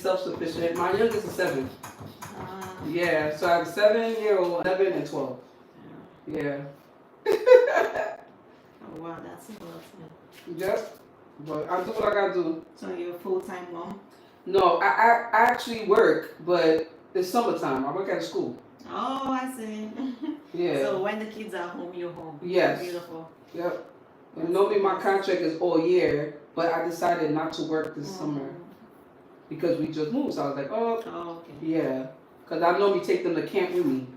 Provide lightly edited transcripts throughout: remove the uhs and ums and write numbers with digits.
self-sufficient. My youngest is 7. Yeah, so I have a 7-year-old, 11, and 12. Yeah. Oh wow, that's a lot. Just, but I do what I gotta do. So you're a full-time mom? No, I actually work, but it's summertime. I work at a school. Oh, I see. Yeah. So when the kids are home, you're home. Yes. Beautiful. Yep. And normally my contract is all year, but I decided not to work this summer because we just moved. So I was like, Oh, okay. yeah. Because I normally take them to camp with me.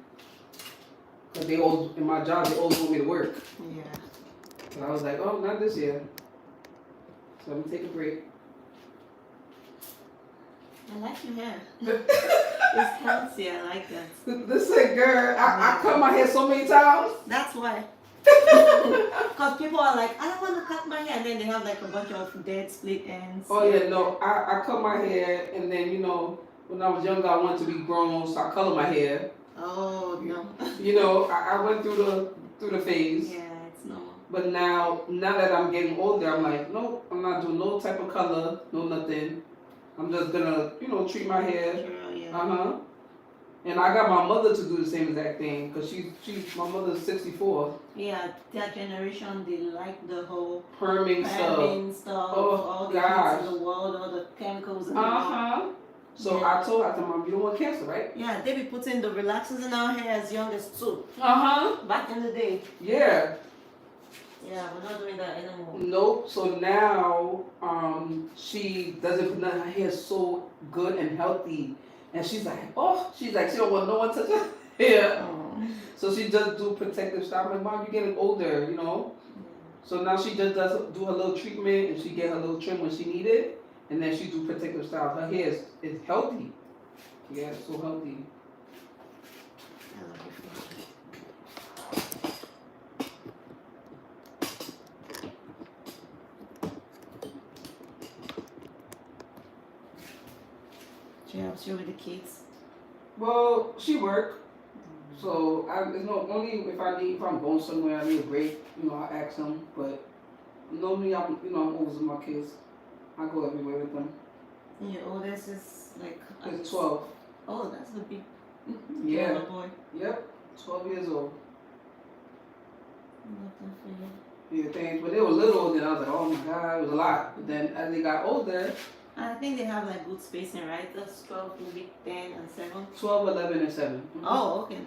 Because they always, in my job, they always want me to work. Yeah. So I was like, oh, not this year. So I'm going to take a break. I like your hair. It's healthy. I like that. Listen, girl, I cut my hair so many times. That's why. Because people are like, I don't want to cut my hair. And then they have like a bunch of dead split ends. Oh, yeah, no. I cut my hair, and then, you know, when I was younger, I wanted to be grown, so I colored my hair. Oh, no. You know, I went through the phase. Yeah, it's normal. But now that I'm getting older, I'm like, no, I'm not doing no type of color, no nothing. I'm just gonna, you know, treat my hair. Yeah. And I got my mother to do the same exact thing, because my mother's 64. Yeah, their generation, they like the whole perming stuff. Oh, all the gosh. things in the world, all the chemicals and So yeah. I told her, Mom, you don't want cancer, right? Yeah, they be putting the relaxers in our hair as young as 2. Back in the day. Yeah. Yeah, we're not doing that anymore. Nope. So now, she doesn't put nothing. Her hair is so good and healthy, and she's like, she don't want no one to touch her hair. So she just do protective style. I'm like, Mom, you're getting older, you know. So now she just does do a little treatment, and she get her little trim when she need it, and then she do protective style. Her hair is healthy. Yeah, it's so healthy. I love your phone. She helps you with the kids? Well, she work. So it's no only if I'm going somewhere, I need a break, you know, I ask them. But normally I'm over with my kids. I go everywhere with them. And your oldest is like? It's 12. Oh, that's a big Yeah. boy. Yep, 12 years old. Nothing for you. Yeah, things. When they were little, then I was like, oh my God, it was a lot. But then as they got older. I think they have like good spacing, right? That's 12, maybe 10 and 7. 12, 11, and 7. Mm-hmm. Oh, okay.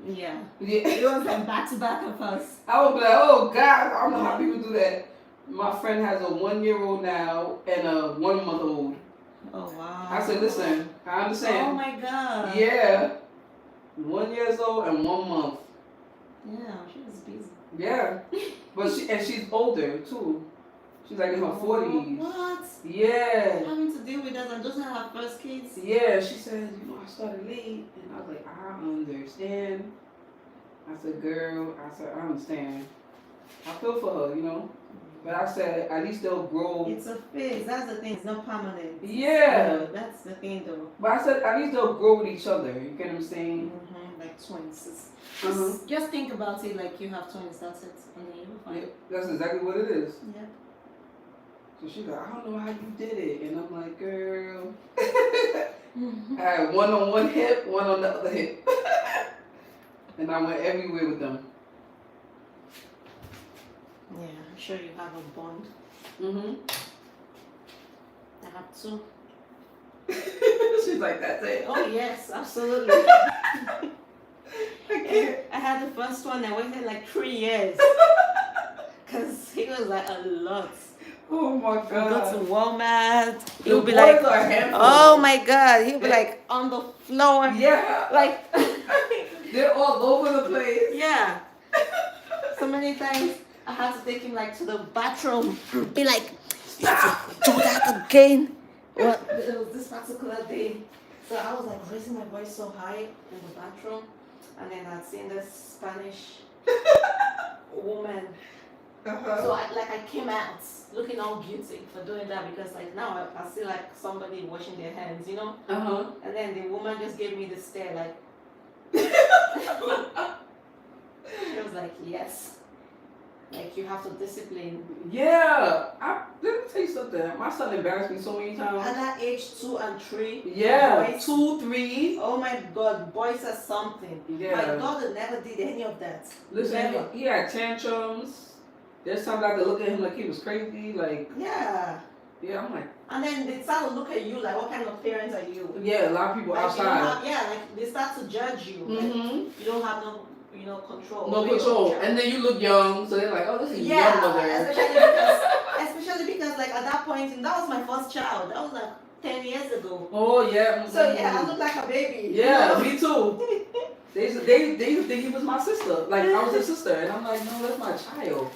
Yeah. Yeah. It was like back to back of us. I would be like, oh God, I don't know how people do that. My friend has a 1-year-old now and a 1-month-old. Oh wow. I said, listen, I understand. Oh my God. Yeah. 1 year old and 1 month. Yeah, she was busy. Yeah. But she's older too. She's like in her 40s. What? Yeah. Having to deal with that and doesn't have first kids. Yeah, she said, I started late. And I was like, I understand. I said, girl, I understand. I feel for her, you know. But I said, at least they'll grow. It's a phase. That's the thing. It's not permanent. Yeah. That's the thing, though. But I said, at least they'll grow with each other. You get what I'm saying? Like twins. Just think about it like you have twins. That's it. And then you'll find. Yeah, that's exactly what it is. Yeah. So she's like, I don't know how you did it. And I'm like, girl. I had one on one hip, one on the other hip. And I went everywhere with them. Yeah, I'm sure you have a bond. I have 2. She's like, that's it. Oh yes, absolutely. I had the first one. I waited like 3 years. Because he was like a lot. Oh my God. Go to Walmart. He'll be boys like, are a handful. oh my God. He'll be like on the floor. Yeah. Like, they're all over the place. Yeah. So many times I had to take him like to the bathroom. Be like, do that again. Well, it was this particular day. So I was like raising my voice so high in the bathroom. And then I'd seen this Spanish woman. So I came out looking all guilty for doing that because like now I see like somebody washing their hands, you know? And then the woman just gave me the stare like. She was like, yes. Like you have to discipline. Yeah, let me tell you something. My son embarrassed me so many times. At that age, 2 and 3. Yeah, boys, 2, 3. Oh my God, boys are something. Yeah. My daughter never did any of that. Listen, Never. he had tantrums. There's times I had to look at him like he was crazy. Like, Yeah. yeah, I'm like, And then they start to look at you like, what kind of parents are you? yeah, a lot of people Like you don't outside. have, like they start to judge you. Like, you don't have no, control. No over your control. child. And then you look young, so they're like, oh, this is young mother. Especially because like at that point, that was my first child. That was like 10 years ago. Oh yeah. So yeah, I look like a baby. Yeah, me too. They used to think he was my sister. Like I was his sister, and I'm like, no, that's my child.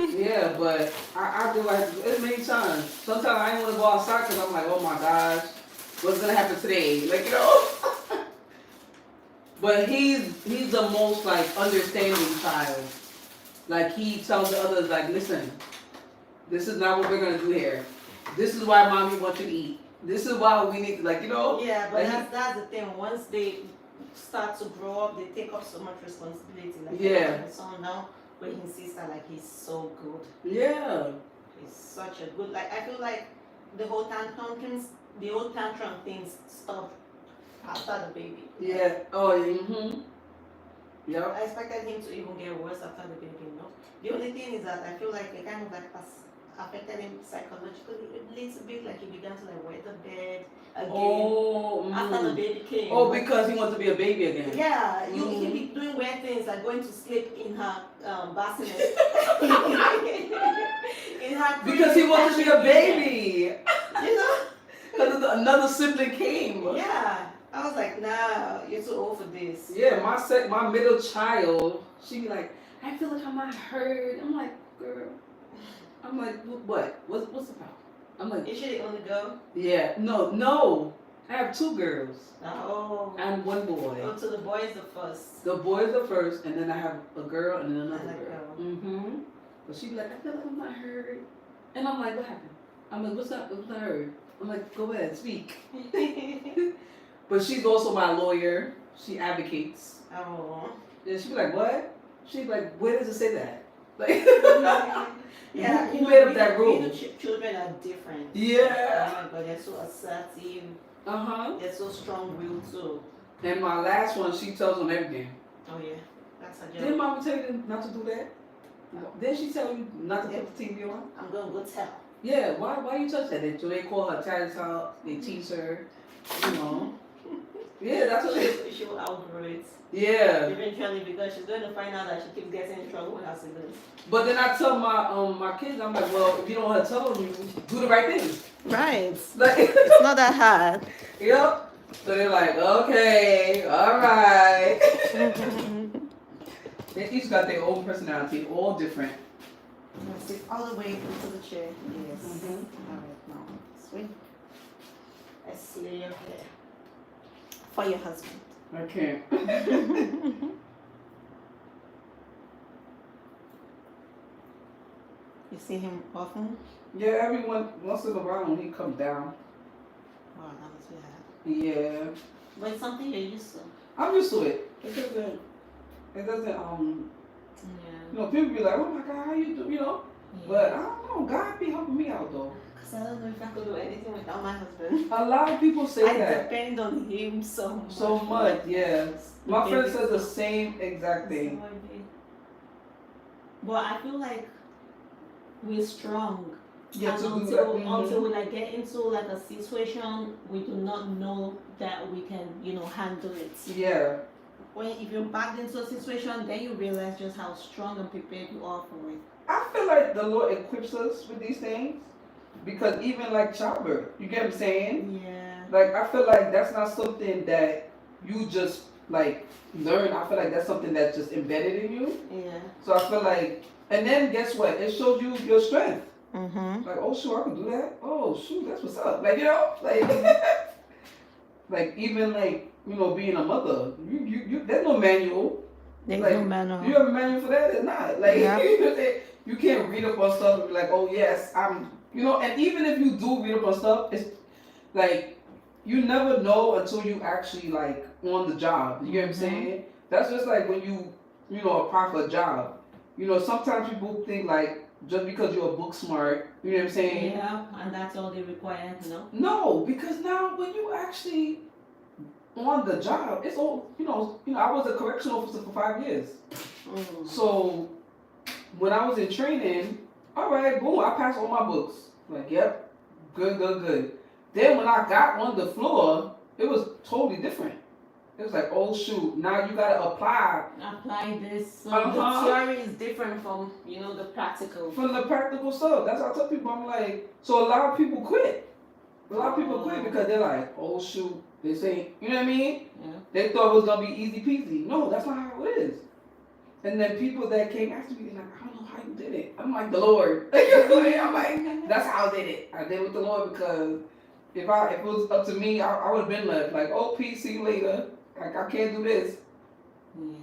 Yeah, but I do like it's many times. Sometimes I didn't want to go outside because I'm like, oh my gosh, what's gonna happen today? Like But he's the most like understanding child. Like he tells the others like, listen, this is not what we're gonna do here. This is why mommy wants you to eat. This is why we need to Yeah, but like that's the thing. Once they start to grow up, they take up so much responsibility. Like yeah. my son now, with his sister, like he's so good. Yeah. He's such a good. Like I feel like the whole tantrum things stop after the baby. Yeah. Oh yeah. Yeah. I expected him to even get worse after the baby. The only thing is that I feel like it kind of like affected him psychologically a little bit. Like he began to like wet the bed again. Oh. After the baby came. Oh, because he wants to be a baby again. Yeah, he'll be doing weird things like going to sleep in her bassinet. In her because he wants to be a baby. Because another sibling came. Yeah. I was like, nah, you're too old for this. Yeah, my middle child, she be like, I feel like I'm not heard. I'm like, girl. I'm like, what? What's the problem? I'm like, is she the only girl? Yeah, no. I have 2 girls. Oh. And 1 boy. Oh, so the boy is the first. The boy is the first, and then I have a girl and then another girl. Mm-hmm. But she be like, I feel like I'm not heard. And I'm like, what happened? I'm like, what's not heard? I'm like, go ahead, speak. But she's also my lawyer. She advocates. Oh. And she be like, what? She be like, where does it say that? Like, yeah, who made up that rule? Children are different. Yeah. Oh my God, they're so assertive. Uh-huh. They're so strong-willed too. And my last one, she tells them everything. Oh yeah, that's a joke. Didn't mama tell you not to do that? No. Didn't she tell you not to put the TV on? I'm gonna go tell. Yeah, why you touch that? They call her tattletale, they tease her, Yeah, that's what she will outgrow it. Yeah. Eventually, because she's going to find out that she keeps getting in trouble with her siblings. But then I tell my kids, I'm like, well, if you don't want to tell them, you do the right thing. Right. Like, it's not that hard. Yep. So they're like, okay, all right. They each got their own personality, all different. Sit all the way into the chair. Yes. All right, now swing. Let's lay your hair for your husband. I can't. You see him often? Yeah, once in a while when he comes down. Wow, that must be hard. Yeah. But it's something you're used to. I'm used to it. It doesn't Yeah. People be like, oh my God, how you do, Yeah. But I don't know, God be helping me out though. Because I don't know if I could do anything without my husband. A lot of people say I that. depend on him so much. So much, yeah. My friend says the same exact thing. But I feel like we're strong. Yeah, and until we like get into like a situation, we do not know that we can, handle it. Yeah. If you're backed into a situation, then you realize just how strong and prepared you are for it. I feel like the Lord equips us with these things because even like childbirth, you get what I'm saying? Yeah. Like I feel like that's not something that you just like learn. I feel like that's something that's just embedded in you. Yeah. So I feel like, and then guess what? It shows you your strength. Mm-hmm. Like, oh shoot, I can do that. Oh shoot, that's what's up. Like like even like being a mother, you there's no manual. There's like, no manual. You have a manual for that? It's not. Like you can't read up on stuff and be like, oh yes, I'm. And even if you do read up on stuff, it's like you never know until you actually like on the job. You get what I'm saying? That's just like when you apply for a job. You know, sometimes people think like just because you're book smart, you know what I'm saying? Yeah, and that's all they require, no? No, because now when you actually on the job, it's all I was a correctional officer for 5 years. So when I was in training, all right, boom, I passed all my books. Like, yep, good. Then when I got on the floor, it was totally different. It was like, oh shoot, now you gotta apply this. So the theory is different from the practical. From the practical stuff. That's what I tell people. I'm like, so a lot of people quit. A lot of people quit because they're like, oh shoot, this ain't, you know what I mean? Yeah. They thought it was gonna be easy peasy. No, that's not how it is. And then people that came after me, they're like, I don't know how you did it. I'm like, the Lord. I'm like, that's how I did it. I did it with the Lord because if it was up to me, I would have been left. Like, oh, peace, see you later. Like, I can't do this. Yeah.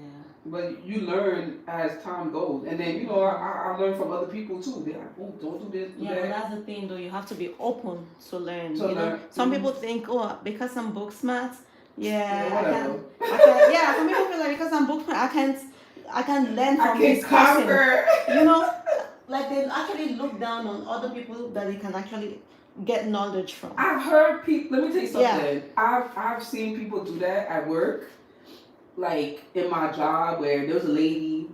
But you learn as time goes. And then, I learn from other people too. They're like, oh, don't do this, do that. that. But that's the thing though, you have to be open to learn. Mm-hmm. Some people think, oh, because I'm book smart, I whatever. can some people feel like because I'm book smart, I can learn from this person. Like they actually look down on other people that they can actually get knowledge from. I've heard people, let me tell you something. Yeah. I've seen people do that at work. Like in my job where there was a lady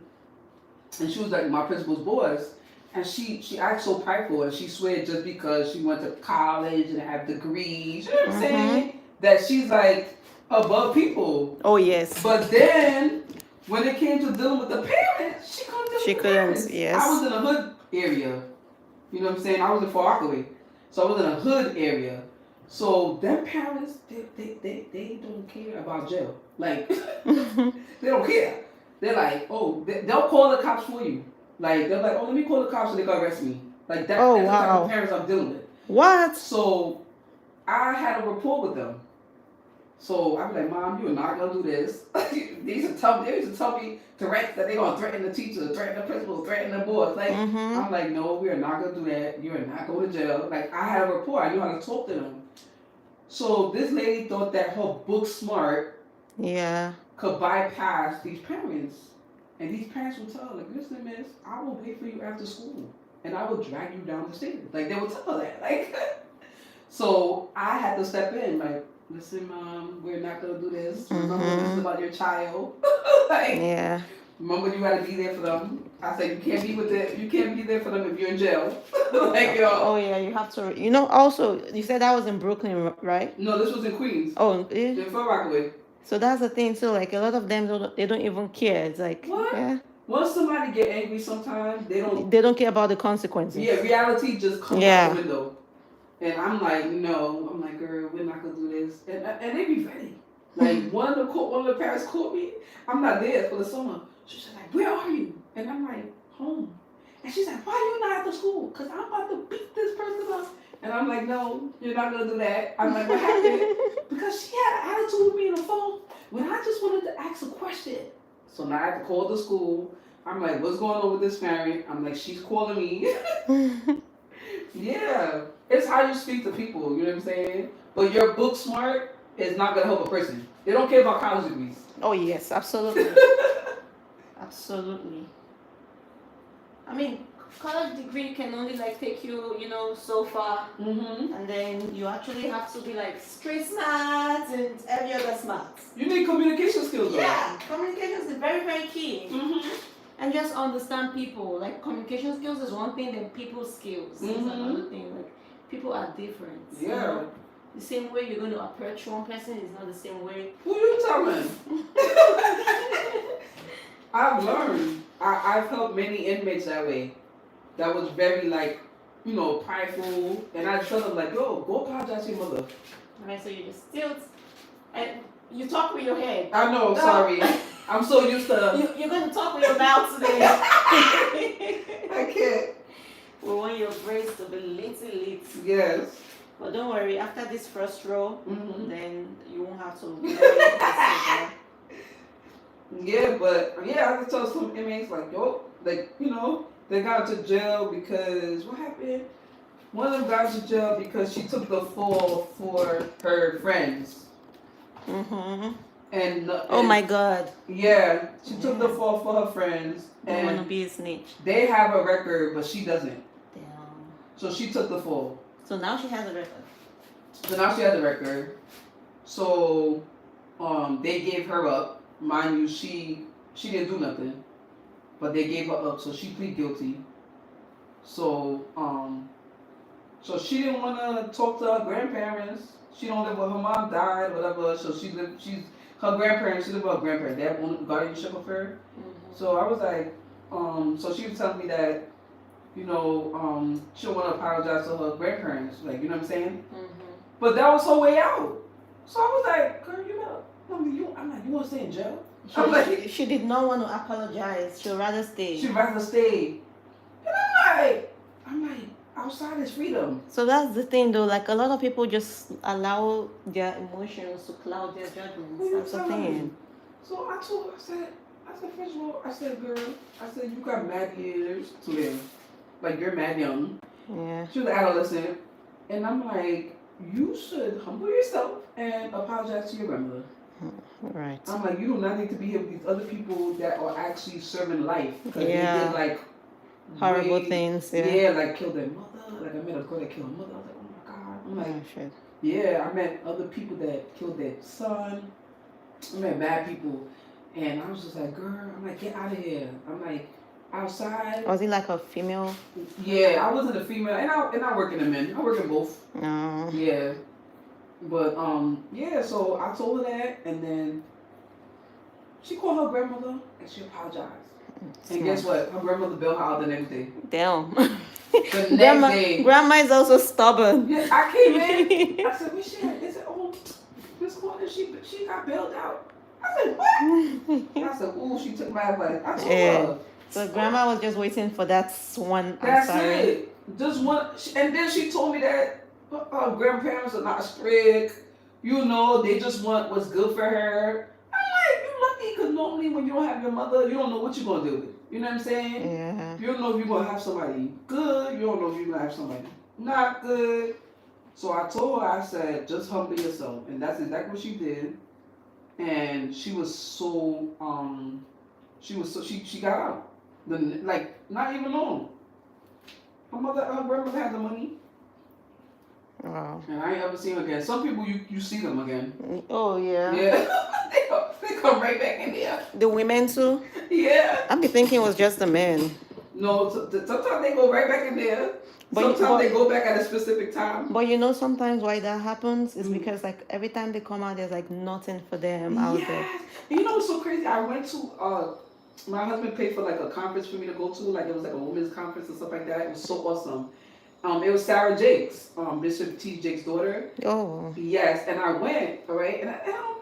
and she was like my principal's boss and she acts so prideful and she swears just because she went to college and have degrees, you know what I'm saying? That she's like above people. Oh yes. But then when it came to dealing with the parents, she couldn't deal with the parents. Yes. I was in a hood area. You know what I'm saying? I was in Far Rockaway. So I was in a hood area. So them parents, they don't care about jail. Like, they don't care. They're like, oh, they'll call the cops for you. Like, they're like, oh, let me call the cops so they can arrest me. Like, that's the type of parents I'm dealing with. What? So I had a rapport with them. So I'm like, Mom, you're not gonna do this. They used to tell me threats that they're gonna threaten the teacher, threaten the principal, threaten the boss. Like, I'm like, no, we are not gonna do that. You are not going to jail. Like, I had a rapport. I knew how to talk to them. So this lady thought that her book smart could bypass these parents. And these parents would tell her, like, listen, miss, I will wait for you after school. And I will drag you down the stairs. Like, they would tell her that. Like, so I had to step in, like, listen, Mom, we're not going to do this. Remember, this is about your child. Like, remember, you got to be there for them. I said, you can't be there for them if you're in jail. Like, Oh, yeah, you have to. Also, you said that was in Brooklyn, right? No, this was in Queens. Oh, in Far Rockaway. So that's the thing, too. Like, a lot of them, they don't even care. It's like, what? Yeah. Once somebody get angry sometimes, they don't care about the consequences. Yeah, reality just comes out the window. And I'm like, no. I'm like, girl, we're not going to do this. And they be ready. Like, one of the parents called me. I'm not there for the summer. She's like, where are you? And I'm like, home. And she's like, why are you not at the school? Because I'm about to beat this person up. And I'm like, no, you're not going to do that. I'm like, what happened? Because she had an attitude with me on the phone when I just wanted to ask a question. So now I have to call the school. I'm like, what's going on with this parent? I'm like, she's calling me. Yeah. It's how you speak to people, you know what I'm saying? But your book smart is not going to help a person. They don't care about college degrees. Oh, yes, absolutely. Absolutely. I mean, college degree can only take you, so far. And then you actually have to be street smart and every other smart. You need communication skills though. Yeah, communication is very, very key. And just understand people. Like, communication skills is one thing, then people skills is another thing. Like, people are different. Yeah. The same way you're going to approach one person is not the same way. Who you telling? I've learned. I've helped many inmates that way. That was very prideful. And I tell them yo, go apologize to your mother. Alright, so you just tilt and you talk with your head. I know, sorry. I'm so used to You're gonna talk with your mouth today. I can't. We want your braids to be little. Yes. But don't worry, after this first row, then you won't have to Yeah, but I can tell some inmates they got into jail because what happened? One of them got into jail because she took the fall for her friends. And Oh my God. yeah, she took the fall for her friends. Don't want to And be a snitch. they have a record, but she doesn't. Damn. So she took the fall. So now she has a record. So now she has a record. So they gave her up. Mind you, she didn't do nothing. But they gave her up, so she pleaded guilty. So so she didn't want to talk to her grandparents. She don't live with her mom died, whatever. So she's her grandparents. She lived with her grandparents. They have own guardianship of her. Mm-hmm. So I was like, so she was telling me that, you know, she don't want to apologize to her grandparents. Like, you know what I'm saying? Mm-hmm. But that was her way out. So I was like, girl, you know, I'm like, you want to stay in jail? She did not want to apologize. She'd rather stay. She'd rather stay. And I'm like, outside is freedom. So that's the thing, though. Like, a lot of people just allow their emotions to cloud their judgments. That's the thing. So I told her, I said, first of all, I said, girl, you got mad years to live. Like, you're mad young. Yeah. She was an adolescent. And I'm like, you should humble yourself and apologize to your grandmother. Right. I'm like, you do not need to be here with these other people that are actually serving life. Because they Yeah. did, like, Horrible things. Yeah. Yeah, like, killed their mother. Like, I met a girl that killed her mother. I was like, oh my God. I'm like, Oh, shit. yeah, I met other people that killed their son. I met bad people. And I was just like, girl, I'm like, get out of here. I'm like, outside. Was it like a female? Yeah, I wasn't a female. And I work in the men. I work in both. No. Yeah. But, yeah, so I told her that. And then she called her grandmother and she apologized. And guess what? Her grandmother bailed her out the next day. Damn. The next day. Grandma is also stubborn. Yeah, I came in. I said, where she at? They said, oh, this corner, she got bailed out. I said, what? I said, ooh, she took my advice. I told her. So grandma was just waiting for that one. That's it. Just one. And then she told me that her grandparents are not strict. You know, they just want what's good for her. I'm like, you lucky, because normally when you don't have your mother, you don't know what you're going to do with it. You know what I'm saying? Yeah. You don't know if you're going to have somebody good. You don't know if you're going to have somebody not good. So I told her, I said, just humble yourself. And that's exactly what she did. And she was so, she got out. Like, not even long. Her grandmother had the money. Wow. And I ain't ever seen her again. Some people, you see them again. Oh, yeah. Yeah. they come right back in there. The women too? Yeah. I'd be thinking it was just the men. No, sometimes they go right back in there. Sometimes they go back at a specific time. But you know, sometimes why that happens is because, like, every time they come out, there's, like, nothing for them out there. And you know what's so crazy? I went to, my husband paid for, like, a conference for me to go to. Like, it was, like, a women's conference and stuff like that. It was so awesome. It was Sarah Jakes, Bishop T. Jakes' daughter. Oh. Yes, and I went, all right? And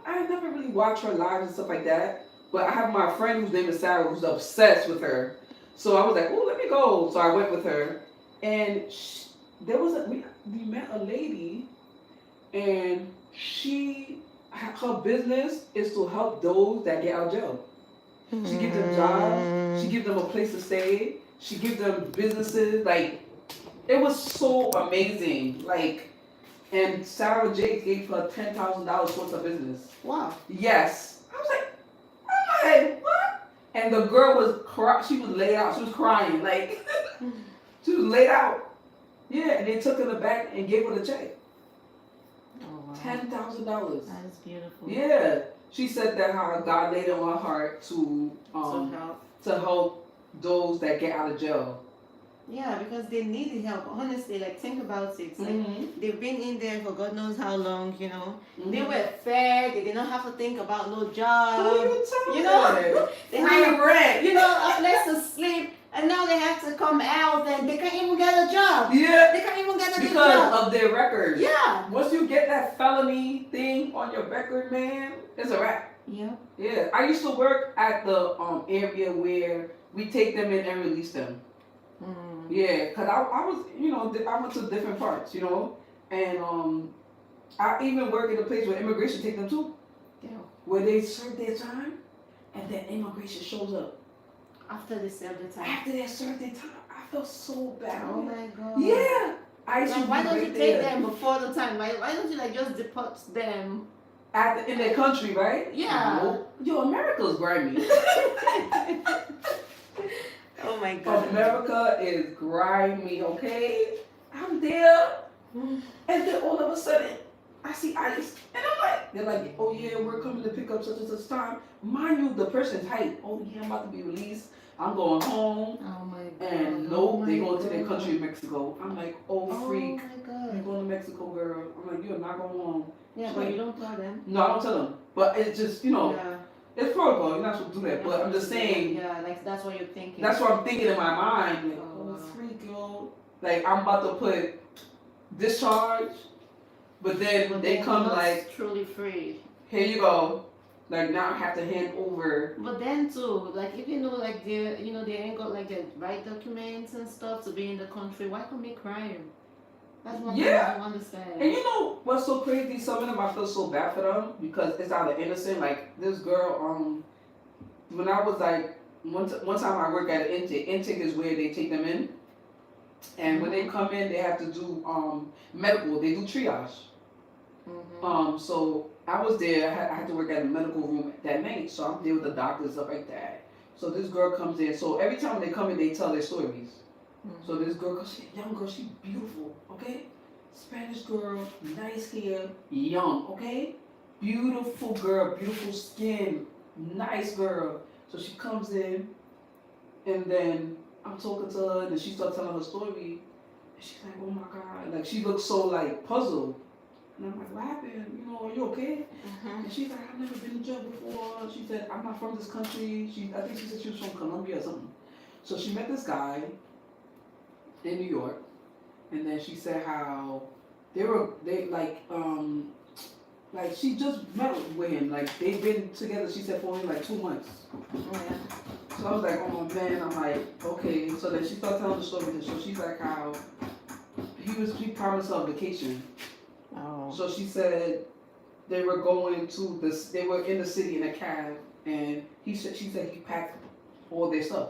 I never really watched her lives and stuff like that. But I have my friend whose name is Sarah who's obsessed with her. So I was like, oh, let me go. So I went with her. And we met a lady, and her business is to help those that get out of jail. She gives them jobs. She gives them a place to stay. She gives them businesses. Like, it was so amazing. Like, and Sarah Jakes gave her $10,000 towards her business. Wow. Yes. I was like, what? And the girl was she was laid out. She was crying. Like, she was laid out. Yeah, and they took her back and gave her the check. Oh, wow. $10,000. That is beautiful. Yeah. She said that how God laid it on her heart to help those that get out of jail. Yeah, because they needed help. Honestly, like, think about it. Like, they've been in there for God knows how long, you know. They were fed. They did not have to think about no job. You know, they had rent. You know, a place to sleep. And now they have to come out and they can't even get a job. Yeah. They can't even get a good job. Because of their records. Yeah. Once you get that felony thing on your record, man, it's a wrap. Yeah. Yeah. I used to work at the area where we take them in and release them. Yeah, because I was, you know, I went to different parts, you know, and I even work in a place where immigration take them too. Yeah. Where they serve their time and then immigration shows up. After they serve their time. After they serve their time. I felt so bad. Oh my God. Yeah. Why don't you take them before the time? Why don't you, like, just deport them in their country, right? Yeah. Nope. Yo, America's grimy. Oh my god. America is grimy, okay? I'm there, and then all of a sudden, I see ice, and I'm like, they're like, oh yeah, we're coming to pick up such and such time. Mind you, the person's height. Oh yeah, I'm about to be released. I'm going home. Oh my god. And nope, they going to their country, Mexico. I'm like, oh freak. Oh my god. You're going to Mexico, girl. I'm like, you're not going home. Yeah, but you don't tell them. No, I don't tell them. But it's just, Yeah. it's protocol. You're not supposed to do that. But I'm just saying. Yeah, like that's what you're thinking. That's what I'm thinking in my mind. Like, Oh, freak, yo. Like, I'm about to put discharge, but then they come like, truly free. here you go. Like, now I have to hand over. But then too, like if you know like they they ain't got like the right documents and stuff to be in the country, why commit crime? That's one thing I don't understand. And you know what's so crazy? Some of them I feel so bad for them because it's out of innocent. Like this girl, when I was like one time I work at an intake. Intake is where they take them in, and when they come in, they have to do medical. They do triage. So I was there. I had to work at a medical room that night, so I'm there with the doctors stuff like that. So this girl comes in. So every time they come in, they tell their stories. So this girl, she's a young girl, she's beautiful, okay? Spanish girl, nice hair, young, okay? Beautiful girl, beautiful skin, nice girl. So she comes in, and then I'm talking to her, and then she starts telling her story, and she's like, oh my God, like she looks so like puzzled. And I'm like, what happened? Are you okay? And she's like, I've never been to jail before. She said, I'm not from this country. I think she said she was from Colombia or something. So she met this guy in New York, and then she said how like she just met with him, like they've been together, she said, for only like 2 months. So I was like, oh man, I'm like, okay. So then she started telling the story. So she's like how he promised her a vacation. So she said they were going to they were in the city in a cab, and she said he packed all their stuff.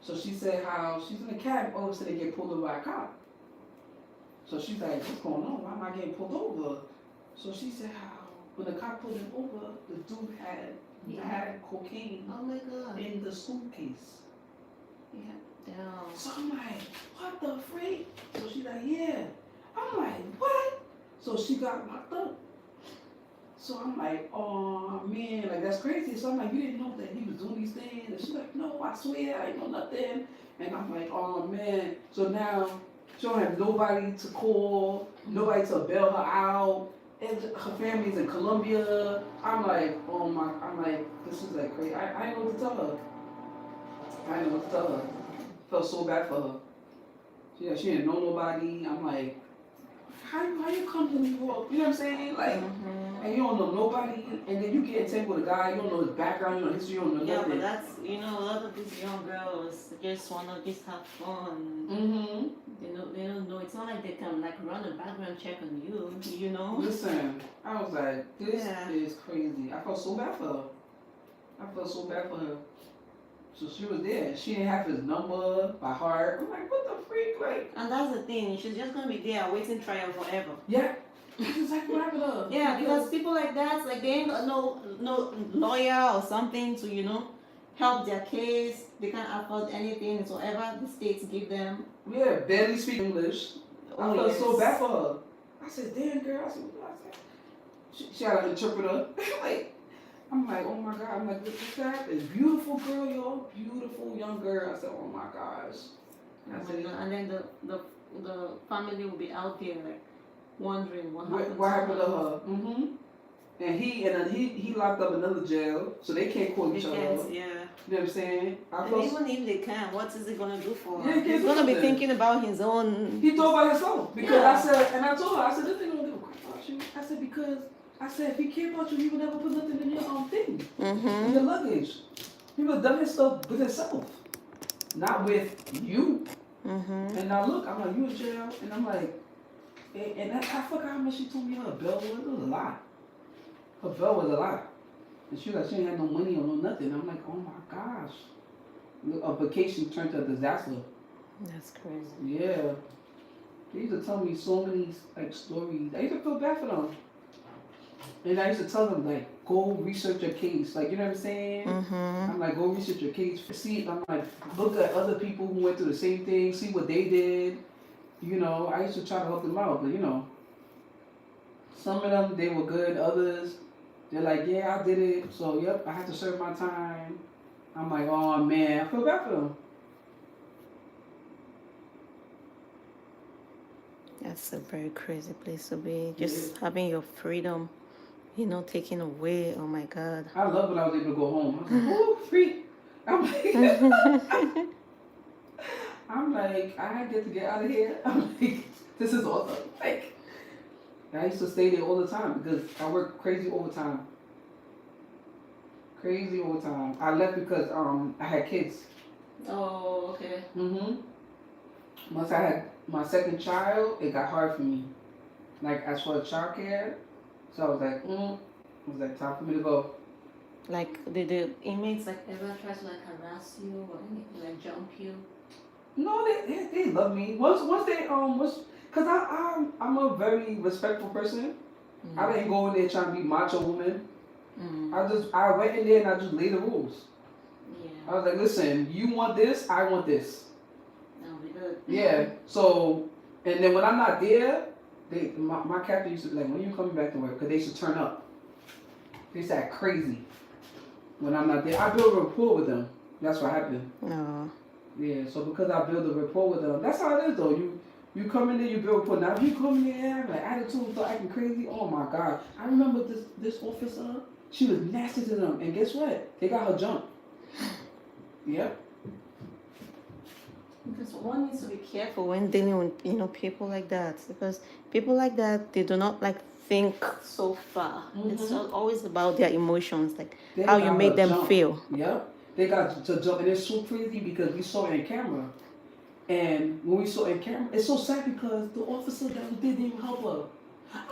So she said how she's in a cab, all of a sudden they get pulled over by a cop. So she's like, what's going on? Why am I getting pulled over? So she said how when the cop pulled him over, the dude had cocaine in the suitcase. So I'm like, what the freak? So she's like, yeah. I'm like, what? So she got locked up. So I'm like, oh man, like that's crazy. So I'm like, you didn't know that he was doing these things? And she's like, no, I swear, I ain't know nothing. And I'm like, oh man. So now she don't have nobody to call, nobody to bail her out. And her family's in Colombia. I'm like, this is like crazy. I didn't know what to tell her. Felt so bad for her. She didn't know nobody. I'm like, how you come to New York? You know what I'm saying? Like, and you don't know nobody, and then you get entangled with a guy, you don't know his background, you don't know history, you don't know nothing. Yeah, but that's, a lot of these young girls just wanna just have fun. They don't know. It's not like they can like run a background check on you, Listen, I was like, this is crazy. I felt so bad for her. So she was there. She didn't have his number by heart. I'm like, what the freak? Like, and that's the thing. She's just gonna be there waiting trial forever. Yeah. That's exactly what happened to her. Yeah, because people like that, like they ain't got no lawyer or something to help their case. They can't afford anything. It's whatever the states give them. Yeah, barely speak English. I felt so bad for her. I said, damn girl. I said, she had an interpreter. I'm like, oh my God. I'm like, what's that? This beautiful girl, yo. Beautiful young girl. I said, oh my gosh. And then the family will be out there like wondering what happened to her. And he locked up in another jail, so they can't call each other. Yeah. You know what I'm saying? Even if they can, what is he gonna do for her? Yeah, he's gonna be thinking about his own. He thought about himself because I told her, this thing don't give a crap about you. I said if he cared about you, he would never put nothing in your own thing, in your luggage. He would have done his stuff with himself, not with you. And now look, I'm like, you in jail, and I'm like, and I forgot how much she told me her bill was. It was a lot. Her bill was a lot. And she was like, she didn't have no money or no nothing. I'm like, oh my gosh. A vacation turned to a disaster. That's crazy. Yeah. They used to tell me so many like stories. I used to feel bad for them. And I used to tell them, like, go research your case. Like, you know what I'm saying? Mm-hmm. I'm like, go research your case. See, I'm like, look at other people who went through the same thing, see what they did. You know, I used to try to help them out, but you know, some of them, they were good. Others, they're like, yeah, I did it. So, yep, I had to serve my time. I'm like, oh man, I feel bad for them. That's a very crazy place to be. Just having your freedom, you know, taken away. Oh my God. I love when I was able to go home. I was like, oh, free. I'm like, I'm like, I get to get out of here. I'm like, this is awesome. Like, I used to stay there all the time because I worked crazy overtime. Crazy overtime. I left because I had kids. Oh, okay. Once I had my second child, it got hard for me. Like as for childcare, so I was like, it was like time for me to go. Like, did the inmates like ever try to like harass you or anything, like jump you? No, they love me. Once they cause I'm a very respectful person. I didn't go in there trying to be macho woman. I went in there and I just laid the rules. Yeah. I was like, listen, you want this, I want this. No, we good. Yeah. So, and then when I'm not there, my captain used to be like, when you coming back to work? Cause they should turn up. They used to act crazy when I'm not there. I build a rapport with them. That's what happened. No. Yeah. So because I build a rapport with them, that's how it is though. You come in there, you build rapport. Now if you come in there like attitude, start acting crazy. Oh my God! I remember this officer. She was nasty to them, and guess what? They got her jumped. Yep. Because one needs to be careful when dealing with, you know, people like that. Because people like that, they do not like think so far. It's always about their emotions, like They how you got made her them jumped. feel. Yep. They got to jump, and it's so crazy because we saw it in camera. And when we saw it in camera, it's so sad because the officer that we didn't even help her.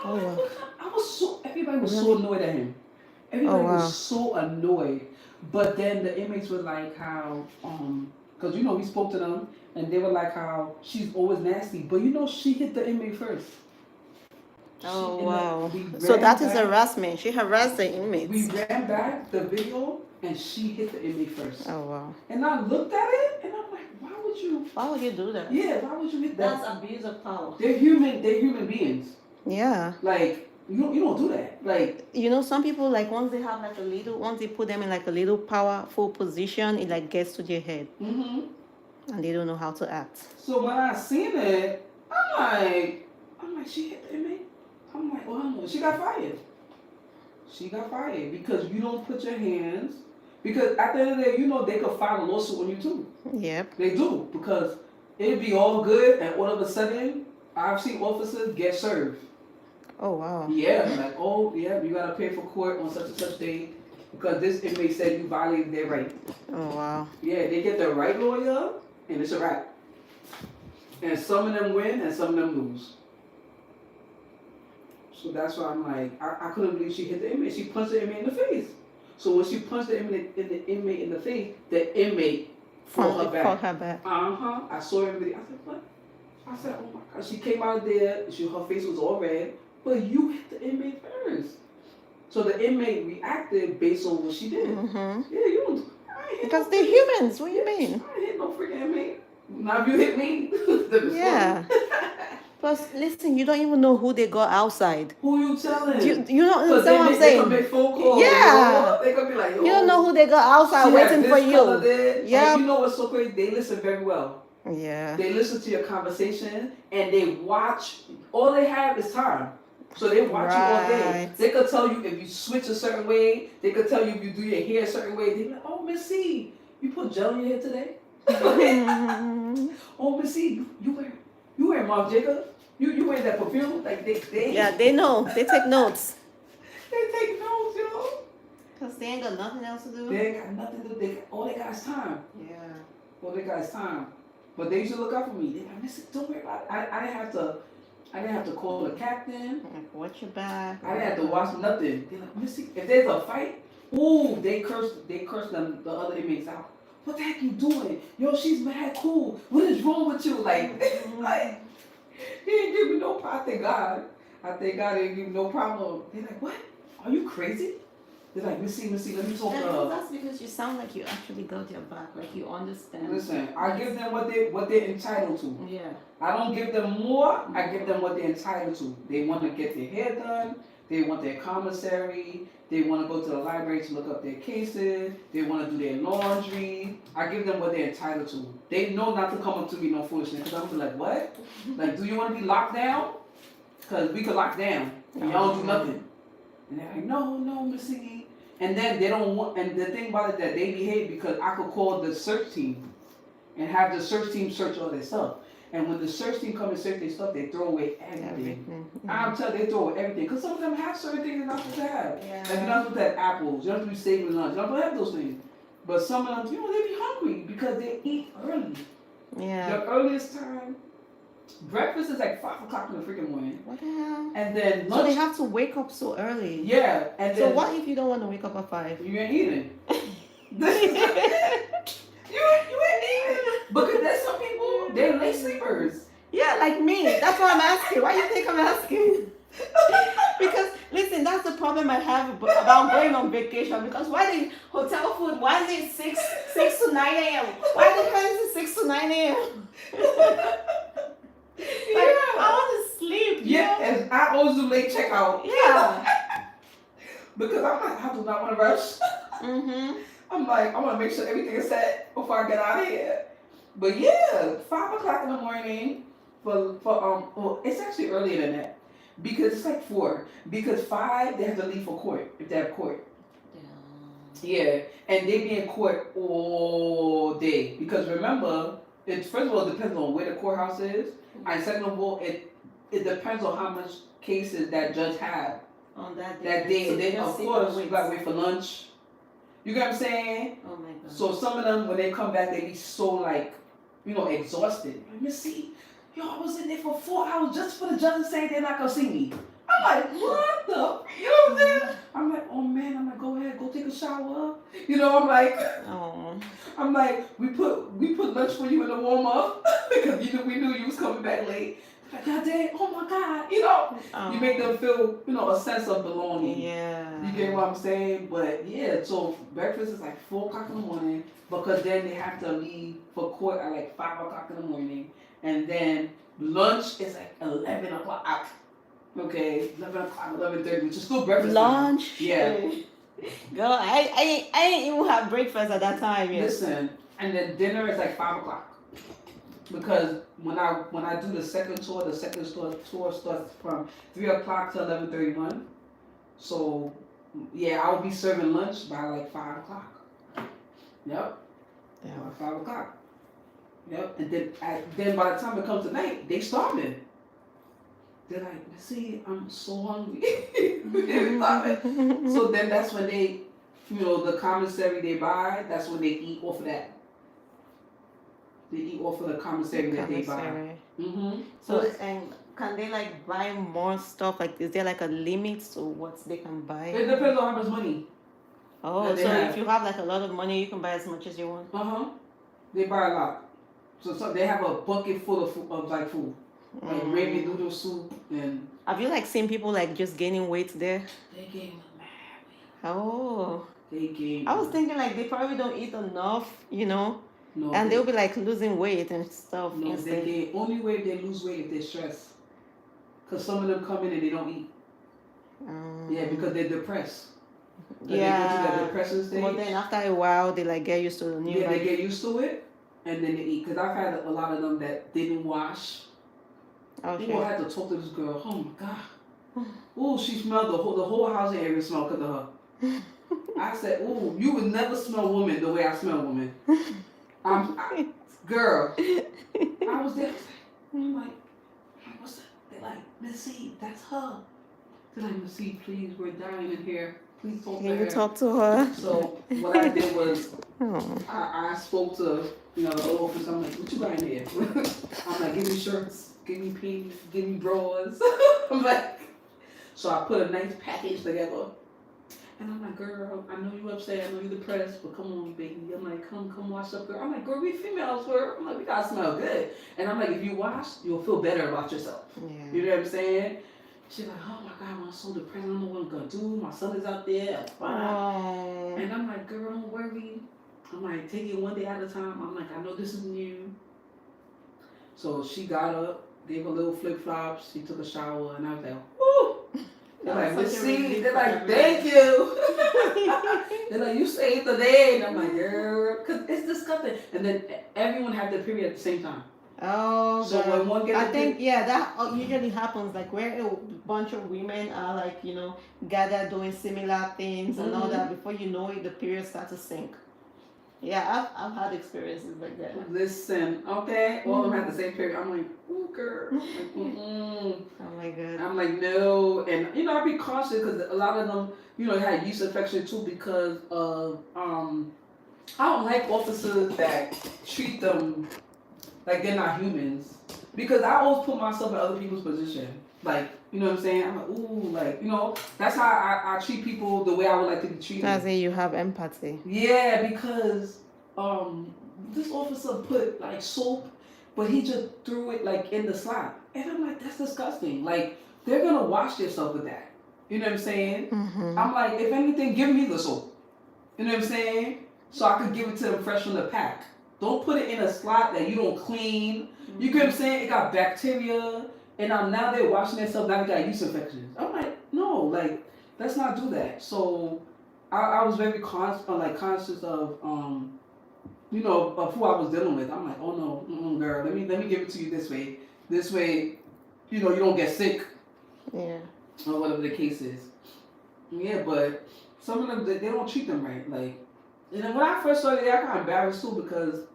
Oh, wow. Everybody was so annoyed at him. Everybody wow. was so annoyed. But then the inmates were like how, because you know we spoke to them, and they were like how she's always nasty, but you know she hit the inmate first. Oh, wow. So that is harassment. She harassed the inmates. We ran back the video, and she hit the inmate first. Oh, wow. And I looked at it, and I'm like, why would you do that? Yeah, why would you hit that? That's abuse of power. They're human beings. Yeah. Like, you don't do that. Like, you know, some people, like, once they have like once they put them in like a little powerful position, it like gets to their head. And they don't know how to act. So when I seen it, I'm like, she hit the inmate? I'm like, well, she got fired. She got fired because you don't put your hands, because at the end of the day, you know they could file a lawsuit on you too. Yep. They do, because it'd be all good and all of a sudden, I've seen officers get served. Oh, wow. Yeah, like, oh, yeah, you gotta pay for court on such and such day because this inmate said you violated their right. Oh, wow. Yeah, they get the right lawyer and it's a wrap. And some of them win and some of them lose. So that's why I'm like, I couldn't believe she hit the inmate. She punched the inmate in the face. So when she punched the inmate in the face, the inmate fought her back. I saw everybody. I said, what? I said, oh my God. She came out of there. Her face was all red. But you hit the inmate first. So the inmate reacted based on what she did. Yeah, you don't. Because they're humans. What do you mean? I ain't hit no freaking inmate. Now if you hit me, yeah. Plus, listen, you don't even know who they got outside. Who you telling? You don't understand what I'm saying? They can make phone calls. Yeah. They can be like, you don't know who they got outside waiting for you. Yeah. You know what's so crazy? They listen very well. Yeah. They listen to your conversation and they watch. All they have is time. So they watch you all day. They could tell you if you switch a certain way. They could tell you if you do your hair a certain way. They be like, oh, Miss C, you put gel in your hair today? Oh, Miss C, you wear Marc Jacobs? You wear that perfume? Like they yeah, they know. They take notes. They take notes, you know? Because they ain't got nothing else to do. They ain't got nothing to do. All they got is time. Yeah. All they got is time. But they used to look out for me. They like, Miss C, don't worry about it. I didn't have to call the captain. Like, watch your back. I didn't have to watch nothing. They're like, Missy, if there's a fight, ooh, they curse them, the other inmates out. What the heck you doing? Yo, she's mad cool. What is wrong with you? Like, he didn't give me no problem. I thank God. He didn't give me no problem. They're like, what? are you crazy? They're like, Missy, let me talk to her. That's because you sound like you actually got your back, like you understand. Listen, I give them what they're entitled to. Yeah. I don't give them more, I give them what they're entitled to. They want to get their hair done, they want their commissary, they want to go to the library to look up their cases, they want to do their laundry. I give them what they're entitled to. They know not to come up to me no foolishness, because I'm gonna be like, what? Like, do you want to be locked down? Because we could lock down, and y'all don't do nothing. And they're like, no, Missy. And then they don't want, and the thing about it that they behave because I could call the search team and have the search team search all their stuff. And when the search team come and search their stuff, they throw away everything. I'm telling you, they throw away everything. Because some of them have certain things they're not supposed to have. Yeah. Like you're not supposed to have apples, you're not supposed to be saving lunch, you're not supposed to have those things. But some of them, they be hungry because they eat early. Yeah. The earliest time, breakfast is like 5 o'clock in the freaking morning. What the hell? And then lunch. So they have to wake up so early. Yeah. And so then, what if you don't want to wake up at 5? You ain't eating. You ain't eating. Because there's some people, they're late sleepers. Yeah, like me. That's why I'm asking. Why do you think I'm asking? Because listen, that's the problem I have about going on vacation. Because why the hotel food? Why is it 6 to 9 a.m.? Why the hell is it 6 to 9 a.m.? I want to sleep. Yeah, and I always do late checkout. Yeah. Because I'm like, I do not want to rush. I'm like, I want to make sure everything is set before I get out of here. But yeah, 5 o'clock in the morning well, it's actually earlier than that. Because it's like 4. Because 5, they have to leave for court, if they have court. Yeah, and they be in court all day. Because remember, first of all, it depends on where the courthouse is. And second of all, it depends on how much cases that judge had on that day. So And then, of course, you gotta wait for lunch. You get what I'm saying? Oh my God. So some of them, when they come back, they be so like, exhausted. Like, Missy, I was in there for 4 hours just for the judge saying they're not gonna see me. I'm like, what the? You know what I'm saying? I'm like, oh man, I'm like, go ahead, go take a shower. I'm like, oh. I'm like, we put lunch for you in the warm up because we knew you was coming back late. Like, God damn, oh my God, you make them feel, a sense of belonging. Yeah. You get what I'm saying? But yeah, so breakfast is like 4 o'clock in the morning because then they have to leave for court at like 5 o'clock in the morning. And then lunch is like 11 o'clock. Okay, 11 o'clock, 11:30, which is still breakfast lunch. Time. Yeah. Girl, I ain't even have breakfast at that time yet. Listen, and then dinner is like 5 o'clock. Because when I do the second tour starts from 3 o'clock to 11:31. So yeah, I'll be serving lunch by like 5 o'clock. Yep. Yeah. By 5 o'clock. Yep. And then by the time it comes to night, they starving. They're like, see, I'm so hungry. They're starving. So then that's when they, the commissary they buy, that's when they eat off of that. They eat off of the commissary that they buy. So and can they like buy more stuff? Like, is there like a limit to what they can buy? It depends on how much money. Oh, so if you have like a lot of money, you can buy as much as you want. They buy a lot. So they have a bucket full of food. Like ramen noodle soup and. Have you like seen people like just gaining weight there? They gain mad weight. Oh. They gain. I was thinking like they probably don't eat enough, No, and they'll be like losing weight and stuff. No, they gain. Only way they lose weight if they're stressed. Cause some of them come in and they don't eat. Yeah, because they're depressed. Yeah. They go through that depression stage. But then after a while, they like get used to the new. Yeah, they get used to it, and then they eat. Cause I've had a lot of them that didn't wash. Oh, I had to talk to this girl. Oh my God. Oh, she smelled the whole housing area smelled because of her. I said, oh, you would never smell woman the way I smell woman. Girl. I was there. I'm like, what's that? They're like, Missy, that's her. They're like, Missy, please, we're dying in here. Please talk to her. Can you talk to her? So what I did was, I spoke to the office. I'm like, what you got in here? I'm like, give me shirts. Give me pins, give me drawers. I'm like, so I put a nice package together. And I'm like, girl, I know you upset, I know you depressed, but come on, baby. I'm like, come wash up, girl. I'm like, girl, we females, girl. I'm like, we gotta smell good. And I'm like, if you wash, you'll feel better about yourself. Yeah. You know what I'm saying? She's like, oh my God, I'm so depressed. I don't know what I'm gonna do. My son is out there. Oh. And I'm like, girl, don't worry. I'm like, take it one day at a time. I'm like, I know this is new. So she got up, gave her little flip flops. She took a shower, and I was like, whoo. They're like, let's see. They're like, thank you. They're like, you saved the day. And I'm like, girl, because it's disgusting. And then everyone had their period at the same time. Oh, so when one gets I think that usually happens like where a bunch of women are like gathered doing similar things and all that. Before you know it, the period starts to sink. Yeah, I've had experiences like that. Listen, okay, all of them had the same period. I'm like, ooh, girl. I'm like, Oh my God. I'm like, no, and I'd be cautious because a lot of them, had yeast infection too because of I don't like officers that treat them like they're not humans. Because I always put myself in other people's position. Like, you know what I'm saying? I'm like, ooh, like, that's how I treat people the way I would like to be treated. As in you have empathy. Yeah, because this officer put like soap, but he just threw it like in the slot. And I'm like, that's disgusting. Like, they're gonna wash themselves with that. You know what I'm saying? Mm-hmm. I'm like, if anything, give me the soap. You know what I'm saying? So I could give it to them fresh from the pack. Don't put it in a slot that you don't clean. You get what I'm saying? It got bacteria, and now they're washing themselves. Now they got yeast infections. I'm like, no, like let's not do that. So I was very conscious of of who I was dealing with. I'm like, oh no, girl, let me give it to you this way. This way, you don't get sick. Yeah. Or whatever the case is. Yeah, but some of them they don't treat them right. Like, when I first started, I got embarrassed too because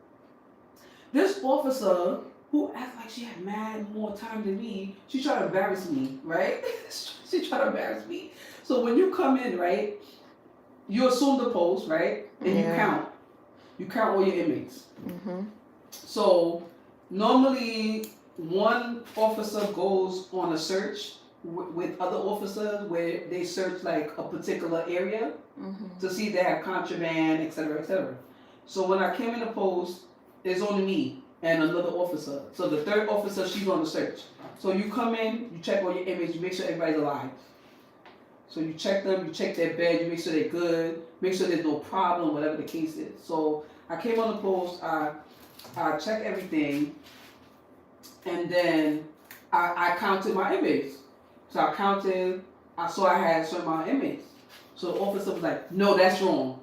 this officer who acts like she had mad more time than me, she tried to embarrass me, right? She tried to embarrass me. So when you come in, right, you assume the post, right, and you count. You count all your inmates. Mm-hmm. So normally one officer goes on a search with other officers where they search like a particular area to see if they have contraband, etc., etc. So when I came in the post, there's only me and another officer. So the third officer, she's on the search. So you come in, you check all your inmates, you make sure everybody's alive. So you check them, you check their bed, you make sure they're good, make sure there's no problem, whatever the case is. So I came on the post, I checked everything, and then I counted my inmates. So I counted, I saw I had certain amount of inmates. So the officer was like, no, that's wrong.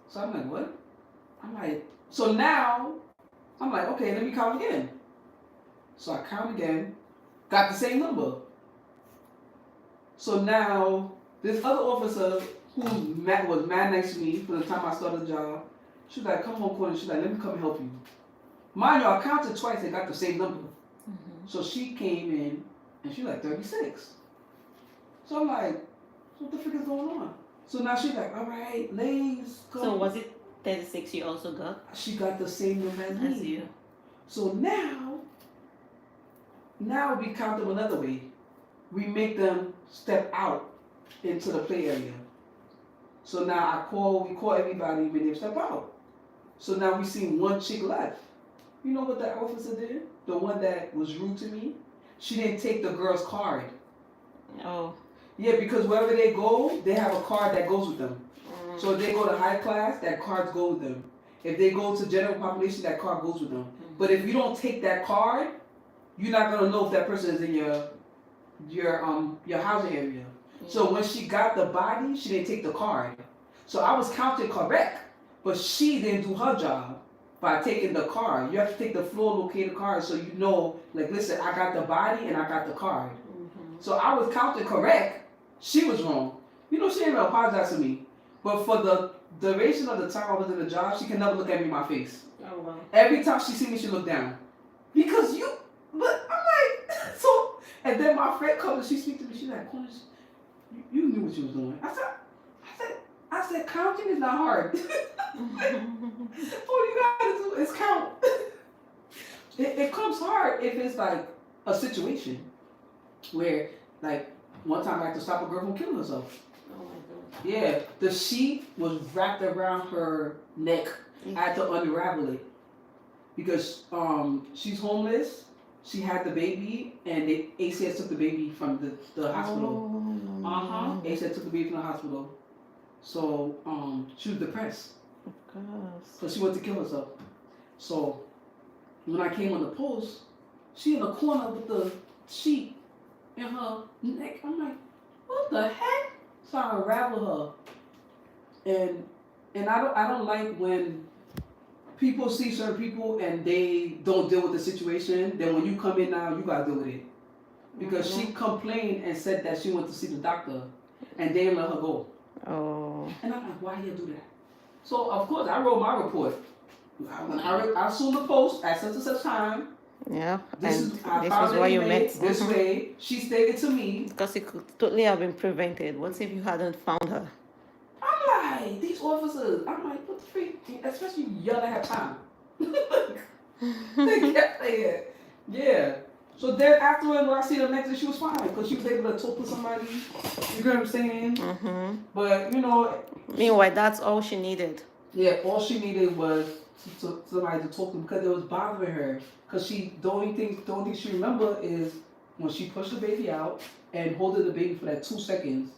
So I'm like, what? I'm like, so now, I'm like, okay, let me count again. So I count again, got the same number. So now, this other officer who was mad next to me for the time I started the job, she was like, come on, Courtney. She's like, let me come and help you. Mind you, I counted twice and got the same number. So she came in and she was like 36. So I'm like, what the frick is going on? So now she's like, all right, ladies, come. So was it 36 you also got? She got the same number as me. As you. So now we count them another way. We make them step out into the play area. So now we call everybody when they step out. So now we see one chick left. You know what that officer did? The one that was rude to me? She didn't take the girl's card. Oh. Yeah, because wherever they go, they have a card that goes with them. So if they go to high class, that card goes with them. If they go to general population, that card goes with them. But if you don't take that card, you're not gonna know if that person is in your housing area. So when she got the body, she didn't take the card. So I was counted correct, but she didn't do her job by taking the card. You have to take the floor locator card so you know, like, listen, I got the body and I got the card. So I was counted correct. She was wrong. She didn't even apologize to me. But for the duration of the time I was in the job, she can never look at me in my face. Oh, wow. Every time she see me, she look down. Because but I'm like, so, and then my friend comes and she speaks to me, she's like, Cornish, you knew what you was doing. I said, counting is not hard. All you gotta do is count. It comes hard if it's like a situation where, like, one time I had to stop a girl from killing herself. Oh my God. Yeah, the sheet was wrapped around her neck. I had to unravel it because she's homeless. she had the baby, and the ACS took the baby from the hospital. ACS took the baby from the hospital. So she was depressed. Of course. So she wanted to kill herself. So when I came on the post, she in the corner with the sheet in her neck. I'm like, what the heck? So I unravel her. And I don't like when people see certain people and they don't deal with the situation. Then when you come in now, you gotta deal with it. Because she complained and said that she went to see the doctor and they didn't let her go. Oh. And I'm like, why you do that? So of course I wrote my report. When I saw the post at such and such time. Yeah. This is why you met this way. She stated to me. Because it could totally have been prevented. What if you hadn't found her? I'm like, these officers. I'm like, what the freak? Especially y'all that have time. They kept saying, yeah. So then afterwards, when I see her next day, she was fine because she was able to talk to somebody. You get what I'm saying? But you know. Meanwhile, that's all she needed. Yeah, all she needed was somebody to talk to because it was bothering her. Because the only thing she remember is when she pushed the baby out and holded the baby for that 2 seconds,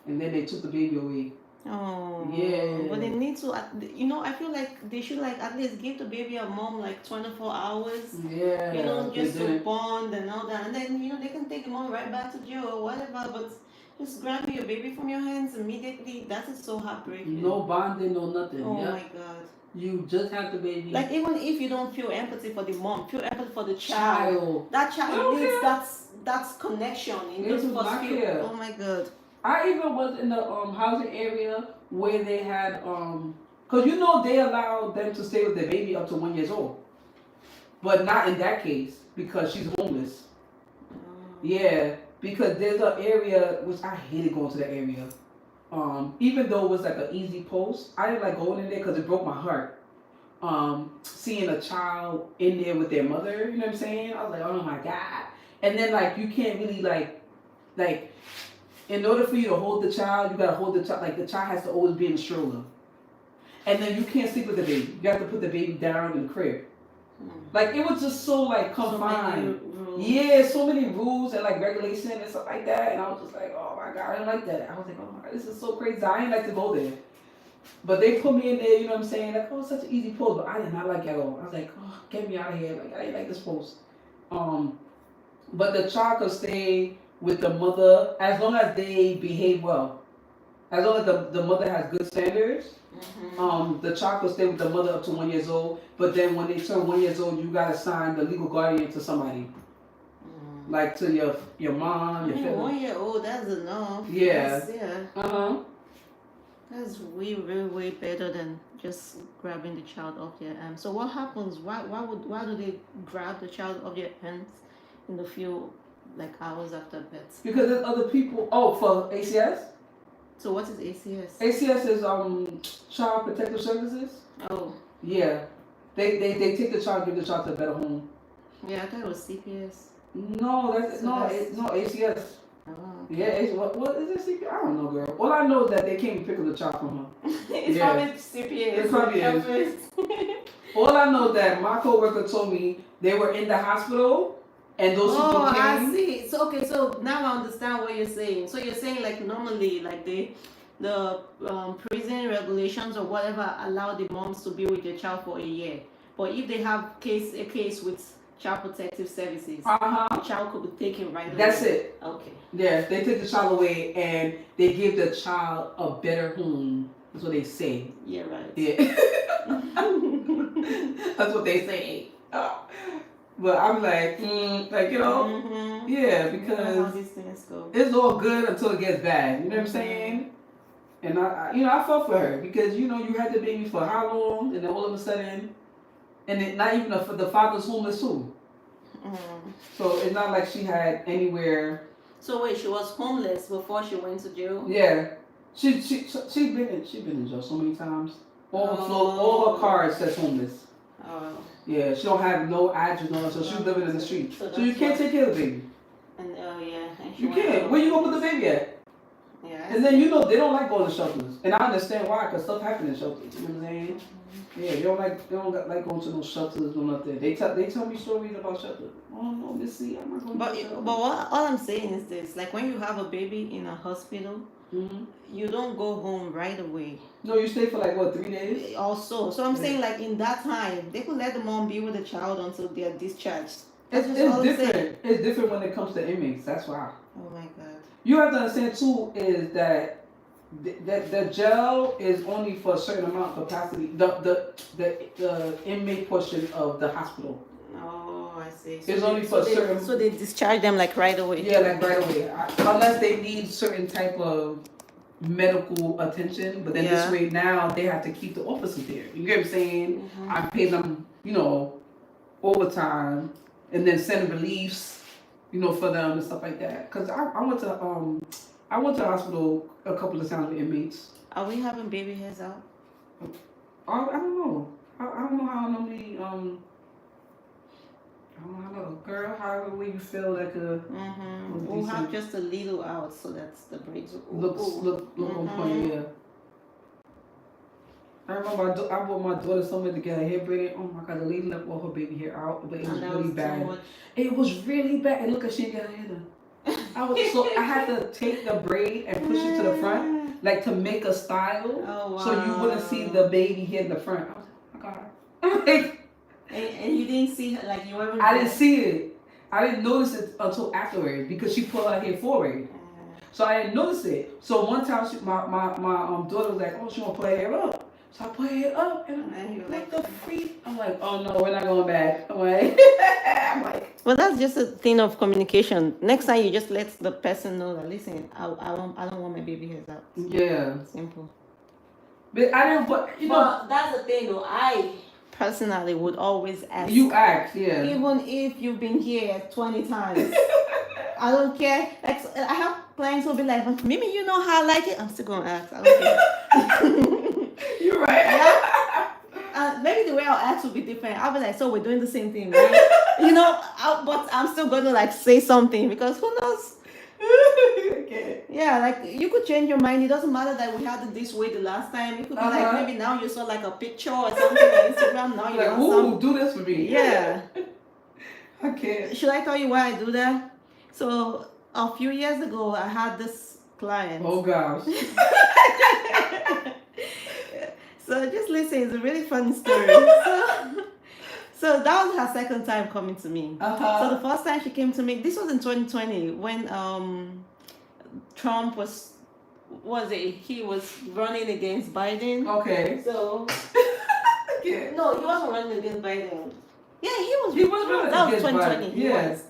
and then they took the baby away. Oh. Yeah. But they need to, you know, I feel like they should like at least give the baby a mom like 24 hours. Yeah. You know, just to bond and all that. And then, you know, they can take the mom right back to jail or whatever. But just grabbing your baby from your hands immediately, that is so heartbreaking. No bonding, no nothing. Oh my God. You just have the baby. Like even if you don't feel empathy for the mom, feel empathy for the child. That child needs that connection. Oh my God. I even was in the housing area where they had cause you know they allow them to stay with their baby up to 1 year old, but not in that case because she's homeless. Yeah, because there's an area which I hated going to the area. Even though it was like an easy post, I didn't like going in there because it broke my heart. Seeing a child in there with their mother, you know what I'm saying? I was like, oh my God. And then like you can't really like in order for you to hold the child, you gotta hold the child, like the child has to always be in the stroller. And then you can't sleep with the baby. You have to put the baby down in the crib. Like it was just so like confined. So many rules and like regulations and stuff like that. And I was just like, oh my God, I didn't like that. I was like, oh my God, this is so crazy. I didn't like to go there. But they put me in there, you know what I'm saying? Like, oh, it's such an easy post, but I did not like it at all. I was like, oh, get me out of here. Like, I didn't like this post. But the child could stay with the mother as long as they behave well. As long as the mother has good standards, the child could stay with the mother up to 1 year old. But then when they turn 1 year old, you gotta sign the legal guardian to somebody. Like to your mom, your family. 1 year old, that's enough. Yeah. That's way better than just grabbing the child off their arms. So what happens? Why do they grab the child off their hands in the few like hours after birth? Because there's other people. Oh, for ACS. So what is ACS? ACS is Child Protective Services. Oh. Yeah. They take the child, give the child to a better home. Yeah, I thought it was CPS. No, it's ACS. Oh, okay. Yeah, what is it CPS? I don't know, girl. All I know is that they came and pick up the child from her. It's probably CPS. It probably is. All I know is that my coworker told me they were in the hospital and those people came. I see. So now I understand what you're saying. So you're saying like normally like the prison regulations or whatever allow the moms to be with their child for a year. But if they have a case with Child Protective Services, the child could be taken right away. That's it. Okay. Yeah, they take the child away and they give the child a better home. That's what they say. Yeah, right. Yeah. That's what they say. But I'm like, you know, yeah, because how these things go. It's all good until it gets bad. You know what I'm saying? And I felt for her because you had the baby for how long, and then all of a sudden, and it, not even the father's homeless too. So it's not like she had anywhere. So wait, she was homeless before she went to jail? Yeah, she been in jail so many times. All her cards says homeless. Oh. Yeah, she don't have no address, so she was living in the street. So you can't take care of the baby. And you can't. Where you gonna put the baby at? Yeah. And then, you know, they don't like going to shelters. And I understand why, because stuff happens in shelters. You know what I'm saying? Yeah, they don't like going to no shelters or nothing. They tell me stories about shelters. Oh no, Missy, I'm not going to shelter. But what all I'm saying is this: like when you have a baby in a hospital, you don't go home right away. No, you stay for like what, 3 days? Also, so I'm saying like in that time, they could let the mom be with the child until they are discharged. It's different. It's different when it comes to inmates. That's why. Oh my God. You have to understand too is that the jail is only for a certain amount of capacity. The inmate portion of the hospital. Oh, I see. It's only for a certain. So they discharge them like right away. Yeah, like right away, unless they need certain type of medical attention. But then this way now they have to keep the officers there. You get what I'm saying? I pay them, you know, overtime, and then send reliefs, you know, for them and stuff like that. Cause I went to the hospital a couple of times with inmates. Are we having baby hairs out? I don't know. I don't know how normally I don't know, girl. However way you feel like a. We'll have just a little out, so that's the braids. Look on point, yeah. I remember I bought my daughter something to get her hair braided. Oh my God, the lady left all her baby hair out, but it was really bad. It was really bad. And look, she didn't get her hair done. I had to take the braid and push it to the front, like to make a style, so you wouldn't see the baby hair in the front. I was like, oh my God. And you didn't see her, like you ever. I didn't see it. I didn't notice it until afterwards because she pulled her hair forward. So I didn't notice it. So one time my daughter was like, oh, she want to put her hair up. So I put her hair up and I'm like, what the freak? I'm like, oh no, we're not going back. I'm like, well, that's just a thing of communication. Next time you just let the person know that, listen, I don't want my baby hairs out. Yeah. Simple. But I didn't put, you know. That's the thing though. I personally would always ask. You ask, yeah. Even if you've been here 20 times. I don't care. Like, I have clients who'll be like, Mimi, you know how I like it? I'm still going to ask. I don't care. You're right. Yeah. Maybe the way I'll ask will be different. I'll be like, so we're doing the same thing, right? You know, but I'm still going to like say something because who knows? Okay. Yeah, like you could change your mind. It doesn't matter that we had it this way the last time. It could be like maybe now you saw like a picture or something on Instagram. Now you like, ooh, do this for me. Yeah. Okay. Should I tell you why I do that? So a few years ago, I had this client. Oh gosh. So just listen, it's a really funny story. So that was her second time coming to me. So the first time she came to me, this was in 2020 when Trump he was running against Biden. Okay. So yeah. No, he wasn't running against Biden. Yeah, he was running that was against 2020. Biden. Yes.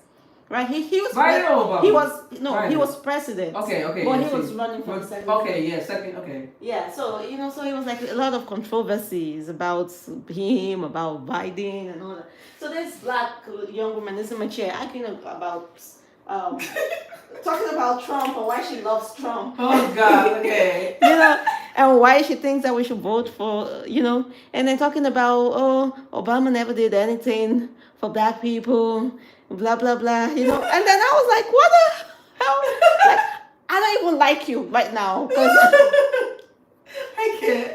Right, he was Biden or Obama? He was president. Okay. But he was running for the second. Okay, yeah, second. Okay. Yeah, so so it was like a lot of controversies about him, about Biden, and all that. So this black young woman is in my chair arguing about talking about Trump and why she loves Trump. Oh God, okay. And why she thinks that we should vote for, and then talking about Obama never did anything for black people. Blah blah blah, and then I was like, what the hell? Like, I don't even like you right now. I can't.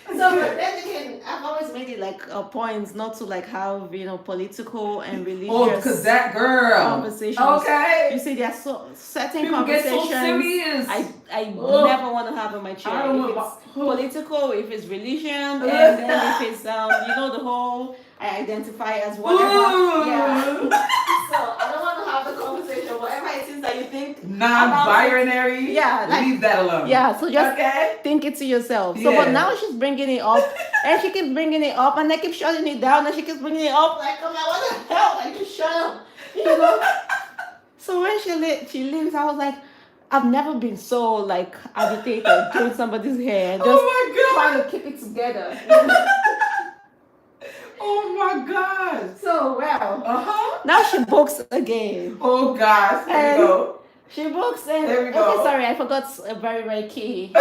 So then again, I've always made it like a point not to like have political and religious. Oh, because that girl conversations. Okay. You see, there are certain people conversations get so serious. I never want to have in my chair. I don't if want it's political, if it's religion, and then if it's the whole I identify as whatever. Yeah. So I don't want to have the conversation. Whatever it is that you think non-binary. Yeah, leave that alone. Yeah. So just think it to yourself. So, but now she's bringing it up, and she keeps bringing it up, and I keep shutting it down, and she keeps bringing it up. Like, I'm like, what the hell? Like, just shut up. So when she leaves, I was like, I've never been so like agitated doing somebody's hair, just trying to keep it together. Oh my God! So now she books again. Oh gosh, there we go. She books and there we go. Okay, sorry, I forgot a very very key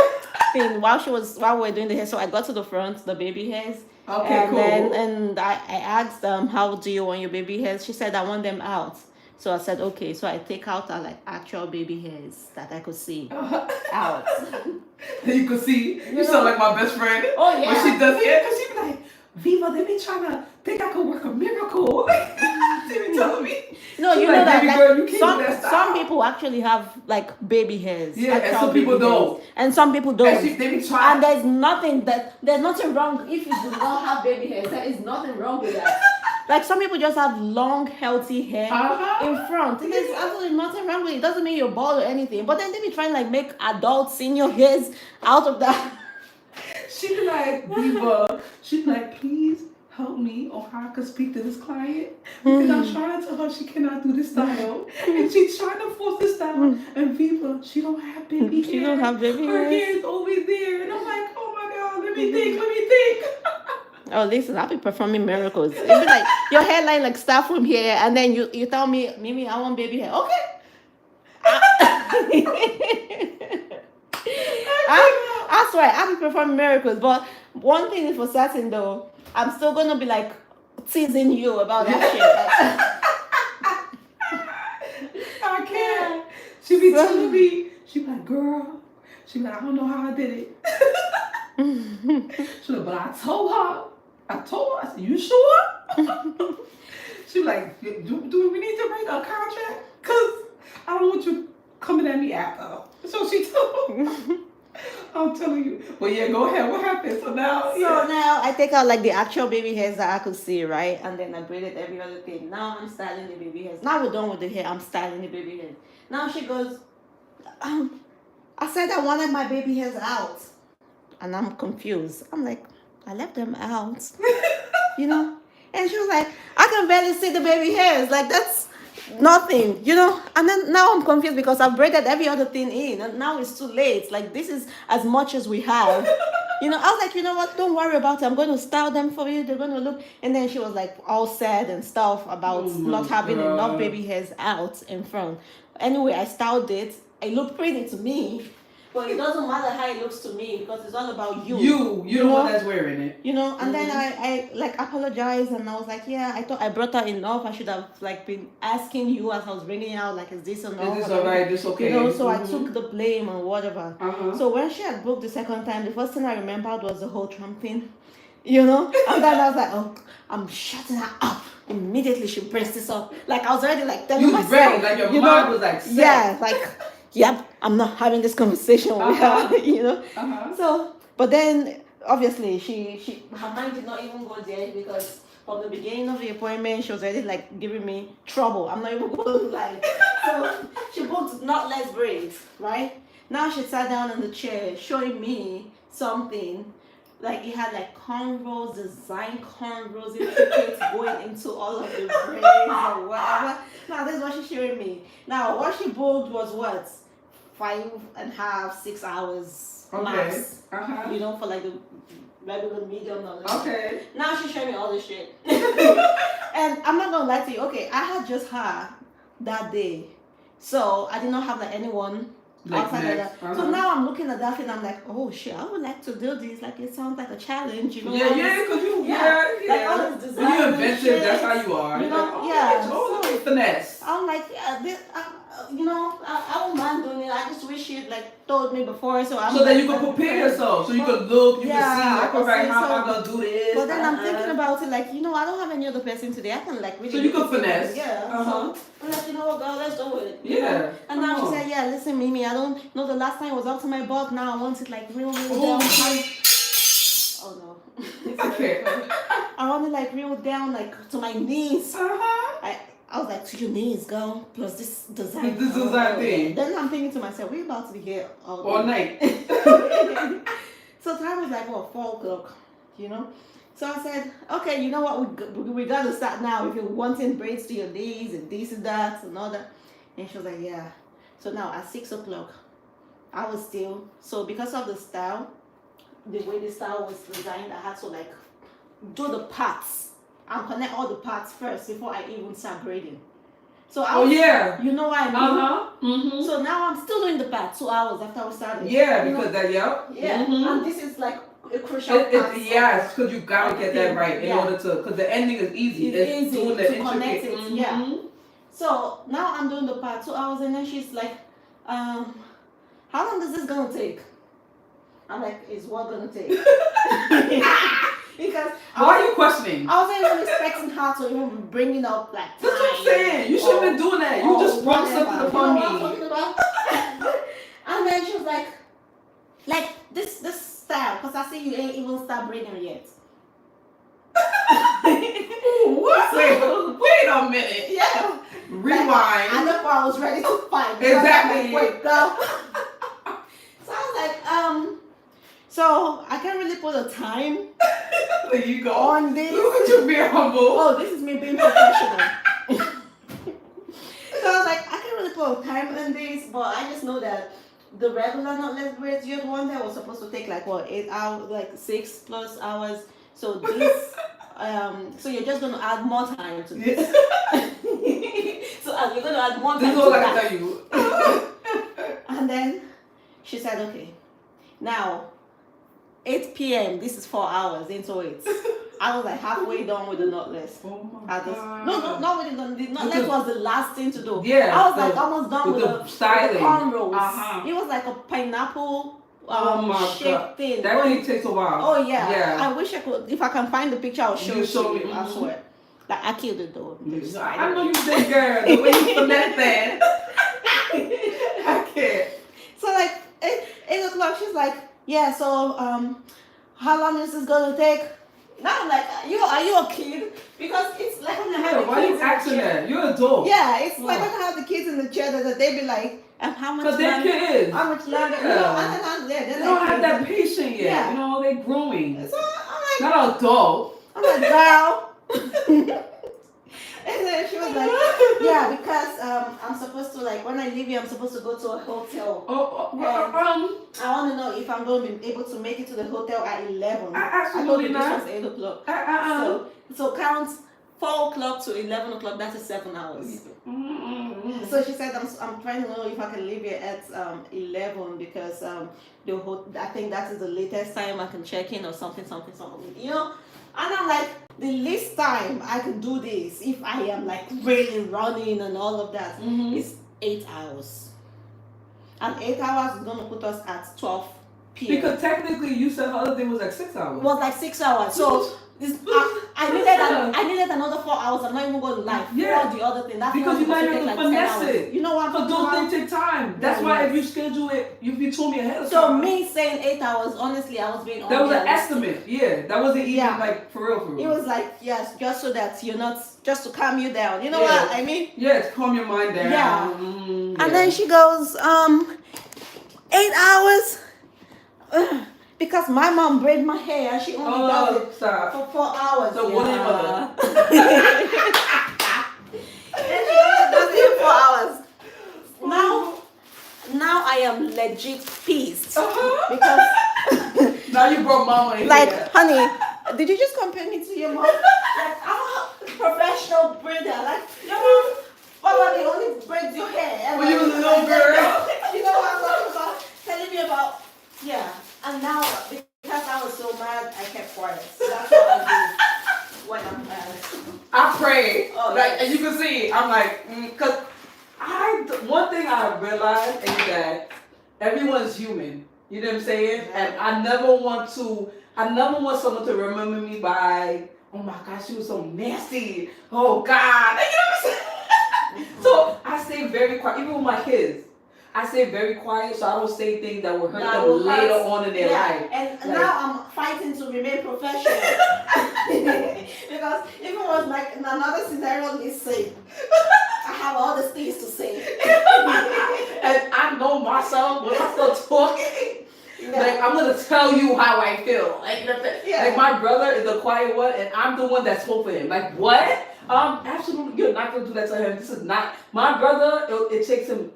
thing while we were doing the hair. So I got to the front, the baby hairs. Okay, and cool. Then I asked how do you want your baby hairs? She said I want them out So I said, okay. So I take out like actual baby hairs that I could see out. You could see, you know? sound like my best friend. Oh, yeah. When she does hair, because she be like, Viva, they be trying to think I could work a miracle. They be telling me. No, you She know like, that, baby like, girl, you can't do that some style. people actually have like baby hairs. Yeah, and actual some people baby don't. hairs. And some people don't. And they be trying. And there's nothing wrong if you do not have baby hairs. There is nothing wrong with that. Like some people just have long, healthy hair in front. There's absolutely nothing wrong with it. It doesn't mean you're bald or anything. But then they be trying like make adult senior hairs out of that. She be like, Viva, she be like, please help me on how I can speak to this client. Because I'm trying to tell her she cannot do this style. And she's trying to force this style. And Viva, she don't have baby hair. She don't have baby Her hairs. hair is over there. And I'm like, oh my God, let me think. Oh, listen, I'll be performing miracles. It'd be like your hairline like start from here, and then you tell me, Mimi, I want baby hair. Okay. I swear, I'll be performing miracles. But one thing is for certain though, I'm still gonna be like teasing you about that shit. I can't. She be telling me, she be like, girl, she be like, I don't know how I did it. She like, but I told her, I said, you sure? She be like, do we need to break a contract? Because I don't want you coming at me after. So she told me. I'm telling you. But yeah, go ahead. What happened? So now I take out like the actual baby hairs that I could see, right? And then I braided every other thing. Now I'm styling the baby hairs. Now we're done with the hair. I'm styling the baby hairs. Now she goes, I said I wanted my baby hairs out. And I'm confused. I'm like, I left them out. You know? And she was like, I can barely see the baby hairs. Like, that's nothing, you know? And then now I'm confused because I've braided every other thing in. And now it's too late. Like, this is as much as we have. You know, I was like, you know what? Don't worry about it. I'm going to style them for you. They're going to look. And then she was like all sad and stuff about not having enough baby hairs out in front. Anyway, I styled it. It looked pretty to me. But it doesn't matter how it looks to me because it's all about you. You're the one that's wearing it. You know, and then I like apologized and I was like, yeah, I thought I brought out enough. I should have like been asking you as I was bringing it out, like, is this enough? Is this alright? This okay? You know, so I took the blame and whatever. So when she had booked the second time, the first thing I remembered was the whole Trump thing. You know? And then I was like, oh, I'm shutting her up. Immediately she braced this up. Like I was already like telling myself. Ready, like your mind was like set. Yeah, like yep, I'm not having this conversation with her, you know. So, but then obviously she her mind did not even go there because from the beginning of the appointment she was already like giving me trouble. I'm not even going to lie. So she booked Knotless braids, right? Now she sat down in the chair showing me something. Like it had like cornrows, design cornrows, intricate going into all of the braids or whatever. Now this is what she's showing me. Now what she booked was what? 5.5, 6 hours max. You know, for like the regular medium knowledge. Okay. Now she's showing me all this shit. And I'm not gonna lie to you, okay, I had just her that day. So I did not have like anyone outside of that. So now I'm looking at that and I'm like, oh shit, I would like to do this. Like it sounds like a challenge, you know? Because you like all this design. When you're inventive, that's how you are. You know, so finesse. I'm like, you know, I don't mind doing it. I just wish you'd like told me before, so that you could prepare yourself, so you could look, you could see, like, alright, how am I gonna do this? But then I'm thinking about it, like, you know, I don't have any other person today. I can like really. So you could finesse. Yeah. So I'm like, you know what, girl, let's do it. Yeah. Know? And now she said, yeah, listen, Mimi, I don't know. The last time it was up to my butt. Now I want it like real down. Oh no. Okay. I want it like real down, like to my knees. I was like, to your knees, girl, plus this design. This design thing. Then I'm thinking to myself, we're about to be here all night. So time was like, 4 o'clock, you know? So I said, okay, you know what, we got to start now. If you're wanting braids to your knees and this and that and all that. And she was like, yeah. So now at 6 o'clock, I was still, so because of the style, the way the style was designed, I had to like do the parts and connect all the parts first before I even start braiding. So I was, you know what I mean? So now I'm still doing the part 2 hours after we started. Yeah, because that, and this is like a crucial part. Yes, because you gotta get that right in order to, because the ending is easy. It's easy doing to connect it. So now I'm doing the part 2 hours, and then she's like, how long is this gonna take? I'm like, is what gonna take? Because Why are you questioning? I wasn't even expecting her to even be bringing up like That's what I'm saying. You should have been doing that. You just sprung something upon me. And then she was like this style, because I see you ain't even start braiding yet. What? Wait a minute. Yeah. Rewind. And therefore I was ready to fight. Exactly. Like, wait, go. So I was like, so I can't really put a time There you go. on this. Look at you being humble. Oh, this is me being professional. So I was like, I can't really put a time on this, but I just know that the regular knotless braids, you had one that was supposed to take like what, 8 hours, like 6+ hours. So this, so you're just gonna add more time to this. So you're gonna add more time. This is to all I that. can tell you. And then she said, okay, now 8 p.m. This is 4 hours into it. I was like halfway done with the knotless. Oh my God. No, not with the knotless was the last thing to do. Yeah. I was like almost done with the styling. cornrows. It was like a pineapple shaped thing. That thing takes a while. Oh yeah. Yeah. I wish I could. If I can find the picture, I'll show You it show to you. me. I swear. Like I killed it though. I know you did, girl. The way you finesse that. I can't. So like 8 o'clock, she's like, yeah. So how long is this gonna take? Now I'm like, are you a kid? Because it's like when I have the Why are you kids in the acting chair. that? You're an adult. Yeah, it's like when I have the kids in the chair that they be like, how much Because they're kids. How much longer? Yeah. You know, and they're They don't like have that kids. patience yet. Yeah. You know, they're growing. So I'm like, Not adult. girl. And then she was like, yeah, because I'm supposed to, like, when I leave here, I'm supposed to go to a hotel. I want to know if I'm going to be able to make it to the hotel at 11. Absolutely I not. told you this was 8 o'clock. So count 4 o'clock to 11 o'clock. That's 7 hours. So she said, I'm trying to know if I can leave here at 11 because I think that is the latest time I can check in or something. You know? And I'm like, the least time I can do this, if I am like really running and all of that, is 8 hours. And 8 hours is going to put us at 12 p.m. Because technically you said the other thing was like 6 hours. It was like 6 hours. So I needed another 4 hours. I'm not even going to lie. Yeah. For the other thing. That's because you're not even like finesse it. You know what? Because those things take time. That's why if you schedule it, if you told me ahead of time. So me saying 8 hours, honestly, I was being that was an estimate. Yeah. That wasn't even like for real. It was like, yes, just so that you're not, just to calm you down. You know what I mean? Yes, calm your mind down. Yeah. And then she goes, 8 hours? Because my mom braid my hair and she only does it for 4 hours. So what is mother? And she only does it for 4 hours. Now I am legit pissed. Because now you broke mama in like, here. honey, did you just compare me to your mom? Like, I'm a professional braider. Like, your mom probably only braids your hair. When you was a little girl. You know what I'm talking about? Telling me about, yeah. And now, because I was so mad, I kept quiet. So that's what I do when I'm mad. I pray. Oh, like, yes. and you can see, I'm like, because one thing I realized is that everyone's human. You know what I'm saying? Yeah. And I never want someone to remember me by, oh my gosh, she was so nasty. Oh God. You know what I'm saying? So I stay very quiet, even with my kids. I stay very quiet so I don't say things that will hurt them later on in their life. And now I'm fighting to remain professional. Because if it was like in another scenario, let's say, I have all these things to say. And I know myself when I start talking. Yeah. Like, I'm going to tell you how I feel. Like, like, my brother is the quiet one, and I'm the one that spoke for him. Like, what? Absolutely, you're not going to do that to him. This is not, my brother, it takes him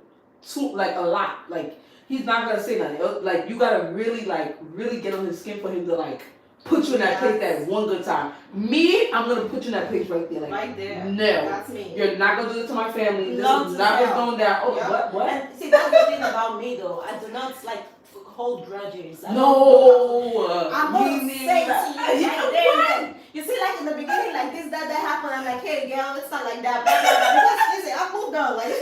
a lot. Like, he's not going to say nothing. Like, you got to really get on his skin for him to, like, put you in that place that one good time. Me, I'm going to put you in that place right there. Like, right there. No. That's me. You're not going to do it to my family. This Not is to not what's tell. going down. Oh, Yep. what? And see, that's the thing about me, though. I do not, like, hold grudges. No. I'm going to say to you right there. You see, like, in the beginning, like, that happened. I'm like, hey, girl, it's not like that. Blah, blah, blah. Because, listen, I'm I moved on. Like,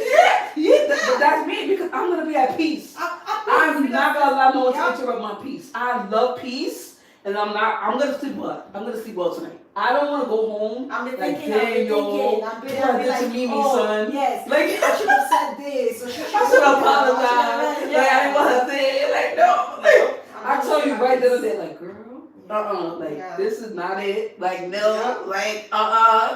But that's me because I'm gonna be at peace. I'm not gonna allow no one to interrupt my peace. I love peace, and I'm gonna sleep well. I'm gonna sleep well tonight. I don't want to go home. I'm like, thinking, yo, I'm you did like, to me, oh, son. yes, Like, I should have said this. Or I should apologize. Like, I didn't want to say it. Like, no. Like, I told you right the other day, like, girl, this is not it. Like, no, like,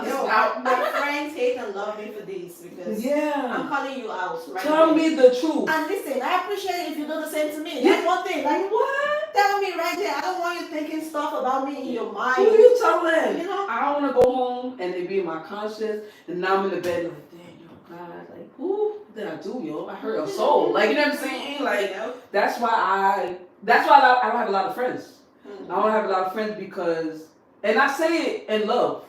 this is out. My friends hate and love me for this because I'm calling you out. Right Tell me the truth. And listen, I appreciate it if you do the same to me. That's one thing. Like, what? Tell me right there. I don't want you thinking stuff about me in your mind. Who are you telling? You know? I don't want to go home and it be in my conscience, and now I'm in the bed like, damn, yo, God, like, who did I do, yo? I hurt her soul. Like, you know what I'm saying? Like, that's why I don't have a lot of friends. I don't have a lot of friends because, and I say it in love.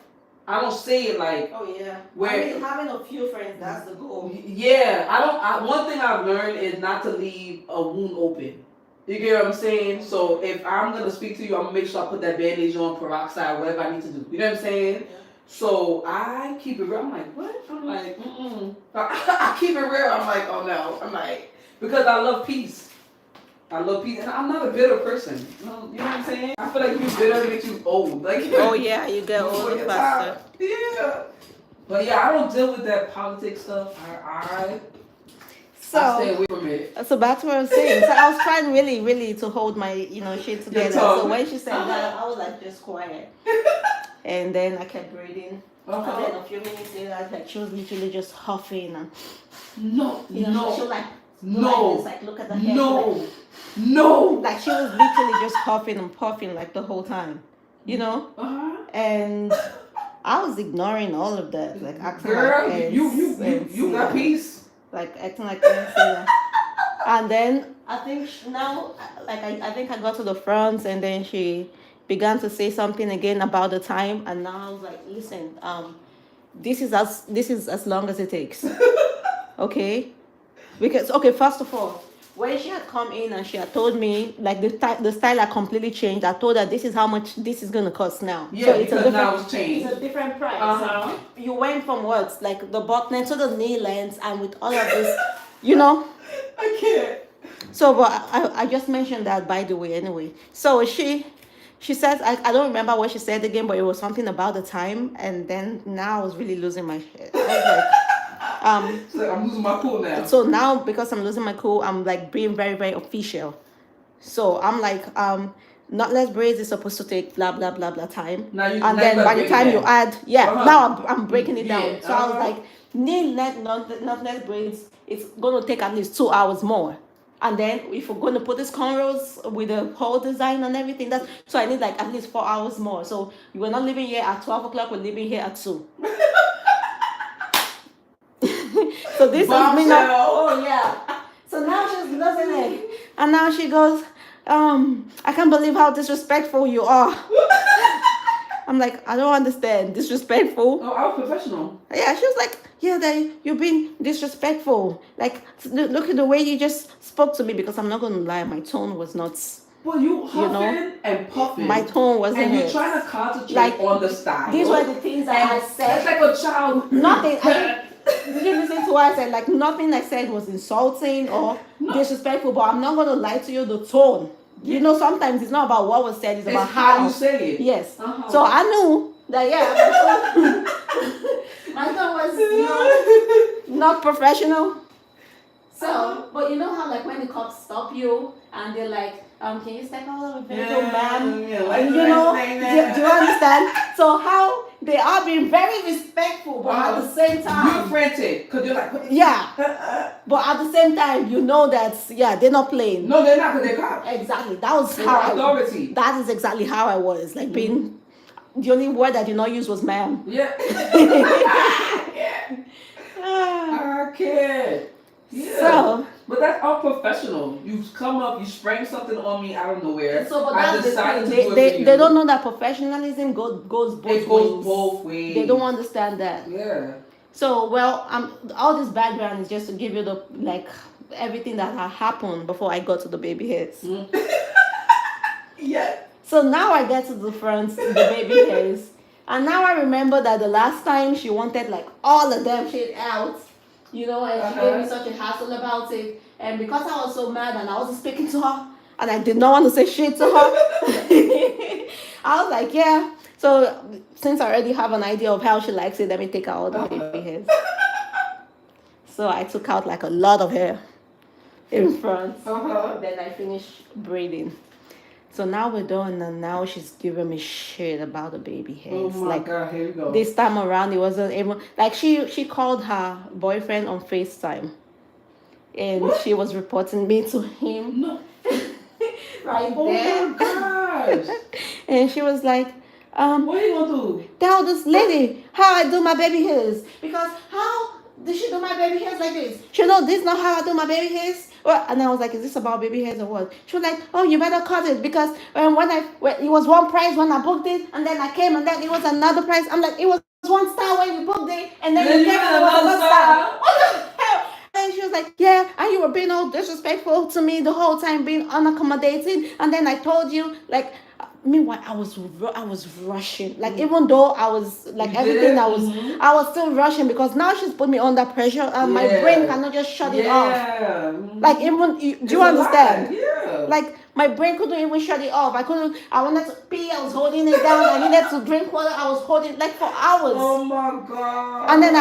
I don't say it like, having a few friends, that's the goal. Yeah, one thing I've learned is not to leave a wound open. You get what I'm saying? So if I'm gonna speak to you, I'm gonna make sure I put that bandage on, peroxide, whatever I need to do. You know what I'm saying? Yeah. So I keep it real. I'm like, what? I'm like, I keep it real. I'm like, oh no. I'm like, because I love peace. I love peace, and I'm not a bitter person. You know what I'm saying? I feel like you bitter makes you old. Like, you get old faster. Yeah. But yeah, I don't deal with that politics stuff. I stay away from it. So back to what I was saying. So I was trying really, really to hold my, shit together. So when she said that, I was like just quiet. And then I kept breathing. And then a few minutes later, she was literally just huffing and no. She was like, like look at the hair. No. Like she was literally just huffing and puffing like the whole time, And I was ignoring all of that, like acting girl, like you got peace. Like acting like that. And then I think now, like I think I got to the front, and then she began to say something again about the time, and now I was like, listen, this is as long as it takes, okay? Because first of all, when she had come in and she had told me like the style had completely changed, I told her this is how much this is gonna cost now. Yeah, so because now it's changed. It's a different price. So you went from what, like the button to the knee length, and with all of this, I can't. So, but I just mentioned that by the way. Anyway, so she says I don't remember what she said again, but it was something about the time, and then now I was really losing my shit. I was like. So I'm losing my cool now. So now, because I'm losing my cool, I'm like being very, very official. So I'm like, knotless braids is supposed to take blah blah blah blah time, and then by the time you add, now I'm breaking it down. So I was like, knotless braids, it's gonna take at least 2 hours more. And then if we're gonna put these cornrows with the whole design and everything, so I need like at least 4 hours more. So we're not leaving here at 12 o'clock. We're leaving here at 2. So this is me now. So now she's losing it. And now she goes, I can't believe how disrespectful you are. I'm like, I don't understand. Disrespectful? Oh, I was professional. Yeah, she was like, you're being disrespectful. Like, look at the way you just spoke to me, because I'm not going to lie, my tone was not... Well, you huffing and puffing. My tone wasn't. And you're trying to concentrate on the style. These were the things that I said. It's like a child. Nothing. Did you listen to what I said? Like, nothing I said was insulting or disrespectful, but I'm not going to lie to you, the tone. Yeah. Sometimes it's not about what was said, it's about how you say it. Yes. So I knew that, my tone was not professional. So, but you know how, like, when the cops stop you and they're like, can you step out of the vehicle, ma'am? Do you understand? So how they are being very respectful, but at the same time... You're frantic, because you're like... But at the same time, you know that, they're not playing. No, they're not, because they're cops. Exactly. That was how authority. That is exactly how I was. Like, being... The only word I did not use was ma'am. Yeah. I can't. Yeah. So, but that's unprofessional. You come up, you sprang something on me out of nowhere. So, but I decided to do it for you. They don't know that professionalism goes both ways. It goes both ways. They don't understand that. Yeah. So, well, all this background is just to give you the, like, everything that had happened before I got to the baby hairs. Yeah. So now I get to the front, the baby hairs. And now I remember that the last time she wanted, like, all of them shit out. you know, and she gave me such a hassle about it. And because I was so mad and I wasn't speaking to her, and I did not want to say shit to her, I was like, yeah. So since I already have an idea of how she likes it, let me take out all the baby hairs. So I took out like a lot of hair in front. Then I finished braiding. So now we're done, and now she's giving me shit about the baby hairs. Oh my God, here we go. This time around, it wasn't even like she called her boyfriend on FaceTime, and she was reporting me to him. No. Right Oh there. my gosh. And she was like, what are you gonna do? tell this lady how I do my baby hairs, because how did she do my baby hairs like this? She know this is not how I do my baby hairs. Well, and I was like, is this about baby hairs or what? She was like, oh, you better cut it, because when it was one price when I booked it, and then I came and then it was another price. I'm like, it was one star when you booked it, and then you came and it was another star. What the hell? And she was like, yeah, and you were being all disrespectful to me the whole time, being unaccommodating. And then I told you, like, meanwhile, I was rushing. Like, even though I was, like, everything, I was still rushing, because now she's put me under pressure, and my brain cannot just shut it off. Like, even, do you understand? Yeah. Like, my brain couldn't even shut it off. I wanted to pee, I was holding it down. I needed to drink water, I was holding, like, for hours. Oh my God. And then,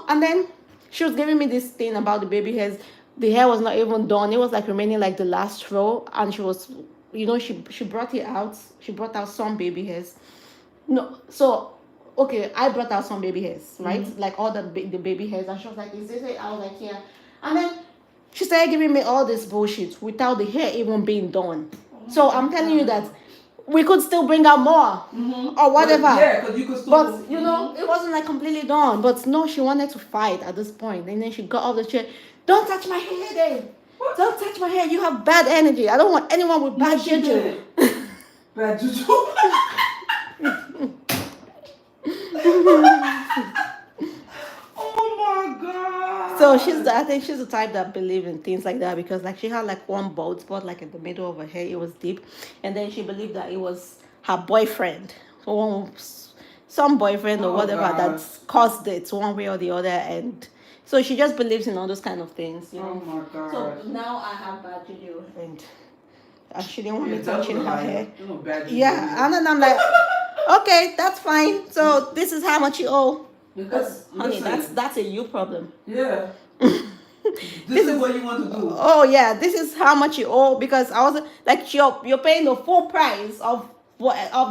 and then she was giving me this thing about the baby hairs. The hair was not even done. It was like remaining like the last row. And she was, she brought it out. She brought out some baby hairs. No, so, okay, I brought out some baby hairs, right? Like all the baby hairs. And she was like, is this it? I was like, yeah. And then she started giving me all this bullshit without the hair even being done. So I'm telling you that we could still bring out more or whatever. Yeah, because you could still. But, it wasn't like completely done. But no, she wanted to fight at this point. And then she got off the chair. Don't touch my hair, Dave. Don't touch my hair. You have bad energy. I don't want anyone with bad juju. Bad juju. Oh my God. So I think she's the type that believes in things like that, because like she had like one bald spot like in the middle of her hair. It was deep, and then she believed that it was her boyfriend, some boyfriend or whatever that caused it one way or the other, and so she just believes in all those kind of things. Oh my God. So now I have bad juju, and she didn't want me touching her hair. No bad juju. Yeah, and then I'm like, okay, that's fine. So this is how much you owe. Because, honey, that's a you problem. Yeah. This is what you want to do. Oh yeah, this is how much you owe, because I was like, you're paying the full price of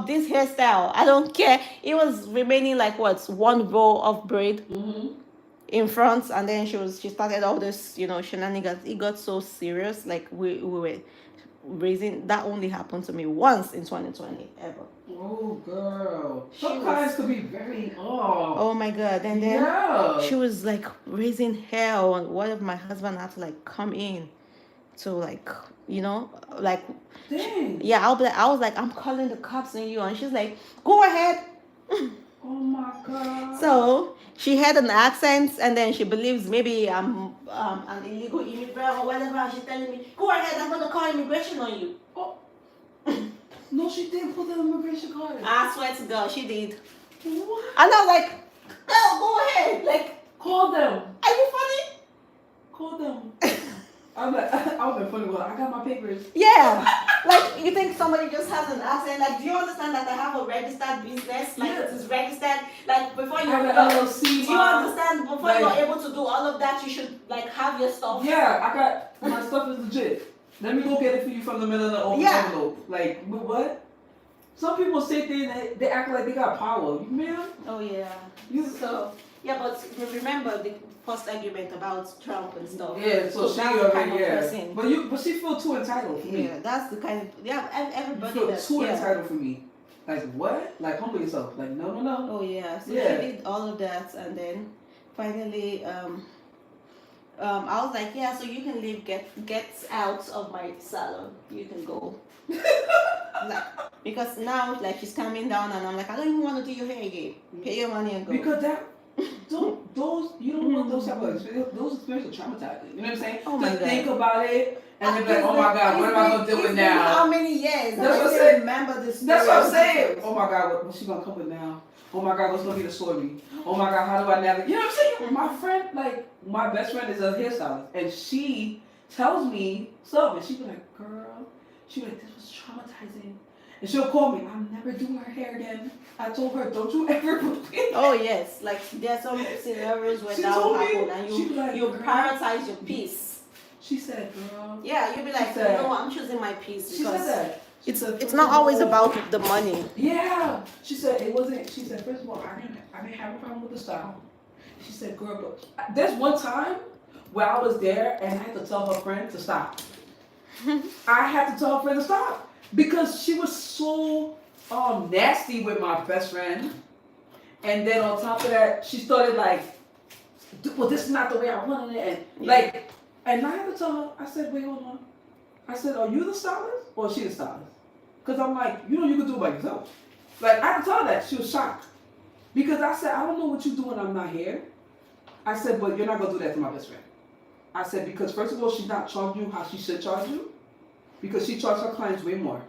this hairstyle. I don't care. It was remaining like one row of braid in front, and then she started all this shenanigans. It got so serious. Like we were raising. That only happened to me once in 2020 ever. Oh girl, some clients could be very oh my God. And then she was like raising hell, and what if my husband had to like come in to like dang. Yeah, I was like, I'm calling the cops on you, and she's like, go ahead. Oh my God. So she had an accent, and then she believes maybe I'm an illegal immigrant or whatever. She's telling me, go ahead, I'm gonna call immigration on you. Oh. No, she didn't put the immigration card. I swear to God, she did. What? And I was like, no, go ahead. Like, call them. Are you funny? Call them. I was like funny. Well, I got my papers. Yeah. Like, you think somebody just has an accent? Like, do you understand that I have a registered business? Like, it is registered. Like, before you LLC. Do you understand? Before you're able to do all of that, you should like have your stuff. Yeah, I got my stuff is legit. Let me go get it for you from the middle of the open envelope. Like, what? Some people say things, they act like they got power. Man. Oh yeah. So yeah, but remember the first argument about Trump and stuff. Yeah, so she already But she feel too entitled for me. Yeah, that's the kind of everybody you feel too entitled for me. Like what? Like humble yourself. Like no. Oh yeah. So she did all of that, and then finally I was like, yeah, so you can leave, get out of my salon. You can go. Like, because now like she's coming down, and I'm like, I don't even want to do your hair again. Pay your money and go. Because those you don't want those type of experiences. Those experiences are traumatizing. You know what I'm saying? Oh my God. Think about it and then be like, oh my God, what am I gonna do with now? How many years? That's what I'm saying. Remember this. That's what I'm saying. Oh my God, what's she gonna come with now? Oh my God, what's gonna be the story? Oh my God, how do I navigate? You know what I'm saying? My friend, like my best friend is a hairstylist, and she tells me stuff, and she be like, girl, she be like, this was traumatizing. And she'll call me, I'm never doing her hair again. I told her, don't you ever put me. Oh yes, like there's some scenarios where She that will told me, happen, and she be like, you girl, prioritize your peace. She said, girl. Yeah, you'll be like, said, no, I'm choosing my peace She because said that. She said, it's first not of always all- about the money. Yeah. She said it wasn't. She said, first of all, I didn't have a problem with the style. She said, girl, but there's one time where I was there and I had to tell her friend to stop. I had to tell her friend to stop because she was so nasty with my best friend. And then on top of that, she started like, well, this is not the way I wanted it, and like, and I had to tell her. I said, wait, hold on. I said, are you the stylist or is she the stylist? Because I'm like, you know, you can do it by yourself. Like, I had to tell her that. She was shocked. Because I said, I don't know what you're doing, I'm not here. I said, but you're not going to do that to my best friend. I said, because first of all, she's not charging you how she should charge you. Because she charges her clients way more.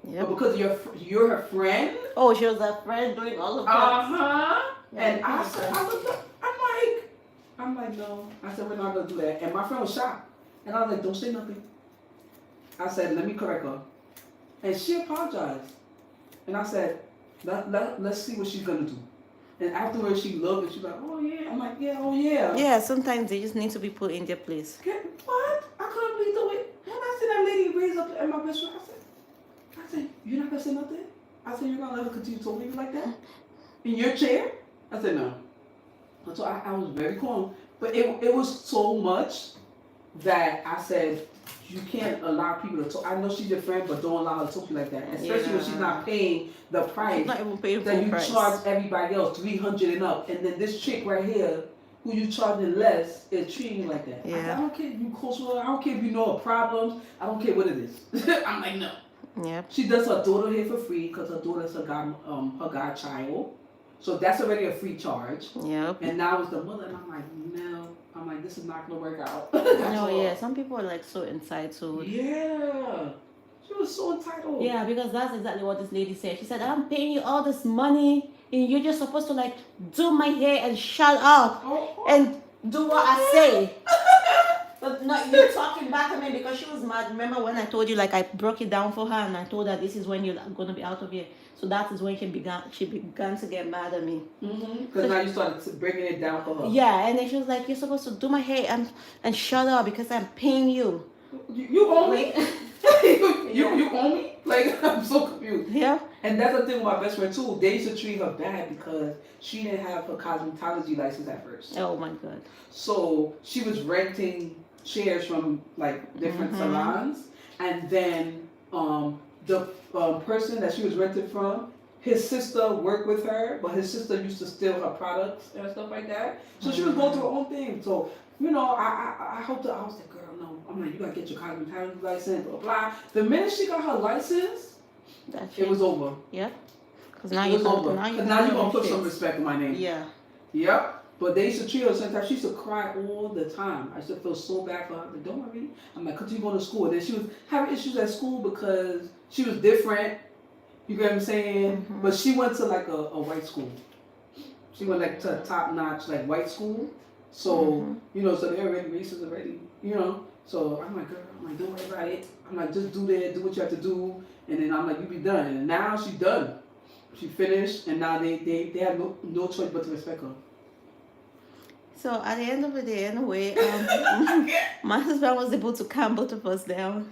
Yep. But because you're her friend. Oh, she was a friend doing all of that. Uh-huh. Yeah, And I said, I'm like, no. I said, we're not going to do that. And my friend was shocked. And I was like, don't say nothing. I said, let me correct her. And she apologized. And I said, let's see what she's going to do. And afterwards, she looked and she's like, oh, yeah. I'm like, yeah, oh, yeah. Yeah, sometimes they just need to be put in their place. What? I couldn't believe the way. When I see that lady raise up at my best friend, I said, you're not going to say nothing? I said, you're going to let her continue to talk to you like that? In your chair? I said, no. So I was very calm. But it was so much that I said, you can't allow people to talk. I know she's your friend, but don't allow her to talk to you like that. Especially when she's not paying the price. She's not even paying that full you price. charge everybody else $300 and up. And then this chick right here, who you charging less, is treating you like that. Yeah. I said, I don't care if you close with her. I don't care if you know her problems. I don't care what it is. I'm like, no. Yep. She does her daughter hair for free because her daughter's her godchild. So that's already a free charge. Yep. And now it's the mother, and I'm like, no. I'm like, this is not gonna work out. No, yeah. Some people are like so entitled. Yeah. She was so entitled. Yeah, because that's exactly what this lady said. She said, I'm paying you all this money and you're just supposed to like do my hair and shut up and do what I say. But no, you're talking back at me because she was mad. Remember when I told you like I broke it down for her and I told her this is when you're gonna be out of here. So that is when she began to get mad at me. Because now you started breaking it down for her. Yeah, and then she was like, you're supposed to do my hair and shut up because I'm paying you. You owe me? you owe me? Like, I'm so confused. Yeah. And that's the thing with my best friend too. They used to treat her bad because she didn't have her cosmetology license at first. Oh my God. So she was renting chairs from like different salons, and then the person that she was renting from, his sister worked with her, but his sister used to steal her products and stuff like that. So she was going through her own thing. So you know, I hope that I was like, girl, no. I'm like, you gotta get your cosmetology license, blah blah. The minute she got her license, it was over. Yeah. Because now you're gonna put shit. some respect in my name. Yeah. Yep. But they used to treat her sometimes. She used to cry all the time. I used to feel so bad for her. I'm like, don't worry. I'm like, continue going to school. And then she was having issues at school because she was different. You get what I'm saying? But she went to like a white school. She went like to a top notch like white school. So, you know, so they're already racist already, you know. So I'm like, girl, don't worry about it. I'm like, just do what you have to do. And then I'm like, you be done. And now she's done. She finished, and now they have no choice but to respect her. So at the end of the day, anyway, my husband was able to calm both of us down.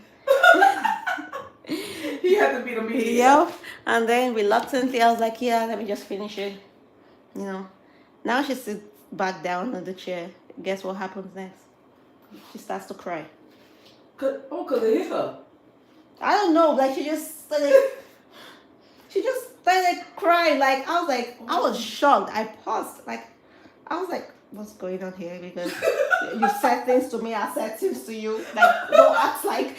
He had to be the mediator. Yeah. And then reluctantly, I was like, yeah, let me just finish it. You know. Now she sits back down on the chair. Guess what happens next? She starts to cry. Cause it hit her. I don't know. Like she just started crying. Like I was like, I was shocked. I paused. Like I was like, what's going on here? Because you said things to me, I said things to you. Like don't act like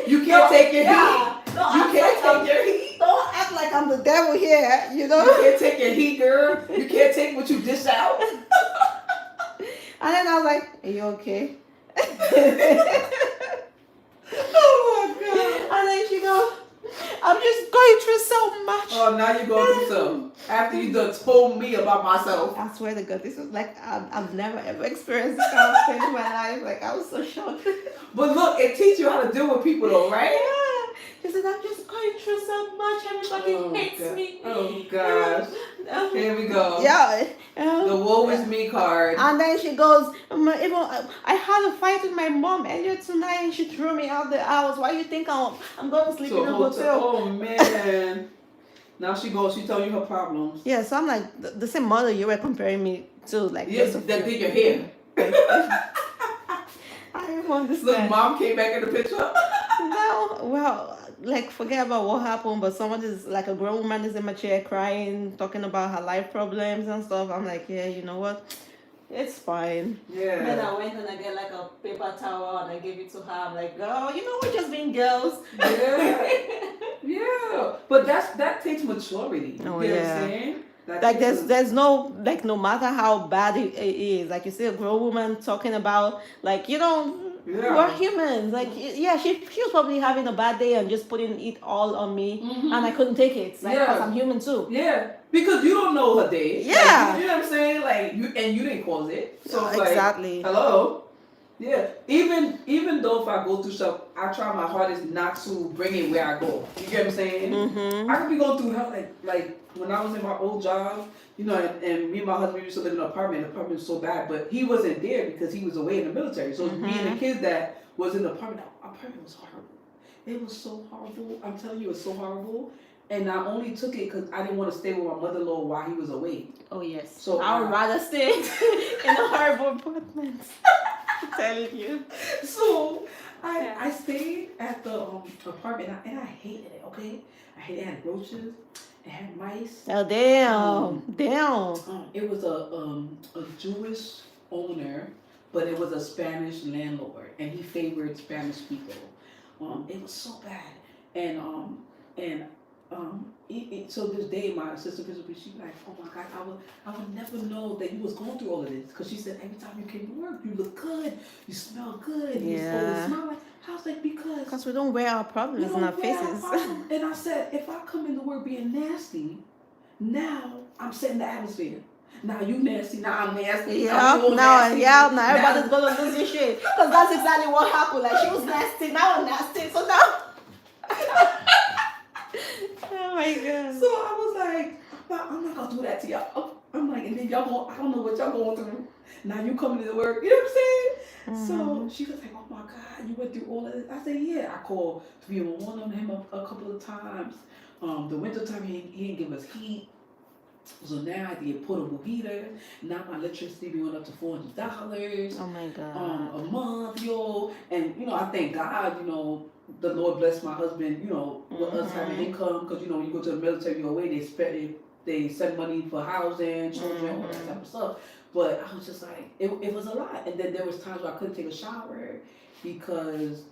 you can't take your heat. You can't take your heat. Don't act like I'm the devil here. You know. You can't take your heat, girl. You can't take what you dish out. And then I was like, are you okay? Oh my God. And then she goes, I'm just going going through so much. Oh, now you're going through some. After you done told me about myself. I swear to God, this was like I've never ever experienced this kind of thing in my life. Like I was so shocked. But look, it teaches you how to deal with people though, right? Yeah. She said, I'm just going through so much. Everybody hates me. Oh gosh. Here we go. Yeah. The woe is me card. And then she goes, I had a fight with my mom earlier tonight and she threw me out the house. Why do you think I'm going to sleep in a hotel? Oh man. Now she telling you her problems. Yeah, so I'm like, the same mother you were comparing me to. Like, yes, that did your hair. I don't understand. Look, mom came back in the picture. No, well, like forget about what happened, but someone is like a grown woman is in my chair crying, talking about her life problems and stuff. I'm like, yeah, you know what? It's fine. Yeah. Then I went and I get like a paper towel and I gave it to her. I'm like, girl, you know we're just being girls. Yeah. Yeah. But that takes maturity. Oh, you know yeah. what I'm saying? Like there's no, like, no matter how bad it is, like you see a grown woman talking about, like, you know, we're humans. Like, yeah, she was probably having a bad day and just putting it all on me, and I couldn't take it. Like, because I'm human too. Yeah, because you don't know her day. Yeah. Like, you know what I'm saying? Like, you didn't cause it. So it's exactly. like, hello. Yeah. Even though if I go through stuff, I try my hardest not to bring it where I go. You get what I'm saying? I could be going through hell like when I was in my old job, you know, and me and my husband used to live in an apartment. The apartment was so bad, but he wasn't there because he was away in the military. So it was me and the kids that was in the apartment. The apartment was horrible. It was so horrible. I'm telling you, it was so horrible. And I only took it because I didn't want to stay with my mother-in-law while he was away. Oh yes. So I would rather stay in a horrible apartment. I'm telling you. So I stayed at the apartment and I hated it. Okay, I hated it. It had roaches. It had mice. Oh damn! Damn. It was a Jewish owner, but it was a Spanish landlord, and he favored Spanish people. It was so bad, and so this day my assistant principal, she like, oh my God, I would never know that you was going through all of this, because she said every time you came to work, you look good, you smell good, you always smile. Like, I was like, because we don't wear our problems in our faces. And I said, if I come into work being nasty, now I'm setting the atmosphere. Now you nasty, now I'm nasty. Now everybody's gonna lose your shit. Because that's exactly what happened. Like, she was nasty, now I'm nasty, so now. Oh my God. So I was like, I'm not gonna do that to y'all. I'm like, and then y'all I don't know what y'all going through. Now you coming to work, you know what I'm saying? So she was like, oh my God, you went through all of this. I said, yeah. I called 311 on him a couple of times. The winter time he didn't give us heat. So now I had to get portable heater. Now my electricity be went up to $400. Oh my God. A month, yo. And I thank God, the Lord bless my husband, with us having income, because when you go to the military, you're away, they send money for housing, children, all that type of stuff. But I was just like, it was a lot. And then there was times where I couldn't take a shower because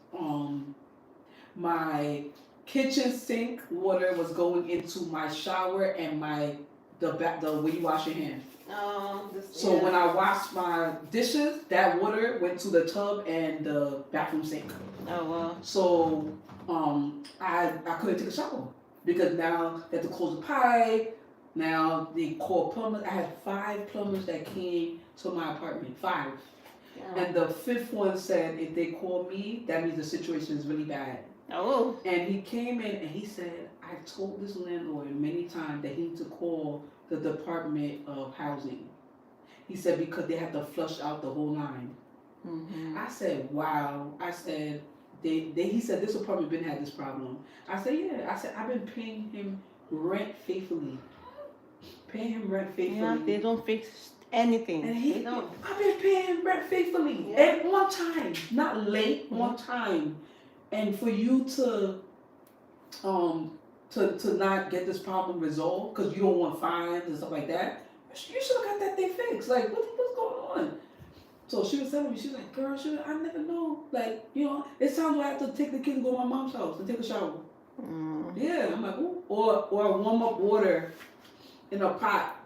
my kitchen sink water was going into my shower and the where you wash your hands. So when I washed my dishes, that water went to the tub and the bathroom sink. Oh wow. So I couldn't take a shower because now they had to close the pipe. Now they called plumbers. I had 5 plumbers that came to my apartment. 5. Yeah. And the 5th one said if they call me, that means the situation is really bad. Oh. And he came in and he said, I told this landlord many times that he needs to call the Department of Housing. He said because they have to flush out the whole line. I said, wow. I said, he said this apartment been had this problem. I said, yeah. I said, I've been paying him rent faithfully. Yeah, they don't fix anything. And they don't. I've been paying him rent faithfully. Yeah. And one time, not late, one time. And for you to not get this problem resolved because you don't want fines and stuff like that, you should have got that thing fixed. Like, what's going on? So she was telling me, she was like, girl, I never know. Like, it's times where I have to take the kids and go to my mom's house and take a shower. Yeah, I'm like, ooh. Or warm up water in a pot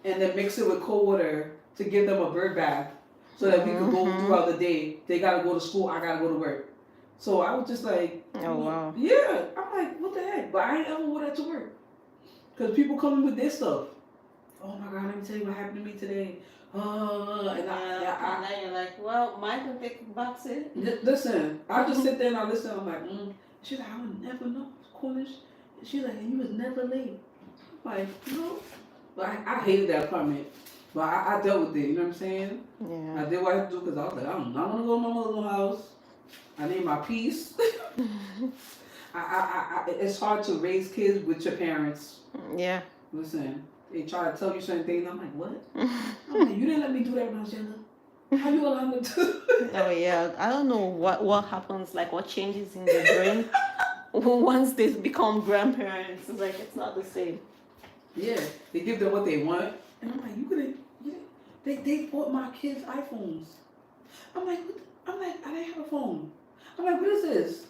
and then mix it with cold water to give them a bird bath so that we could go throughout the day. They gotta go to school, I gotta go to work. So I was just like, oh wow. Yeah. I'm like, what the heck? but I ain't ever wore that to work. Because people come in with their stuff. Oh my God, let me tell you what happened to me today. And then you're like, well, mine can take a back seat. Listen, I just sit there and I listen. I'm like, She's like, I would never know. Cornish. She's like, and you was never late. I'm like, no. But I hated that apartment. But I dealt with it, you know what I'm saying? Yeah. I did what I had to do because I was like, I don't want to go to my mother's house. I need my peace. It's hard to raise kids with your parents. Yeah. Listen, they try to tell you certain things. I'm like, what? I'm like, you didn't let me do that when I was younger. How you allow me to? Oh yeah, I don't know what happens, like what changes in the brain once they become grandparents. It's like it's not the same. Yeah, they give them what they want, and I'm like, you couldn't. They bought my kids iPhones. I'm like, I didn't have a phone. I'm like, what is this?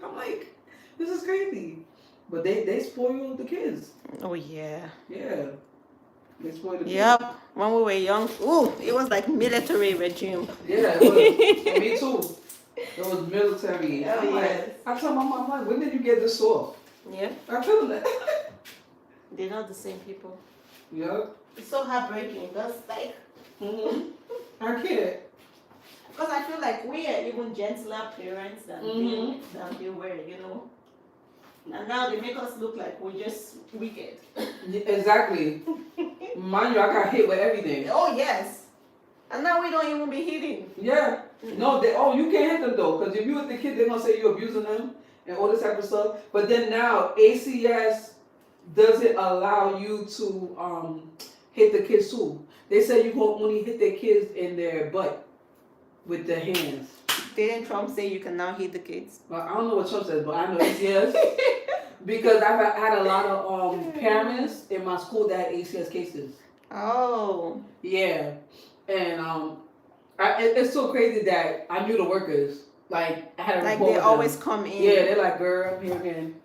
I'm like, this is crazy. But they spoil the kids. Oh yeah. Yeah. They spoil the kids. Yep. When we were young, it was like military regime. Yeah, it was. Me too. It was military. Oh I'm yes. like, I tell my mom, I'm like, when did you get this off? Yeah. I tell them that. They're not the same people. Yeah. It's so heartbreaking. That's like. I can't. Because I feel like we are even gentler parents than they were, you know. And now they make us look like we're just wicked. Exactly. Mind you, I got hit with everything. Oh yes. And now we don't even be hitting. Yeah. No, you can't hit them though, because if you hit the kid, they're gonna say you're abusing them and all this type of stuff. But then now ACS doesn't allow you to hit the kids too. They say you can only hit their kids in their butt with their hands. Didn't Trump say you can now hit the kids? Well, I don't know what Trump says, but I know ACS. Because I've had a lot of parents in my school that had ACS cases. Oh. Yeah. And it's so crazy that I knew the workers. Like, I had a report they with always them. come in. Yeah, they're like, girl, I'm here again.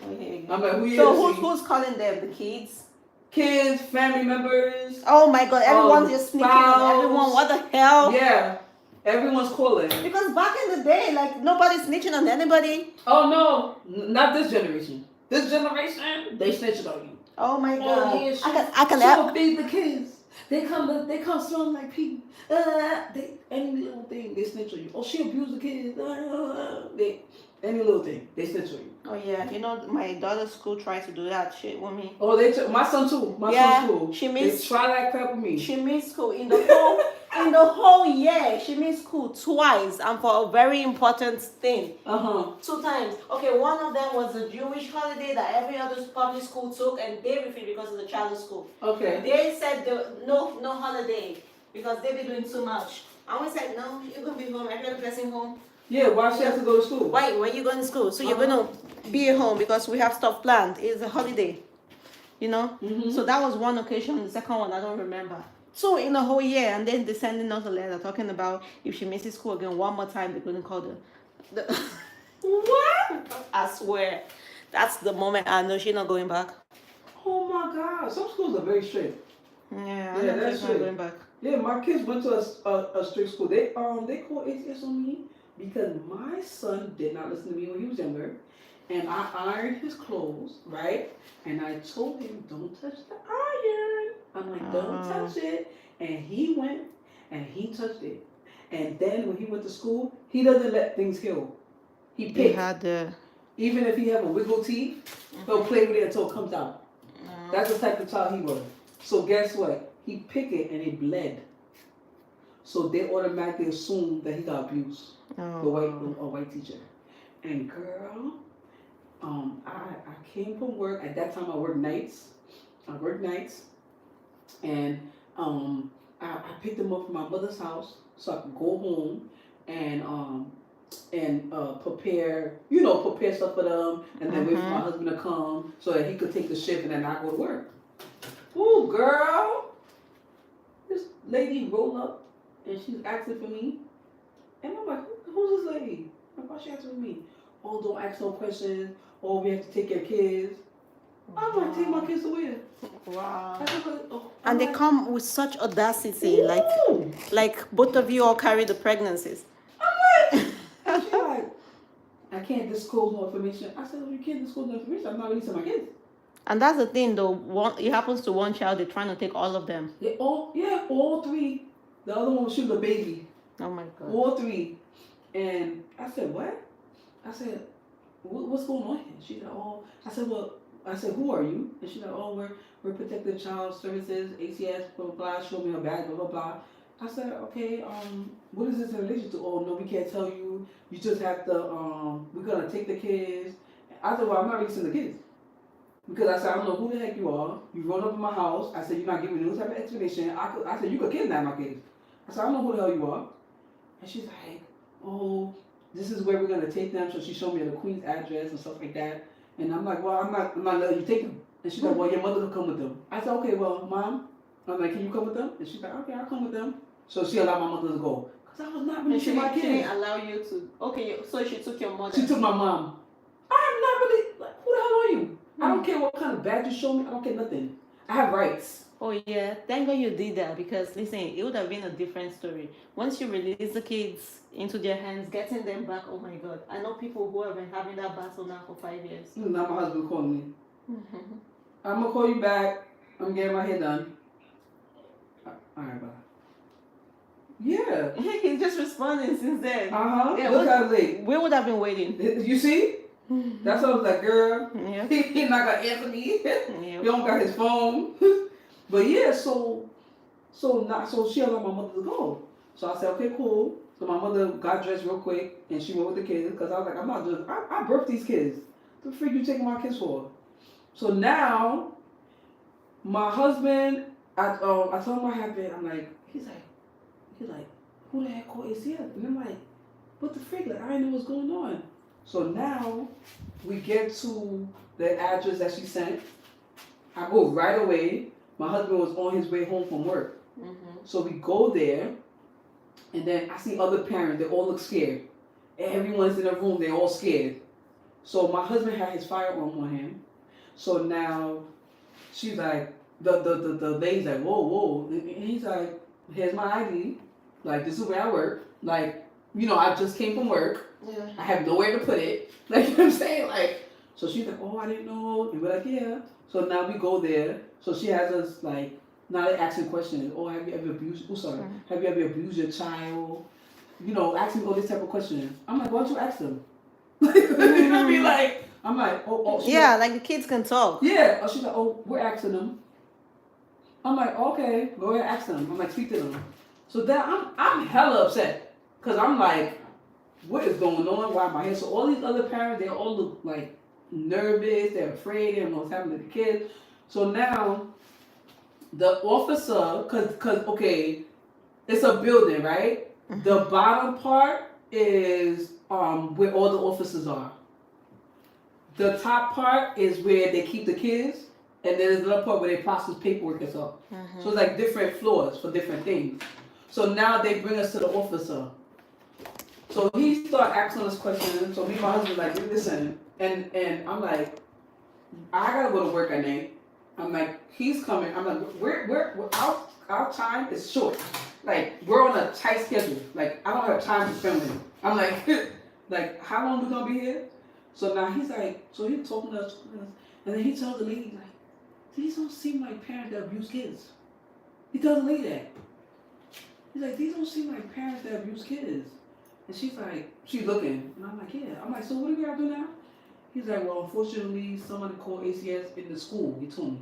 I'm like, who you So who's calling them? The kids? Kids, family members. Oh my God, everyone's just sneaking on everyone. What the hell? Yeah, everyone's calling. Because back in the day, like, nobody's snitching on anybody. Oh no, not this generation. This generation, they snitching on you. Oh my God. Oh, yeah, I can so feed the kids. They come smelling like pee. Any little thing, they snitch on you. Oh, she abused the kids. Any little thing, they snitch on you. Oh yeah, you know my daughter's school tried to do that shit with me. Oh, my son too. My son's school. They try that crap with me. She missed school in the whole year. She missed school twice, and for a very important thing. 2 times. Okay, one of them was a Jewish holiday that every other public school took, and they refused because of the Charter school. Okay. They said no holiday because they be doing too much. And we said no, you're gonna be home. Every other person home. Yeah, why she has to go to school? Why you going to school? So you're gonna be at home because we have stuff planned. It's a holiday, you know. So that was one occasion. The second one I don't remember. So in a whole year, and then they sending us a letter talking about if she misses school again one more time, they're gonna call the what? I swear, that's the moment I know she's not going back. Oh my God, some schools are very strict. Yeah, that's not going back. Yeah, my kids went to a strict school. They called ATS on me because my son did not listen to me when he was younger, and I ironed his clothes, right? And I told him, don't touch the iron. I'm like, don't touch it. And he went and he touched it. And then when he went to school, he doesn't let things heal. He picks. Even if he have a wiggle teeth, he'll play with it until it comes out. That's the type of child he was. So guess what? He picked it and it bled. So they automatically assumed that he got abused. A white teacher. And girl, I came from work. At that time I worked nights. And I picked him up from my mother's house so I could go home and prepare stuff for them, and then wait for my husband to come so that he could take the shift and then I go to work. Ooh, girl, this lady rolled up and she's asking for me, and I'm like, who's this lady? Like, why she asking for me? Oh, don't ask no questions. Oh, we have to take your kids. I'm like, take my kids away. Wow. And they come with such audacity, like both of you all carry the pregnancies. I'm like, she's like, I can't disclose no information. I said, well, you can't disclose no information. I'm not releasing my kids. And that's the thing, though. It happens to one child. They're trying to take all of them. All three. The other one, she was a baby. Oh my God. All three. And I said, what? I said, what's going on here? She said, oh. I said, who are you? And she said, oh, we're Protective Child Services, ACS, blah, blah, blah. Showed me her bag, blah, blah, blah. I said, okay, what is this in relation to? Oh, no, we can't tell you. You just have to, we're going to take the kids. I said, well, I'm not releasing the kids. Because I said, I don't know who the heck you are. You run up in my house. I said, you're not giving me no type of explanation. I said, you could kidnap my kids. I said, I don't know who the hell you are. And she's like, oh, this is where we're going to take them. So she showed me the Queen's address and stuff like that. And I'm like, well, I'm not letting you take them. And she's like, well, your mother will come with them. I said, okay, well, Mom. I'm like, can you come with them? And she's like, okay, I'll come with them. So she allowed my mother to go. Because I was not really my kids. She didn't allow you to. Okay, so she took your mother. She took my mom. I'm not really, like, who the hell are you? I don't care what kind of badge you show me. I don't care nothing. I have rights. Oh yeah, thank God you did that, because listen, it would have been a different story. Once you release the kids into their hands, getting them back, oh my God. I know people who have been having that battle now for 5 years. Now my husband called me. I'm going to call you back. I'm getting my hair done. Alright, bye. Yeah. He's just responding since then. Yeah, look how late. We would have been waiting. You see? That's what I was like, girl. Yeah. He's not going to answer me. Yeah. He don't got his phone. But yeah, so she allowed my mother to go. So I said, okay, cool. So my mother got dressed real quick and she went with the kids, because I was like, I'm not doing, I birthed these kids. What the freak you taking my kids for? So now, my husband, I told him what happened. I'm like, he's like, who the heck called ACS? And I'm like, what the freak? Like, I didn't know what's going on. So now we get to the address that she sent. I go right away. My husband was on his way home from work. So we go there, and then I see other parents. They all look scared. Everyone's in the room. They're all scared. So my husband had his firearm on him. So now she's like, the lady's like, whoa. And he's like, here's my ID. Like, this is where I work. Like, you know, I just came from work. Yeah. I have nowhere to put it. Like, you know what I'm saying? Like, so she's like, oh, I didn't know. And we're like, yeah. So now we go there. So she has us, like, now they're asking questions. Oh, have you ever abused, have you ever abused your child? You know, asking all these type of questions. I'm like, why don't you ask them? You know, be like, I'm like, oh. Yeah, like the kids can talk. Yeah. Oh, she's like, oh, we're asking them. I'm like, okay, go ahead, ask them. I'm like, speak to them. So then I'm hella upset. Because I'm like, what is going on? Why am I here? So all these other parents, they all look like nervous. They're afraid. They don't know what's happening to the kids. So now, the officer, cause okay, it's a building, right? The bottom part is where all the officers are. The top part is where they keep the kids, and then there's another part where they process paperwork and stuff. So it's like different floors for different things. So now they bring us to the officer. So he start asking us questions. So me and my husband like, listen, and I'm like, I gotta go to work at night. I'm like, he's coming. I'm like, we're our time is short. Like, we're on a tight schedule. Like, I don't have time to spend with him. I'm like, like, how long we gonna be here? So now he's like, so he's talking to us, and then he tells the lady, like, these don't seem like parents that abuse kids. He tells the lady that. He's like, these don't seem like parents that abuse kids. And she's like, she's looking, and I'm like, yeah. I'm like, so what do we gotta do now? He's like, well, unfortunately, somebody called ACS in the school. He told me.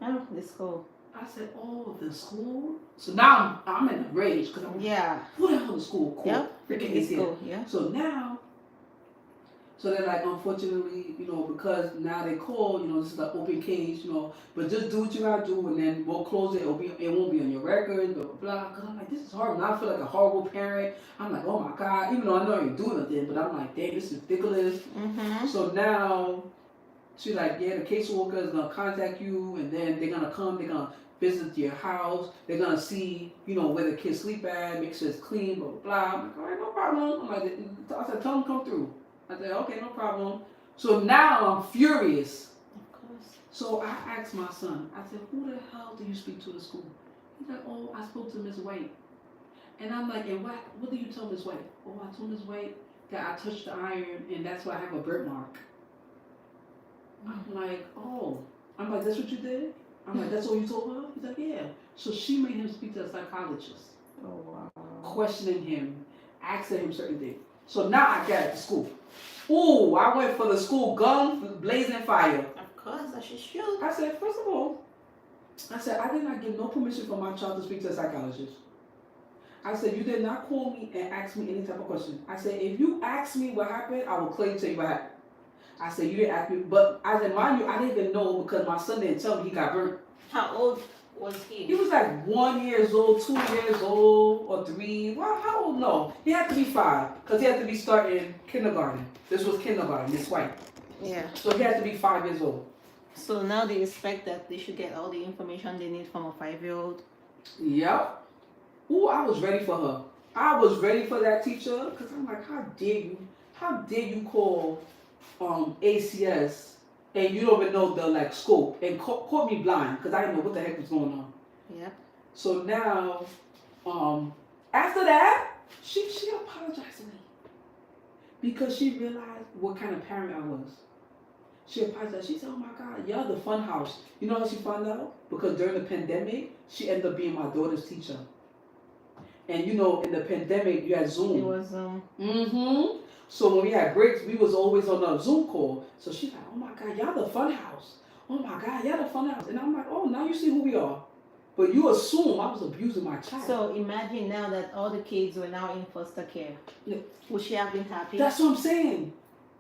Oh, the school. I said, oh, the school? So now I'm in a rage, because I'm like, who the hell the school called? Yep. Freaking ACS. School, yeah. So now, so they're like, unfortunately, you know, because now they call, you know, this is an open case, you know, but just do what you gotta do, and then we'll close it. It won't be on your record, blah, blah, blah. Because I'm like, this is horrible. Now I feel like a horrible parent. I'm like, oh my God, even though I know I ain't doing nothing, but I'm like, damn, this is ridiculous. So now, she's like, yeah, the caseworker is gonna contact you, and then they're gonna come, they're gonna visit your house, they're gonna see, you know, where the kids sleep at, make sure it's clean, blah, blah, blah. I'm like, all right, no problem. I'm like, I said, tell them come through. I said, okay, no problem. So now I'm furious. Of course. So I asked my son, I said, who the hell do you speak to at school? He's like, oh, I spoke to Miss White. And I'm like, and what did you tell Miss White? Oh, I told Miss White that I touched the iron and that's why I have a birthmark. I'm like, oh. I'm like, that's what you did? I'm like, that's what you told her? He's like, yeah. So she made him speak to a psychologist. Oh wow. Questioning him, asking him certain things. So now I got it to school. Ooh, I went for the school gun blazing fire. Of course, as she should. I said, first of all, I did not give no permission for my child to speak to a psychologist. I said, you did not call me and ask me any type of question. I said, if you ask me what happened, I will clearly tell you what happened. I said, you didn't ask me, but I said, mind you, I didn't even know because my son didn't tell me he got burnt. How old was he? He was like 1 year old, 2 years old, or 3. Well, how old? No, he had to be 5 because he had to be starting kindergarten. This was kindergarten, Miss White. Yeah. So he had to be 5 years old. So now they expect that they should get all the information they need from a 5-year-old. Yep. Ooh, I was ready for her. I was ready for that teacher because I'm like, how dare you call ACS and you don't even know the like scope and caught me blind because I didn't know what the heck was going on. Yep. So now, after that, she apologized to me because she realized what kind of parent I was. She apologized. She said, "Oh my God, y'all the fun house." You know how she found out? Because during the pandemic, she ended up being my daughter's teacher. And you know, in the pandemic, you had Zoom. It was So when we had breaks, we was always on a Zoom call. So she's like, "Oh my God, y'all the fun house. Oh my God, y'all the fun house." And I'm like, "Oh, now you see who we are." But you assume I was abusing my child. So imagine now that all the kids were now in foster care. Yeah. Would she have been happy? That's what I'm saying.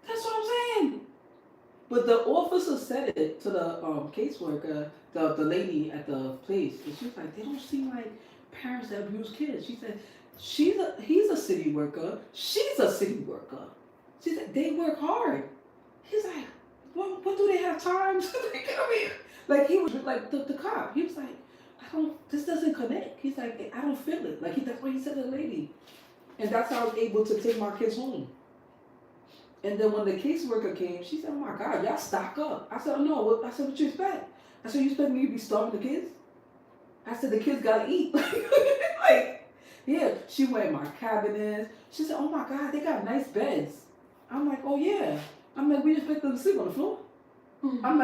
That's what I'm saying. But the officer said it to the caseworker, the lady at the place. And she was like, they don't seem like parents that abuse kids. She said, he's a city worker. She's a city worker. She said, they work hard. He's like, what do they have time to come here? Like he was like the cop. He was like, this doesn't connect. He's like, I don't feel it. Like that's what he said to the lady. And that's how I was able to take my kids home. And then when the caseworker came, she said, "Oh my God, y'all stock up." I said, "Oh no." I said, "What you expect?" I said, "You expect me to be starving the kids?" I said, "The kids gotta eat." Like, yeah. She went in my cabinets. She said, "Oh my God, they got nice beds." I'm like, "Oh yeah." I'm like, "We expect them to sleep on the floor." Mm-hmm. I'm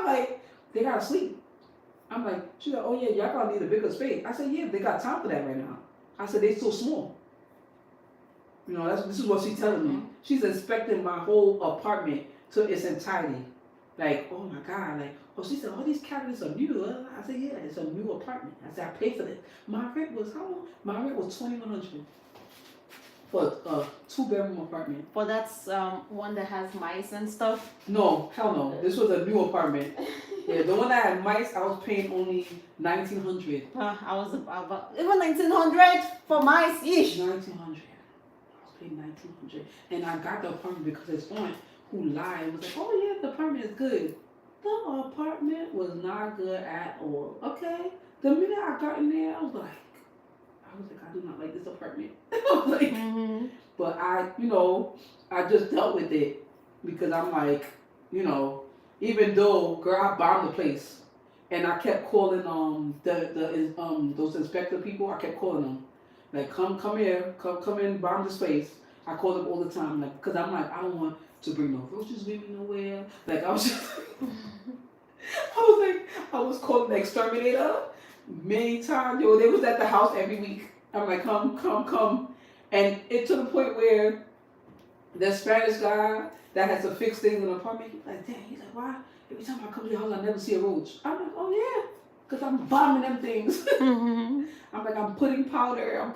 like, "They gotta sleep." I'm like, she's like, "Oh yeah, y'all gonna need a bigger space." I said, "Yeah, they got time for that right now." I said, "They so small." You know, this is what she's telling me. She's inspecting my whole apartment to its entirety. Like, oh my God, like, oh, she said, all these cabinets are new. I said, yeah, it's a new apartment. I said, I paid for it. My rent was how much? My rent was $2,100 for a 2-bedroom apartment. For that's one that has mice and stuff. No, hell no. This was a new apartment. Yeah, the one that had mice, I was paying only $1,900. I was about even $1,900 for mice ish. $1,900. Paid $1,900, and I got the apartment because his aunt who lied was like, "Oh yeah, the apartment is good." The apartment was not good at all. Okay, the minute I got in there, I was like, I do not like this apartment. I was like, but I just dealt with it because I'm like, even though girl, I bombed the place, and I kept calling those inspector people. I kept calling them. Like, come here, come in, bomb this place. I call them all the time, like, because I'm like, I don't want to bring no roaches with me nowhere. Like, I was just, I was calling the exterminator many times. They was at the house every week. I'm like, come. And it to the point where the Spanish guy that has to fix things in the apartment, he's like, dang, he's like, why? Every time I come to your house, I never see a roach. I'm like, oh yeah. Because I'm bombing them things. I'm like, I'm putting powder.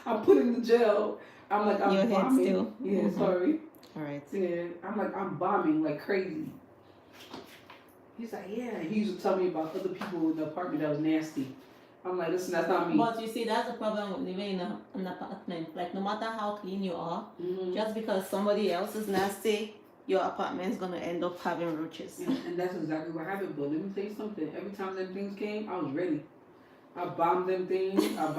I'm putting the gel. I'm like, I'm your bombing. Still. Yeah, sorry. All right. Yeah, I'm like, I'm bombing like crazy. He's like, yeah. He used to tell me about other people in the apartment that was nasty. I'm like, listen, that's not me. But you see, that's the problem with living in an apartment. Like, no matter how clean you are, just because somebody else is nasty, your apartment is going to end up having roaches. And that's exactly what happened. But let me tell you something. Every time them things came, I was ready. I bombed them things. Yeah,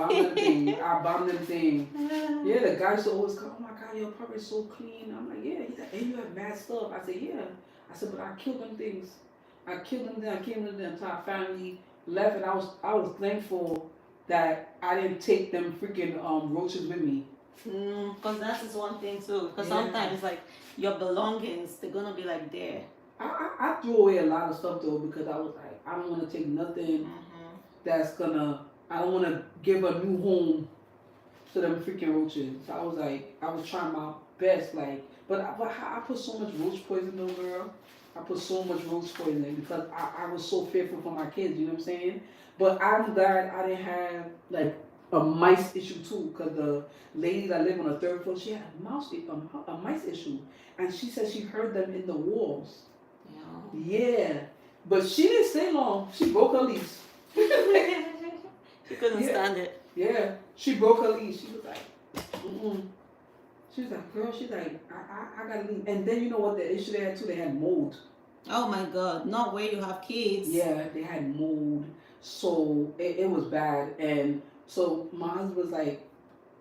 the guy used to always come, oh my God, your apartment is so clean. I'm like, yeah. He's like, and you have mad stuff. I said, yeah. I said, but I killed them things. I killed them. I came to them until I finally left. And I was thankful that I didn't take them freaking roaches with me. Because that is one thing too. Because Yeah. sometimes like your belongings, they're gonna be like there. I threw away a lot of stuff though because I was like, I don't want to take nothing that's gonna. I don't want to give a new home to them freaking roaches. So I was like, I was trying my best, like, but I put so much roach poison though, girl. I put so much roach poison because I was so fearful for my kids. You know what I'm saying? But I'm glad I didn't have like a mice issue too, because the lady that lived on the third floor, she had a mice issue, and she said she heard them in the walls. Yeah, but she didn't stay long. She broke her lease. She couldn't stand it. Yeah, she broke her lease. She was like, mm-mm. She was like, girl, she's like, I gotta leave. And then you know what the issue they had too? They had mold. Oh my God, not where you have kids. Yeah, they had mold. So it was bad. And so my husband was like,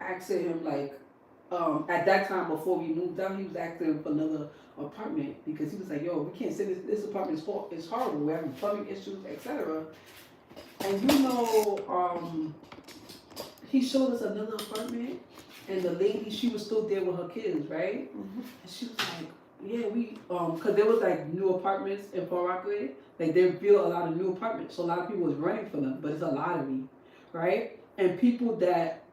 asking him like, at that time before we moved out, he was asking for another apartment because he was like, yo, we can't say this apartment is horrible. We're having plumbing issues, etc. And you know, he showed us another apartment, and the lady, she was still there with her kids, right? And she was like, yeah, we, cause there was like new apartments in Far Rockaway, like they built a lot of new apartments, so a lot of people was running for them, but it's a lottery, right? And people that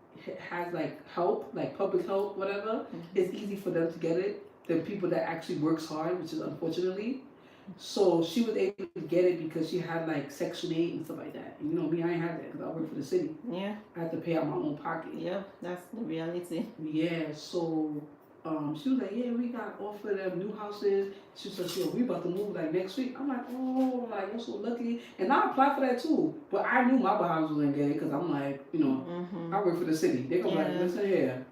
has like help, like public help, whatever, it's easy for them to get it than people that actually works hard, which is unfortunately. So she was able to get it because she had like Section 8 and stuff like that. And you know me, I ain't have that because I work for the city. Yeah. I had to pay out my own pocket. Yeah, that's the reality. Yeah, so she was like, yeah, we got offered them new houses. She said, yo, we about to move like next week. I'm like, oh, like you're so lucky. And I applied for that too, but I knew my behind was gonna get it because I'm like, you know, I work for the city. They gonna like, listen here,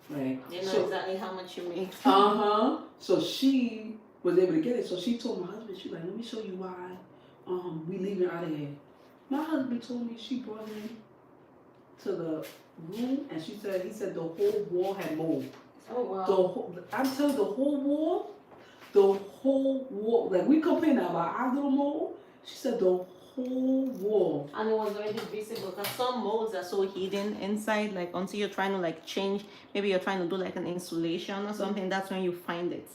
like they know exactly how much you make. So she was able to get it. So she told my husband, she's like, let me show you why we leaving out of here. My husband told me she brought him to the room and he said the whole wall had mold. Oh wow. I'm telling you, the whole wall, like we complain about our little mold, she said the whole wall. And it was already visible because some molds are so hidden inside, like until you're trying to like change, maybe you're trying to do like an insulation or something, that's when you find it.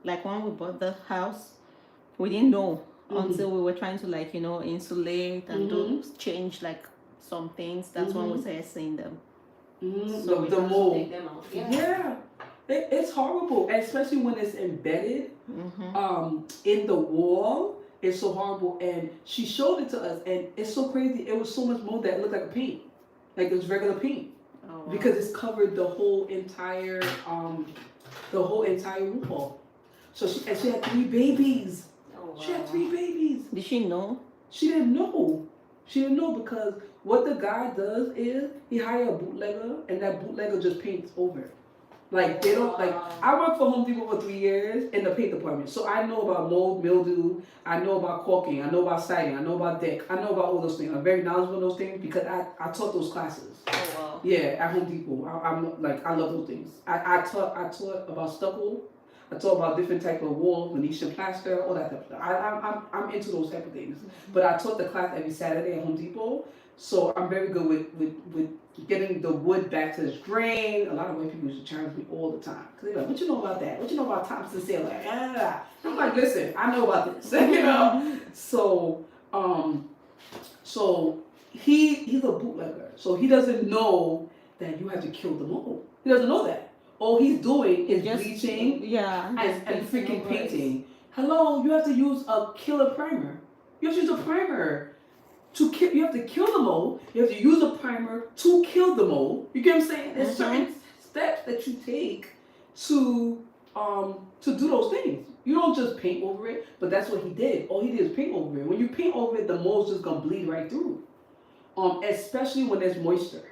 Like when we bought the house, we didn't know until we were trying to like, you know, insulate and do change like some things. That's when we started seeing them. So the mold. take them out. Yeah. It's horrible, especially when it's embedded in the wall. It's so horrible. And she showed it to us, and it's so crazy. It was so much mold that it looked like a paint, like it was regular paint, because it's covered the whole entire room hall. So she had 3 babies. Oh, wow. She had 3 babies. Did she know? She didn't know. She didn't know because what the guy does is he hire a bootlegger, and that bootlegger just paints over it. Like they don't like. I worked for Home Depot for 3 years in the paint department, so I know about mold, mildew. I know about caulking. I know about siding. I know about deck. I know about all those things. I'm very knowledgeable in those things because I taught those classes. Oh wow. Yeah, at Home Depot. I'm like I love those things. I taught about stucco. I taught about different type of wall, Venetian plaster, all that type of stuff. I'm into those type of things. But I taught the class every Saturday at Home Depot, so I'm very good with getting the wood back to its grain. A lot of white people used to challenge me all the time because they're like, "What you know about that? What you know about Thompson Sale?" Like, I'm like, "Listen, I know about this," you know. So he's a bootlegger, so he doesn't know that you have to kill the mold. He doesn't know that. All he's doing is just bleaching and freaking painting. Hello, you have to use a killer primer. You have to use a primer to kill. You have to kill the mold. You have to use a primer to kill the mold. You get what I'm saying? There's certain steps that you take to do those things. You don't just paint over it, but that's what he did. All he did is paint over it. When you paint over it, the mold's just gonna bleed right through. Especially when there's moisture.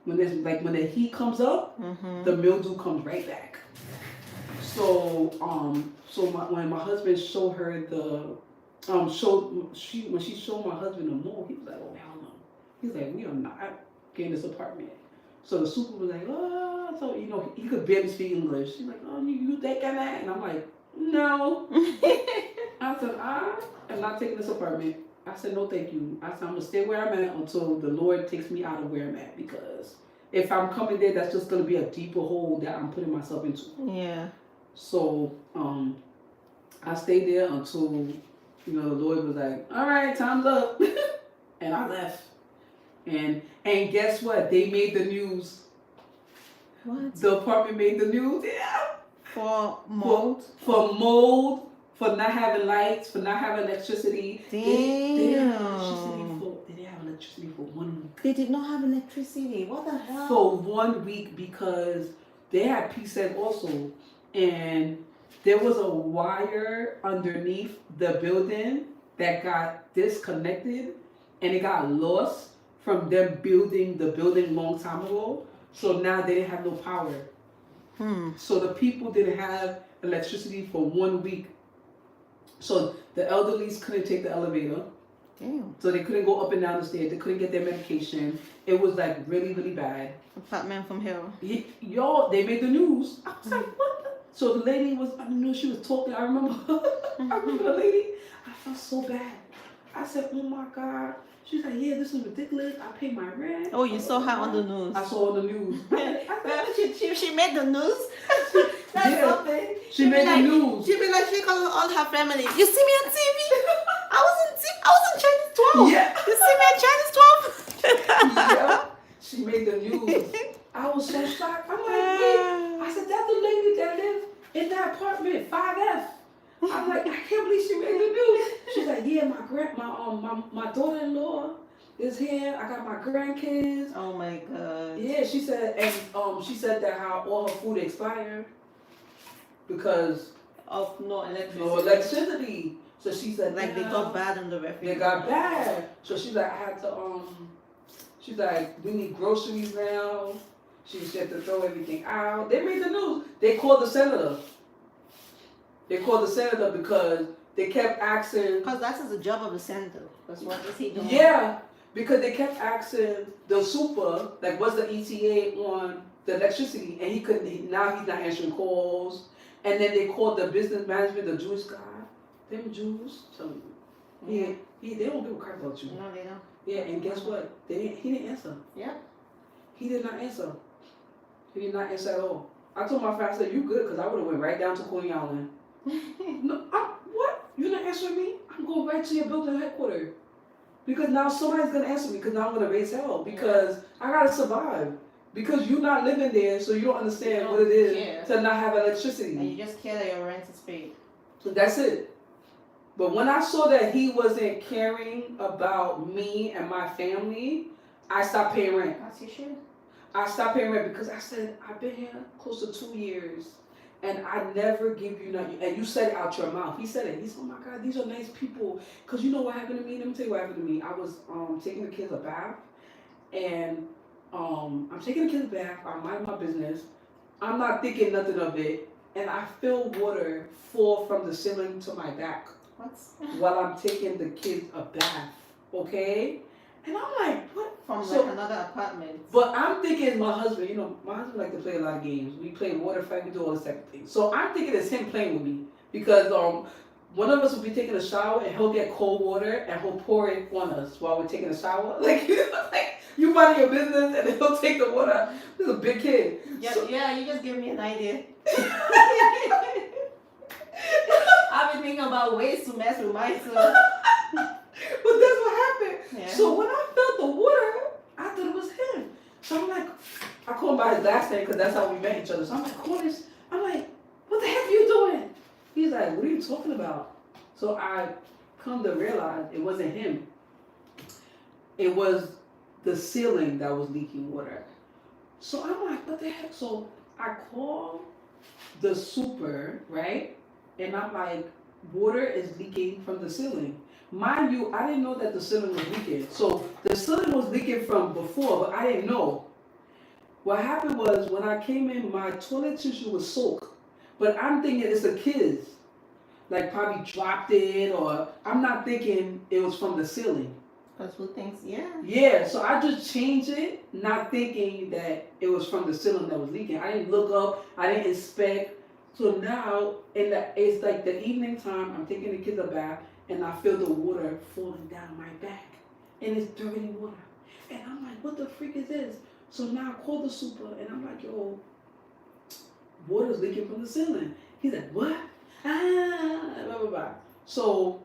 When the heat comes up, the mildew comes right back. So when my husband showed her when she showed my husband the mold, he was like, oh hell no. He's like, we are not getting this apartment. So the super was like, oh, so you know he could barely speak English. She's like, oh, you think I'm that? And I'm like, no. I said, I am not taking this apartment. I said, no, thank you. I said, I'm going to stay where I'm at until the Lord takes me out of where I'm at because if I'm coming there, that's just gonna be a deeper hole that I'm putting myself into. Yeah. So I stayed there until the Lord was like, all right, time's up, and I left. And guess what? They made the news. What? The apartment made the news. Yeah. For mold? For mold, for not having lights, for not having electricity. Damn. They didn't have electricity for 1 week. They did not have electricity. What the hell? For 1 week because they had PSEG also. And there was a wire underneath the building that got disconnected and it got lost from them building the building long time ago. So now they didn't have no power. So the people didn't have electricity for 1 week. So the elderlies couldn't take the elevator. Damn. So they couldn't go up and down the stairs. They couldn't get their medication. It was like really, really bad. Apartment from hell. Y'all, they made the news. I was like, what? So the lady was on the news. She was talking. I remember. I remember the lady. I felt so bad. I said, oh my God. She's like, yeah, this is ridiculous. I pay my rent. Oh, you saw her on the news. I saw on the news. she made the news. That's something. She made the news. She be like, she calling all her family. You see me on TV? I was on Channel 12. Yeah. You see me on Channel 12? Yeah. She made the news. I was so shocked. I'm like, wait. I said, that's the lady that lived in that apartment, 5F. I'm like, I can't believe she made the news. She's like, yeah, my daughter-in-law is here. I got my grandkids. Oh my God. Yeah, she said, and she said that how all her food expired because of no electricity. No electricity. So she said, like they got bad in the refrigerator. They got bad. So she's like, I had to she's like, we need groceries now. She had to throw everything out. They made the news. They called the senator. Because they kept asking. Because that's the job of the senator. That's what is he doing? Yeah, because they kept asking the super, like, what's the ETA on the electricity? And he couldn't, now he's not answering calls. And then they called the business management, the Jewish guy. Them Jews, they don't give a crap about you. No, they don't. Yeah, and guess what? He didn't answer. Yeah. He did not answer. He did not answer at all. I told my friend, I said, you good? Because I would have went right down to Coney Island. No, what? You're not answering me? I'm going right to your building headquarters. Because now somebody's going to answer me because now I'm going to raise hell. Because I got to survive. Because you're not living there, so you don't understand what it is to not have electricity. And you just care that your rent is paid. So that's it. But when I saw that he wasn't caring about me and my family, I stopped paying rent. That's your shit. I stopped paying rent because I said, I've been here close to 2 years and I never give you nothing. And you said it out your mouth. He said it. He said, oh my God, these are nice people. Because you know what happened to me? Let me tell you what happened to me. I was taking the kids a bath and I'm taking the kids a bath. I'm minding my business. I'm not thinking nothing of it. And I feel water fall from the ceiling to my back. What? While I'm taking the kids a bath. Okay? And I'm like, what? From like another apartment. But I'm thinking my husband, my husband like to play a lot of games. We play water fight, we do all this type of thing. So I'm thinking it's him playing with me. Because one of us will be taking a shower and he'll get cold water and he'll pour it on us while we're taking a shower. Like you minding your business and he'll take the water. This is a big kid. Yeah, you just gave me an idea. I've been thinking about ways to mess with myself. But that's what happened. Yeah. So when I felt the water, I thought it was him. So I'm like, I call him by his last name because that's how we met each other. So I'm like, Cornish, I'm like, what the heck are you doing? He's like, what are you talking about? So I come to realize it wasn't him. It was the ceiling that was leaking water. So I'm like, what the heck? So I call the super, right? And I'm like, water is leaking from the ceiling. Mind you, I didn't know that the ceiling was leaking. So the ceiling was leaking from before, but I didn't know. What happened was when I came in, my toilet tissue was soaked. But I'm thinking it's the kids. Like probably dropped it or I'm not thinking it was from the ceiling. Because who thinks, yeah. Yeah, so I just changed it, not thinking that it was from the ceiling that was leaking. I didn't look up, I didn't inspect. So now, it's like the evening time, I'm taking the kids a bath, and I feel the water falling down my back. And it's dirty water. And I'm like, what the freak is this? So now I call the super and I'm like, yo, water's leaking from the ceiling. He's like, what? Blah, blah, blah. So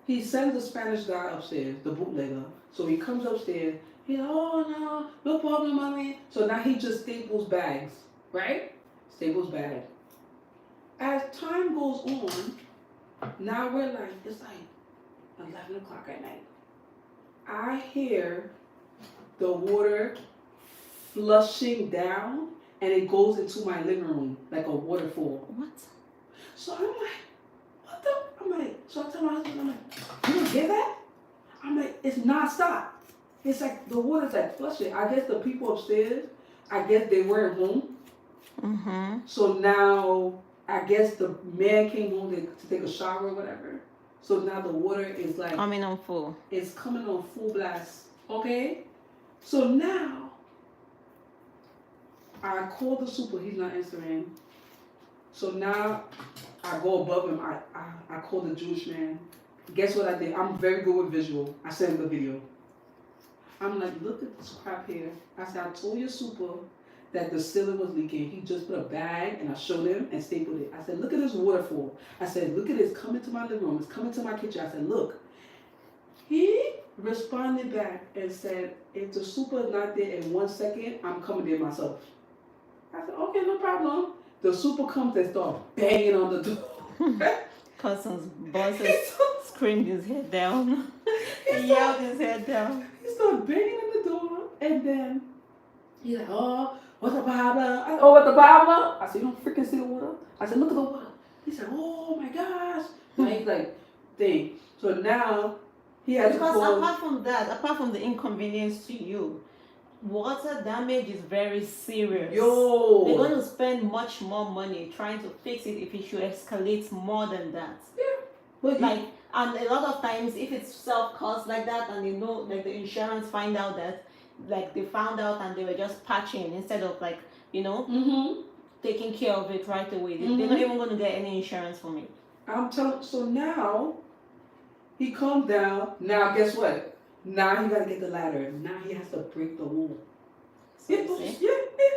he sends the Spanish guy upstairs, the bootlegger. So he comes upstairs. He's like, oh, no problem, mommy. So now he just staples bags, right? Staples bags. As time goes on, now we're like, it's like 11 o'clock at night. I hear the water flushing down and it goes into my living room like a waterfall. What? So I'm like, what the? I'm like, so I tell my husband, I'm like, you don't hear that? I'm like, it's non-stop. It's like the water's like flushing. I guess the people upstairs, I guess they weren't home. Mm-hmm. So now, I guess the man came home to take a shower or whatever. So now the water is like Coming on full. It's coming on full blast. Okay? So now I call the super, he's not answering. So now I go above him. I call the Jewish man. Guess what I did? I'm very good with visual. I sent him the video. I'm like, look at this crap here. I said, I told your super that the ceiling was leaking. He just put a bag and I showed him and stapled it. I said, look at this waterfall. I said, look at this coming to my living room. It's coming to my kitchen. I said, look. He responded back and said, if the super is not there in 1 second, I'm coming there myself. I said, okay, no problem. The super comes and starts banging on the door. Cousins, bosses screamed his head down. He yelled his head down. He started banging on the door and then he's like, oh, what's the problem? I said, oh, what's the problem? I said, you don't freaking see the water? I said, look at the water. He said, oh my gosh. Now he's like, thing. So now he has to Because call. apart from the inconvenience to you, water damage is very serious. Yo. They're going to spend much more money trying to fix it if it should escalate more than that. Yeah. But Like, and a lot of times if it's self-caused like that and like the insurance find out that like they found out and they were just patching instead of like, mm-hmm. taking care of it right away. They're not even going to get any insurance from it. I'm telling. So now he comes down. Now guess what? Now he gotta get the ladder. Now he has to break the wall. So Yeah.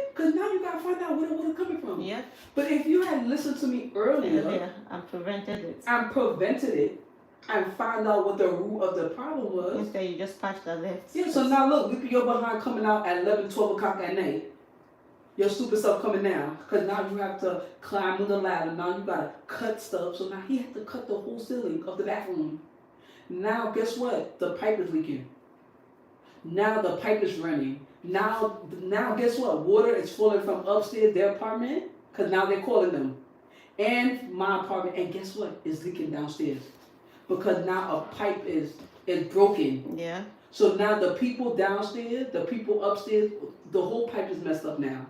Because now you gotta find out where the water coming from. Yeah. But if you had listened to me earlier, and prevented it. and prevented it, and found out what the root of the problem was. Instead, you just patch the left. Yeah. So now look at your behind coming out at 11, 12 o'clock at night. Your stupid stuff coming down. Because now you have to climb on the ladder. Now you gotta cut stuff. So now he had to cut the whole ceiling of the bathroom. Now guess what? The pipe is leaking. Now the pipe is running. Now guess what? Water is falling from upstairs, their apartment, because now they're calling them. And my apartment, and guess what? It's leaking downstairs. Because now a pipe is broken. Yeah. So now the people downstairs, the people upstairs, the whole pipe is messed up now.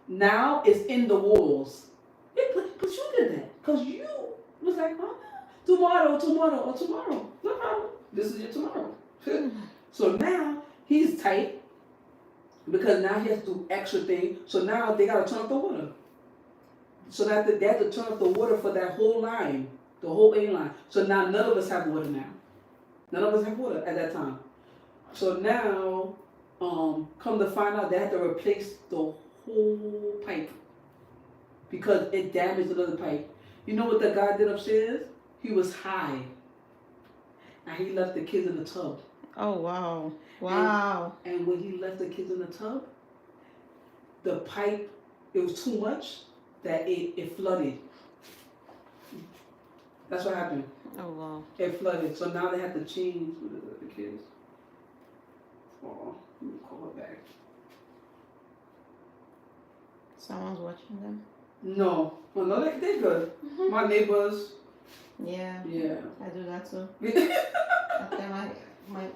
Now it's in the walls. Yeah, but you did that. Because you was like, oh, tomorrow. No problem. This is your tomorrow. So now he's tight because now he has to do extra things. So now they got to turn off the water. So that they have to turn off the water for that whole line, the whole A line. So now none of us have water now. None of us have water at that time. So now, come to find out, they had to replace the whole pipe because it damaged another pipe. You know what the guy did upstairs? He was high, and he left the kids in the tub. Oh wow! Wow! And when he left the kids in the tub, the pipe, it was too much that it flooded. That's what happened. Oh wow! It flooded, so now they had to change the kids. Oh, let me call it back. Someone's watching them. No, well, no, they're good. Mm-hmm. My neighbors. Yeah. Yeah. I do that too. I tell my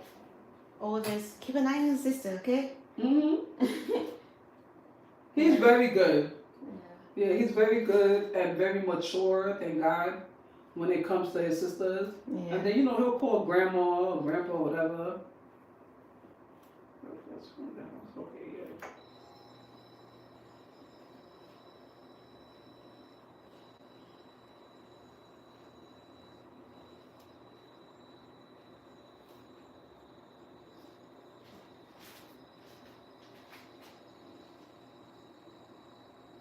oldest, keep an eye on your sister, okay? Mm-hmm. He's very good. Yeah. Yeah, he's very good and very mature, thank God, when it comes to his sisters. Yeah. And then, he'll call grandma or grandpa or whatever. Okay, yeah.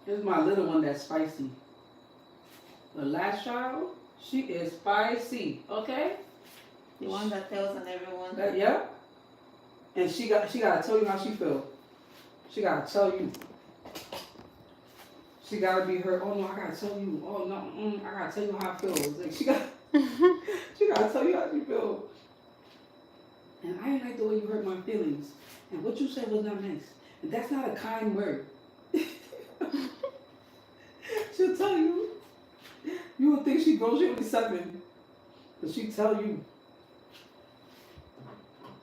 This is my little one that's spicy. The last child, she is spicy. Okay. The one that tells on everyone. Yeah. And she gotta tell you how she feel. She gotta tell you. She gotta be her. Oh no, I gotta tell you. Oh no, I gotta tell you how I feel. It's like she gotta tell you how she feel. And I ain't like the way you hurt my feelings. And what you said was not nice. And that's not a kind word. She'll tell you. You would think she grows, she only 7. But she tell you.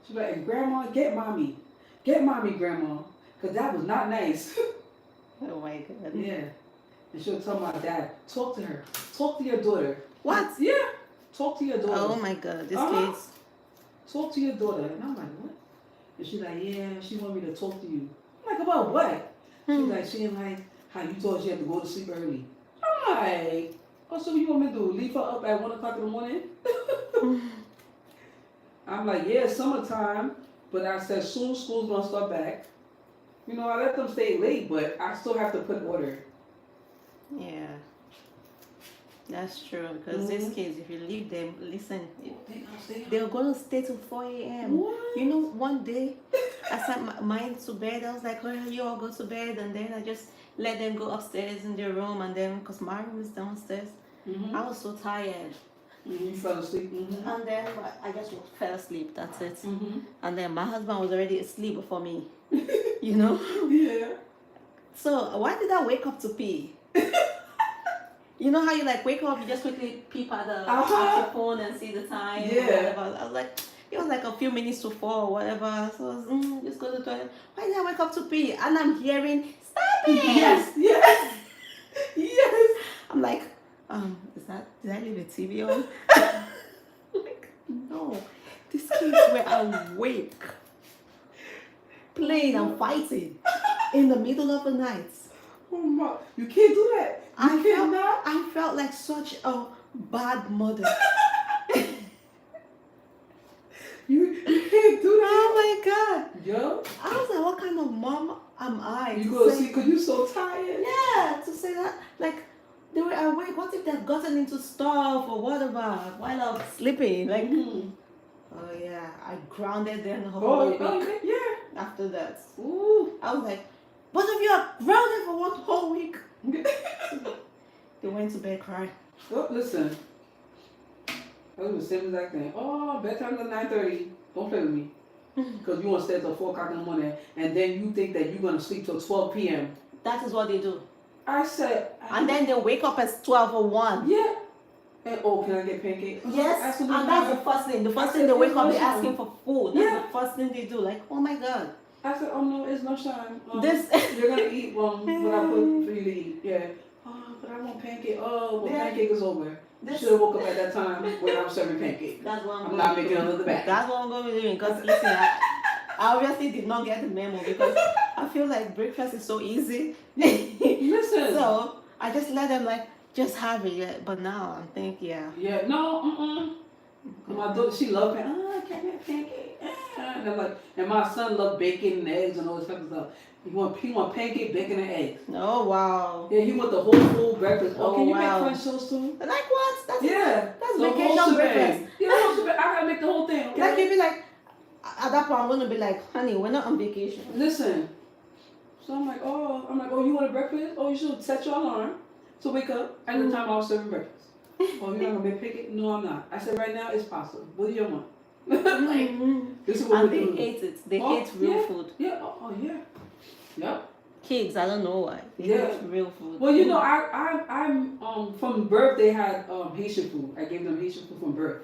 She's like, Grandma, get mommy. Get mommy, Grandma. Because that was not nice. Oh my God. Yeah. And she'll tell my dad, talk to her. Talk to your daughter. What? Yeah. Talk to your daughter. Oh my God, these kids. Talk to your daughter. And I'm like, what? And she's like, yeah, she want me to talk to you. I'm like, about what? She's like, she ain't like how you told her she had to go to sleep early. I'm like, oh, so what you want me to do? Leave her up at 1 o'clock in the morning? I'm like, yeah, it's summertime. But I said, soon school's gonna start back. You know, I let them stay late, but I still have to put order. Yeah. That's true. Because these kids, if you leave them, listen, they're going to stay till 4 a.m. What? You know, one day, I sent mine to bed. I was like, oh, you all go to bed. And then I just let them go upstairs in their room. And then, because my room is downstairs, I was so tired. You fell asleep. And then I just fell asleep. That's it. And then my husband was already asleep before me. You know? Yeah. So why did I wake up to pee? You know how you like wake up, you just quickly peep at the at your phone and see the time. Yeah. I was like, it was like a few minutes to 4 or whatever. So I was just go to the toilet. Why did I wake up to pee? And I'm hearing, stop it! Yes. I'm like, did I leave the TV on? Like, no. These kids were awake, playing and fighting in the middle of the night. Oh my, you can't do that. I felt like such a bad mother. You can't do that. Oh my God. Yo. I was like, what kind of mom am I? You go to see because you're so tired. Yeah, to say that. Like, they were awake. What if they've gotten into stuff or whatever while I was sleeping? Like, oh yeah, I grounded them the whole week. Yeah. After that. Ooh. I was like, both of you are grounded for 1 whole week. They went to bed crying. Oh, listen. That was the same exact thing. Oh, bedtime's at 9:30. Don't play with me. Because you want to stay till 4 o'clock in the morning, and then you think that you're going to sleep till 12 p.m. That is what they do. I said... And then they wake up at 12 or 1. Yeah. And, oh, can I get pancakes? Yes, Absolutely. and that's the first thing. The first thing they wake up, they're asking for food. That's the first thing they do. Like, oh my God. I said, oh no, it's lunchtime. This you're gonna eat what I put for you to eat. Yeah. Oh, but I want pancake. Oh, well, pancake is over. You should have woke up at that time when I was serving pancake. That's what I'm not making another batch. That's what I'm going to be doing. Because listen, I obviously did not get the memo because I feel like breakfast is so easy. Listen. So I just let them like just have it. Yeah. But now I'm thinking, Yeah. No. My daughter, she loved pancake. Oh, I can't have pancake. And I'm like, and my son loved bacon and eggs and all this type of stuff. He want pancake, bacon, and eggs. Oh wow. Yeah, he want the whole full breakfast. Oh, can you make French toast too? Like what? That's the vacation breakfast. Yeah, I gotta make the whole thing. Okay? Like you be like, at that point I'm gonna be like, honey, we're not on vacation. Listen. So I'm like, oh, you want a breakfast? Oh, you should set your alarm to wake up at the time I was serving breakfast. Oh, you're not gonna make pancake? No, I'm not. I said right now it's possible. What do you want? Like, this is what and we're they doing. hate it. They hate real food. Yeah. Oh, yeah. Yep. Kids, I don't know why. They hate real food. Well, you know, I'm from birth they had Haitian food. I gave them Haitian food from birth.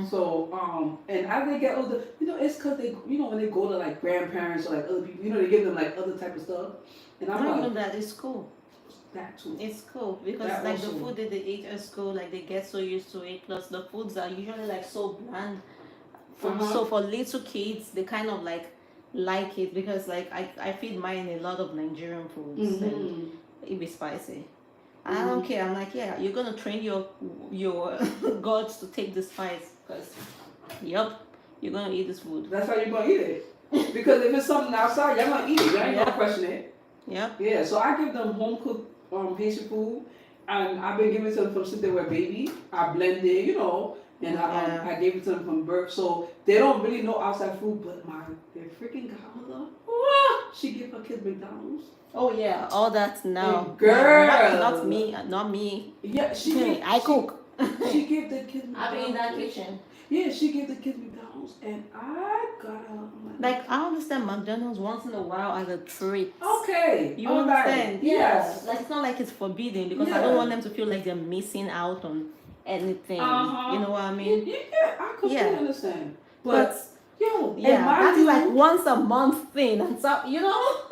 So and as they get older, you know, it's because they, you know, when they go to like grandparents or like other people, you know, they give them like other type of stuff. And I'm not like, even that. It's cool. That too. It's cool because that like also. the food that they eat at school, like they get so used to it. Plus the foods are usually like so bland. So for little kids, they kind of like it because like I feed mine a lot of Nigerian foods and it be spicy. I don't care. I'm like, yeah, you're gonna train your gods to take the spice because, yep, you're gonna eat this food. That's how you're gonna eat it. Because if it's something outside, you're gonna eat it. You ain't gonna question it. Yep. Yeah, so I give them home cooked Haitian food, and I've been giving it to them from since they were baby. I blended, and Yeah. I gave it to them from birth, so they don't really know outside food. But their freaking godmother, she gave her kids McDonald's. Oh yeah, all that now. And girl, Not me, not me. Yeah, I cook. She gave the kids I'll be in that McDonald's. kitchen. Yeah, she gave the kids McDonald's, and I got Like I understand McDonald's once in a while as a treat. Okay. You all understand? right. Yeah. Yes. Like it's not like it's forbidden because I Yeah. don't want them to feel like they're missing out on anything. Uh-huh. You know what I mean? Yeah, I completely understand. But yo, yeah, that's you, like once a month thing, and so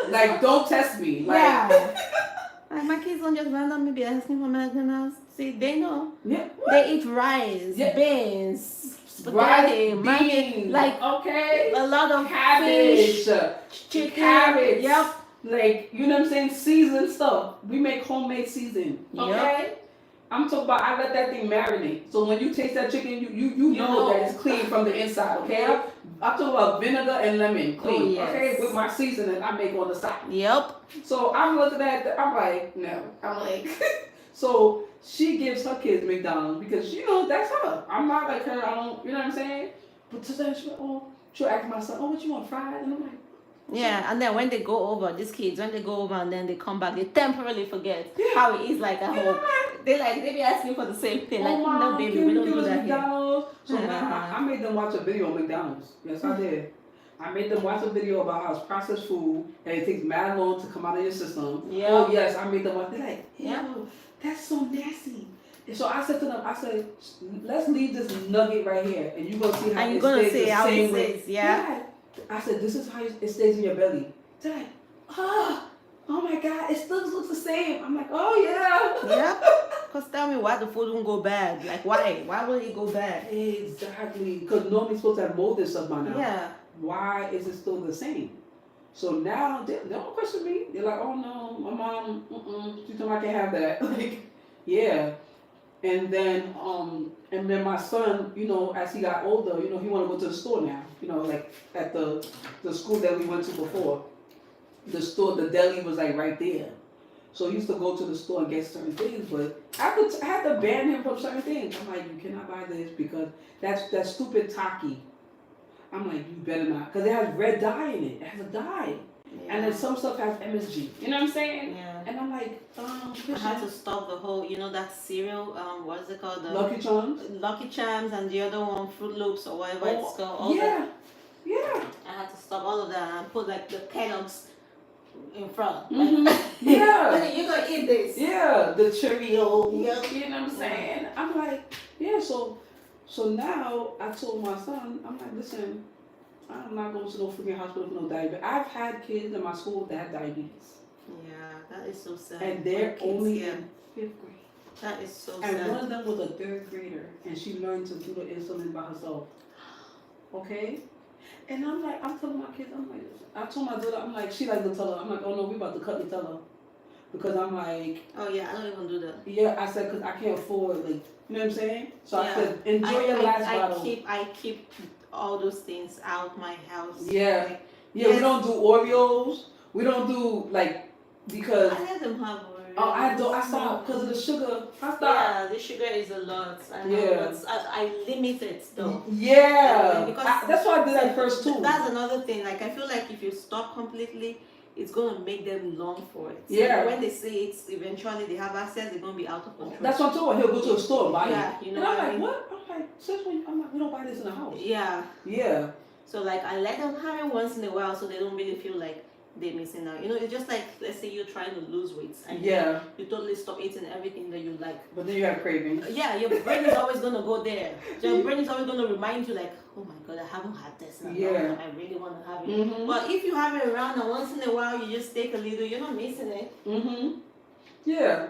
like don't test me. Like, yeah. Like my kids don't just randomly be asking for McDonald's. See, they know. Yeah. They eat rice, beans, spaghetti, beans, like okay, a lot of cabbage, fish, chicken, carrots. Yep. Like, you know what I'm saying? Seasoned stuff. We make homemade season. Okay. Yep. I'm talking about I let that thing marinate. So when you taste that chicken, you know that it's clean from the inside, okay? Yep. I'm talking about vinegar and lemon, clean, Oh, yes. okay? With my seasoning I make on the side. Yep. So I'm looking at I'm like, no. I'm like, so she gives her kids McDonald's because, that's her. I'm not like her. I don't, you know what I'm saying? But to that, she'll ask my son, what you want, fried? And I'm like, yeah, and then when they go over, these kids, when they go over and then they come back, they temporarily forget how it is like at home. They be asking for the same thing. Like, Mom, no, baby, we don't do that here. McDonald's. So now I made them watch a video on McDonald's. Yes, I did. I made them watch a video about how it's processed food and it takes mad long to come out of your system. Yeah. Oh yes, I made them watch. They're like, yeah, that's so nasty. And so I said to them, let's leave this nugget right here, and you're gonna see how it stays the same way. Yeah. I said, this is how it stays in your belly. They're like, oh my God, it still looks the same. I'm like, oh yeah. Yeah. Because tell me why the food won't go bad. Like why? Why will it go bad? Exactly. Because normally it's supposed to have molded stuff by now. Yeah. Why is it still the same? So now they don't question me. They're like, oh no, my mom, she told me I can't have that. Like, yeah. And then my son, as he got older, he want to go to the store now. Like at the school that we went to before. The store, the deli was like right there. So he used to go to the store and get certain things, but I had to ban him from certain things. I'm like, you cannot buy this because that's stupid Taki. I'm like, you better not, because it has red dye in it. It has a dye. Yeah. And then some stuff has MSG. You know what I'm saying? Yeah. And I'm like, I had to stop the whole, that cereal, what is it called? Lucky Charms? Lucky Charms, and the other one, Fruit Loops or whatever it's called. Yeah. I had to stop all of that and put like the Kellogg's in front. Mm-hmm. Like, yeah. You're going to eat this. Yeah, the Cheerio. Yep. You know what I'm saying? I'm like, yeah, so now I told my son, I'm like, listen, I'm not going to no freaking hospital for no diabetes. I've had kids in my school that have diabetes. Yeah, that is so sad. And they're only in 5th grade. That is so sad. And one of them was a 3rd grader, and she learned to do the insulin by herself. Okay? And I'm like, I'm telling my kids, I told my daughter, I'm like, she like Nutella. I'm like, oh no, we about to cut Nutella. Because I'm like, oh yeah, I don't even do that. Yeah, I said, because I can't afford, like, you know what I'm saying? So I said, enjoy your last bottle. I keep all those things out my house. Yeah. Like, yeah, yes. We don't do Oreos. We don't do, like, because. I let them have Oreos. Oh, I stopped because of the sugar. I stopped. Yeah, the sugar is a lot. I limit it though. Yeah. Because that's why I did that first too. That's another thing. Like, I feel like if you stop completely, it's going to make them long for it. Yeah. So when they see it, eventually they have access, they're going to be out of control. That's what I'm talking about. He'll go to a store and buy it. You know and I'm like, what? I'm like, since when? I'm like, we don't buy this in the house. Yeah. Yeah. So, like, I let them have it once in a while so they don't really feel like they're missing out. It's just like, let's say you're trying to lose weight and you totally stop eating everything that you like. But then you have cravings. Yeah, your brain is always going to go there. Your brain is always going to remind you like, oh my God, I haven't had this in a long time. I really want to have it. Mm-hmm. But if you have it around and once in a while you just take a little, you're not missing it. Mm-hmm. Yeah.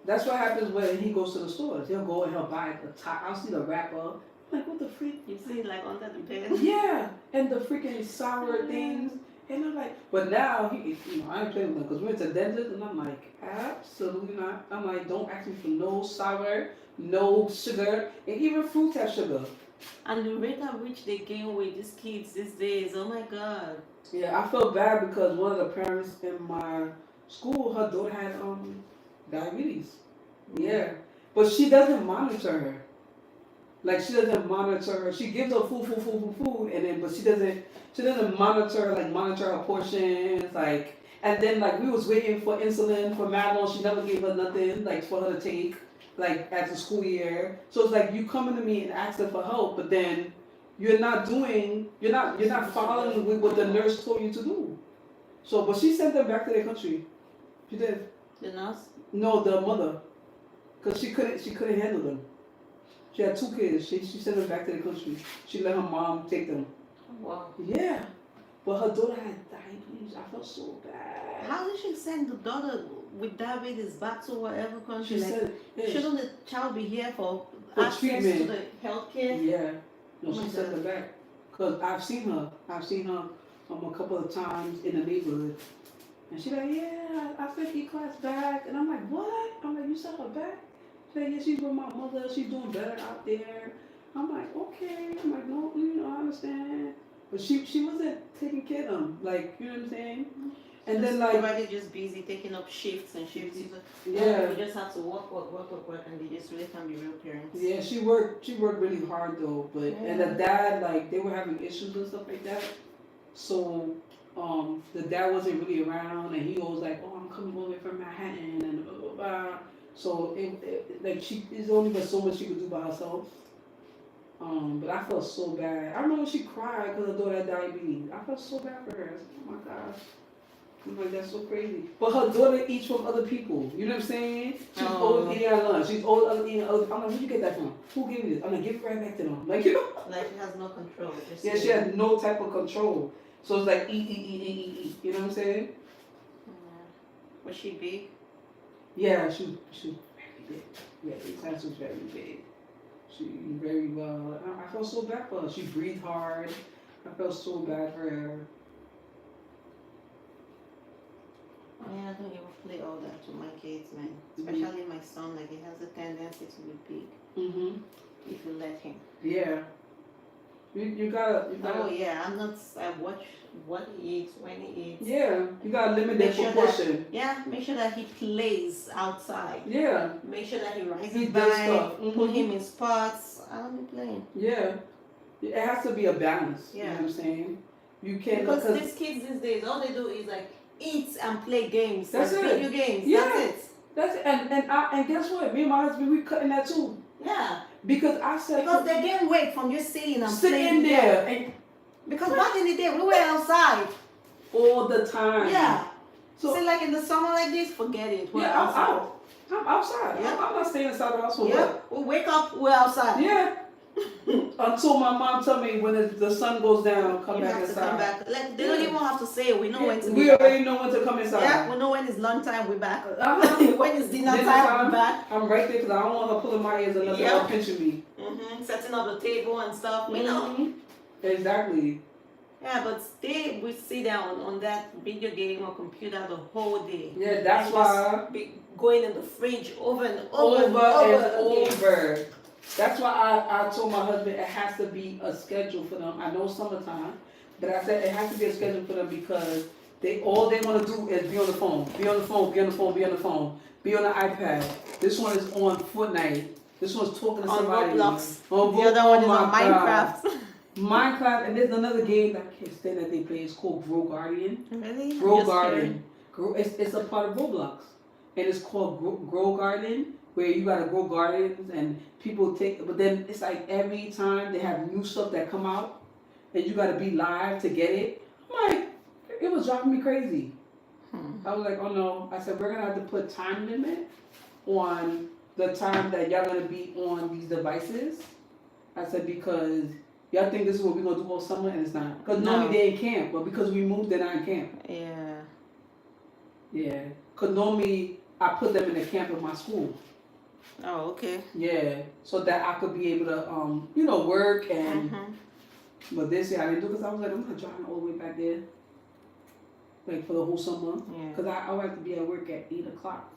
That's what happens when he goes to the stores. He'll go and he'll buy the top. I'll see the wrapper. I'm like, what the freak? You see it like under the bed. Yeah. And the freaking sour things. And I'm like, but now, I ain't playing with them because we went to the dentist and I'm like, absolutely not. I'm like, don't ask me for no sour, no sugar, and even fruits have sugar. And the rate at which they gain weight, these kids these days, oh my god. Yeah, I felt bad because one of the parents in my school, her daughter had diabetes. Yeah, but she doesn't monitor her. Like she doesn't monitor her. She gives her food, and then but she doesn't monitor her portions, like. And then like we was waiting for insulin for Marital, she never gave her nothing like for her to take, like at the school year. So it's like you coming to me and asking for help, but then you're not following with what the nurse told you to do. So, but she sent them back to their country. She did. The nurse? No, the mother, cause she couldn't handle them. She had 2 kids. She sent them back to the country. She let her mom take them. Wow. Yeah, but her daughter had diabetes. I felt so bad. How did she send the daughter with diabetes back to whatever country? She Like, said, yeah, shouldn't the child be here for For access treatment. to the healthcare? yeah. No, Oh my she sent God. them back. Cause I've seen her. A couple of times in the neighborhood, and she's like, yeah, I sent E-class back, and I'm like, what? I'm like, you sent her back? She's like, yeah, she's with my mother. She's doing better out there. I'm like, okay. I'm like, no, I understand. But she wasn't taking care of them, like, you know what I'm saying? And then like, everybody just busy taking up shifts and shifts. yeah, You just have to work, and they just really can't be real parents. yeah, she worked really hard though. But and the dad, like, they were having issues and stuff like that. So the dad wasn't really around, and he was like, oh, I'm coming over from Manhattan and blah blah blah. So like it's only but so much she could do by herself. But I felt so bad. I remember she cried because her daughter had diabetes. I felt so bad for her. I was like, oh my gosh. I'm like, that's so crazy. But her daughter eats from other people. You know what I'm saying? She's always eating at lunch. She's always eating other. I'm like, where'd you get that from? Who gave you this? I'm like, give it right back to them. Like, you know? Like she has no control. Just Yeah, she had no type of control. So it's like eat. You know what I'm saying? Was she big? Yeah, she was very big. Yeah, the class was very big. She very well. I felt so bad for her. She breathed hard. I felt so bad for her. Yeah, I don't even play all that to my kids, man. Especially my son, like he has a tendency to be big. Mhm. If you let him. Yeah. You gotta. Oh yeah, I watch what he eats, when he eats. Yeah, you gotta limit Make that sure proportion. make sure that he plays outside. Yeah. Make sure that he rides He his does bike, stuff. put him in spots. I don't be playing. Yeah. It has to be a balance. Yeah. You know what I'm saying? You can't Because these kids these days, all they do is like eat and play games. That's like it. Video games. Yeah. That's it. That's it. And guess what? Me and my husband, we cutting that too. Yeah. Because I said Because they gain weight from just sitting and sitting playing. there and Because back in the day, we were outside. all the time. Yeah. So See, like in the summer like this, forget it. We're yeah, I'm outside. out. I'm outside. Yeah. I'm not staying inside the house for Yeah. what? We wake up, we're outside. Yeah. Until my mom tell me when the sun goes down, come You back have to inside. come back. Like they don't even have to say it. We know when to be We back. already know when to come inside. Yeah, we know when it's lunchtime, we're back. Uh-huh. When it's dinner Dinner time, time. we're back. I'm right there because I don't want her pulling my ears and nothing Yeah. or pinching me. Setting up the table and stuff. We know. Mhm. Exactly. Yeah, but they would sit down on that video game or computer the whole day. Yeah, that's And why. just be going in the fridge over and Over over and again. over. That's why I told my husband it has to be a schedule for them. I know summertime, but I said it has to be a schedule for them because all they want to do is be on the phone, be on the phone, be on the phone, be on the phone, be on the iPad. This one is on Fortnite. This one's talking to On somebody. Roblox. On The other one is my on God. Minecraft. Minecraft, and there's another game that I can't stand that they play. It's called Grow Guardian. Really? Grow Just Garden. It's a part of Roblox, and it's called Grow Garden, where you gotta grow gardens and people take. But then it's like every time they have new stuff that come out, and you gotta be live to get it. I'm like, it was driving me crazy. I was like, oh no. I said we're gonna have to put time limit on the time that y'all gonna be on these devices. I said because y'all think this is what we're gonna do all summer and it's not. Because normally they in camp, but because we moved, they're not in camp. Yeah. Yeah. Because normally I put them in the camp at my school. Oh, okay. Yeah. So that I could be able to, work and. But this year I didn't do because I was like, I'm not driving all the way back there. Like for the whole summer. Yeah. Because I would have to be at work at 8 o'clock.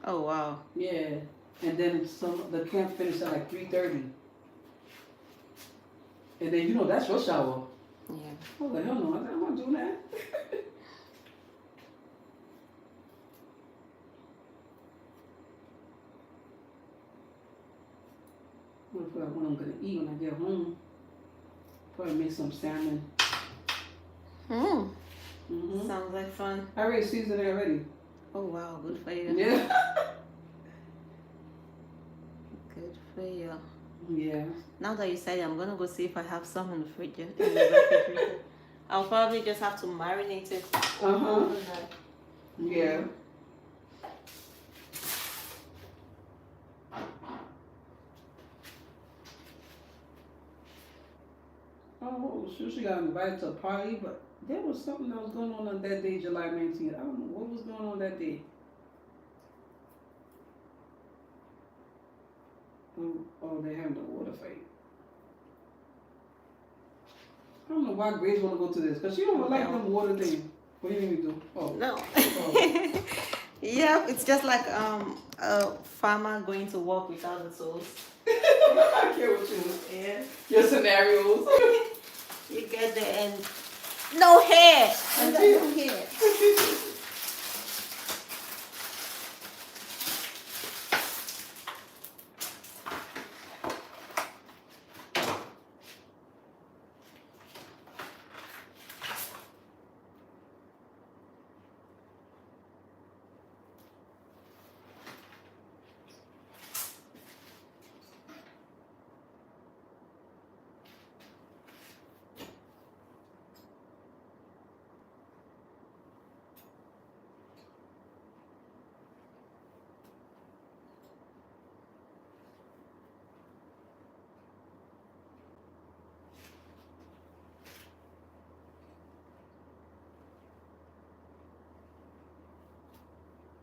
Oh, wow. Yeah. And then the camp finished at like 3:30. And then, that's your shower. Yeah. I was like, hell no, I'm not doing that. I feel like what I'm going to eat when I get home. Probably make some salmon. Sounds like fun. I already seasoned it already. Oh wow, good for you. Yeah. Good for you. Yeah. Now that you said it, I'm gonna go see if I have some in the fridge. In the refrigerator. I'll probably just have to marinate it. Overnight. Yeah. Oh, she got invited to a party, but there was something that was going on that day, July 19th. I don't know what was going on that day. Oh, they having a water fight. I don't know why Grace want to go to this, because she don't like them water thing. What do you need me do? Oh. No. Oh. Yeah, it's just like a farmer going to work without the tools. I care what you. Yeah. Your scenarios. You get there and no hair. And no hair.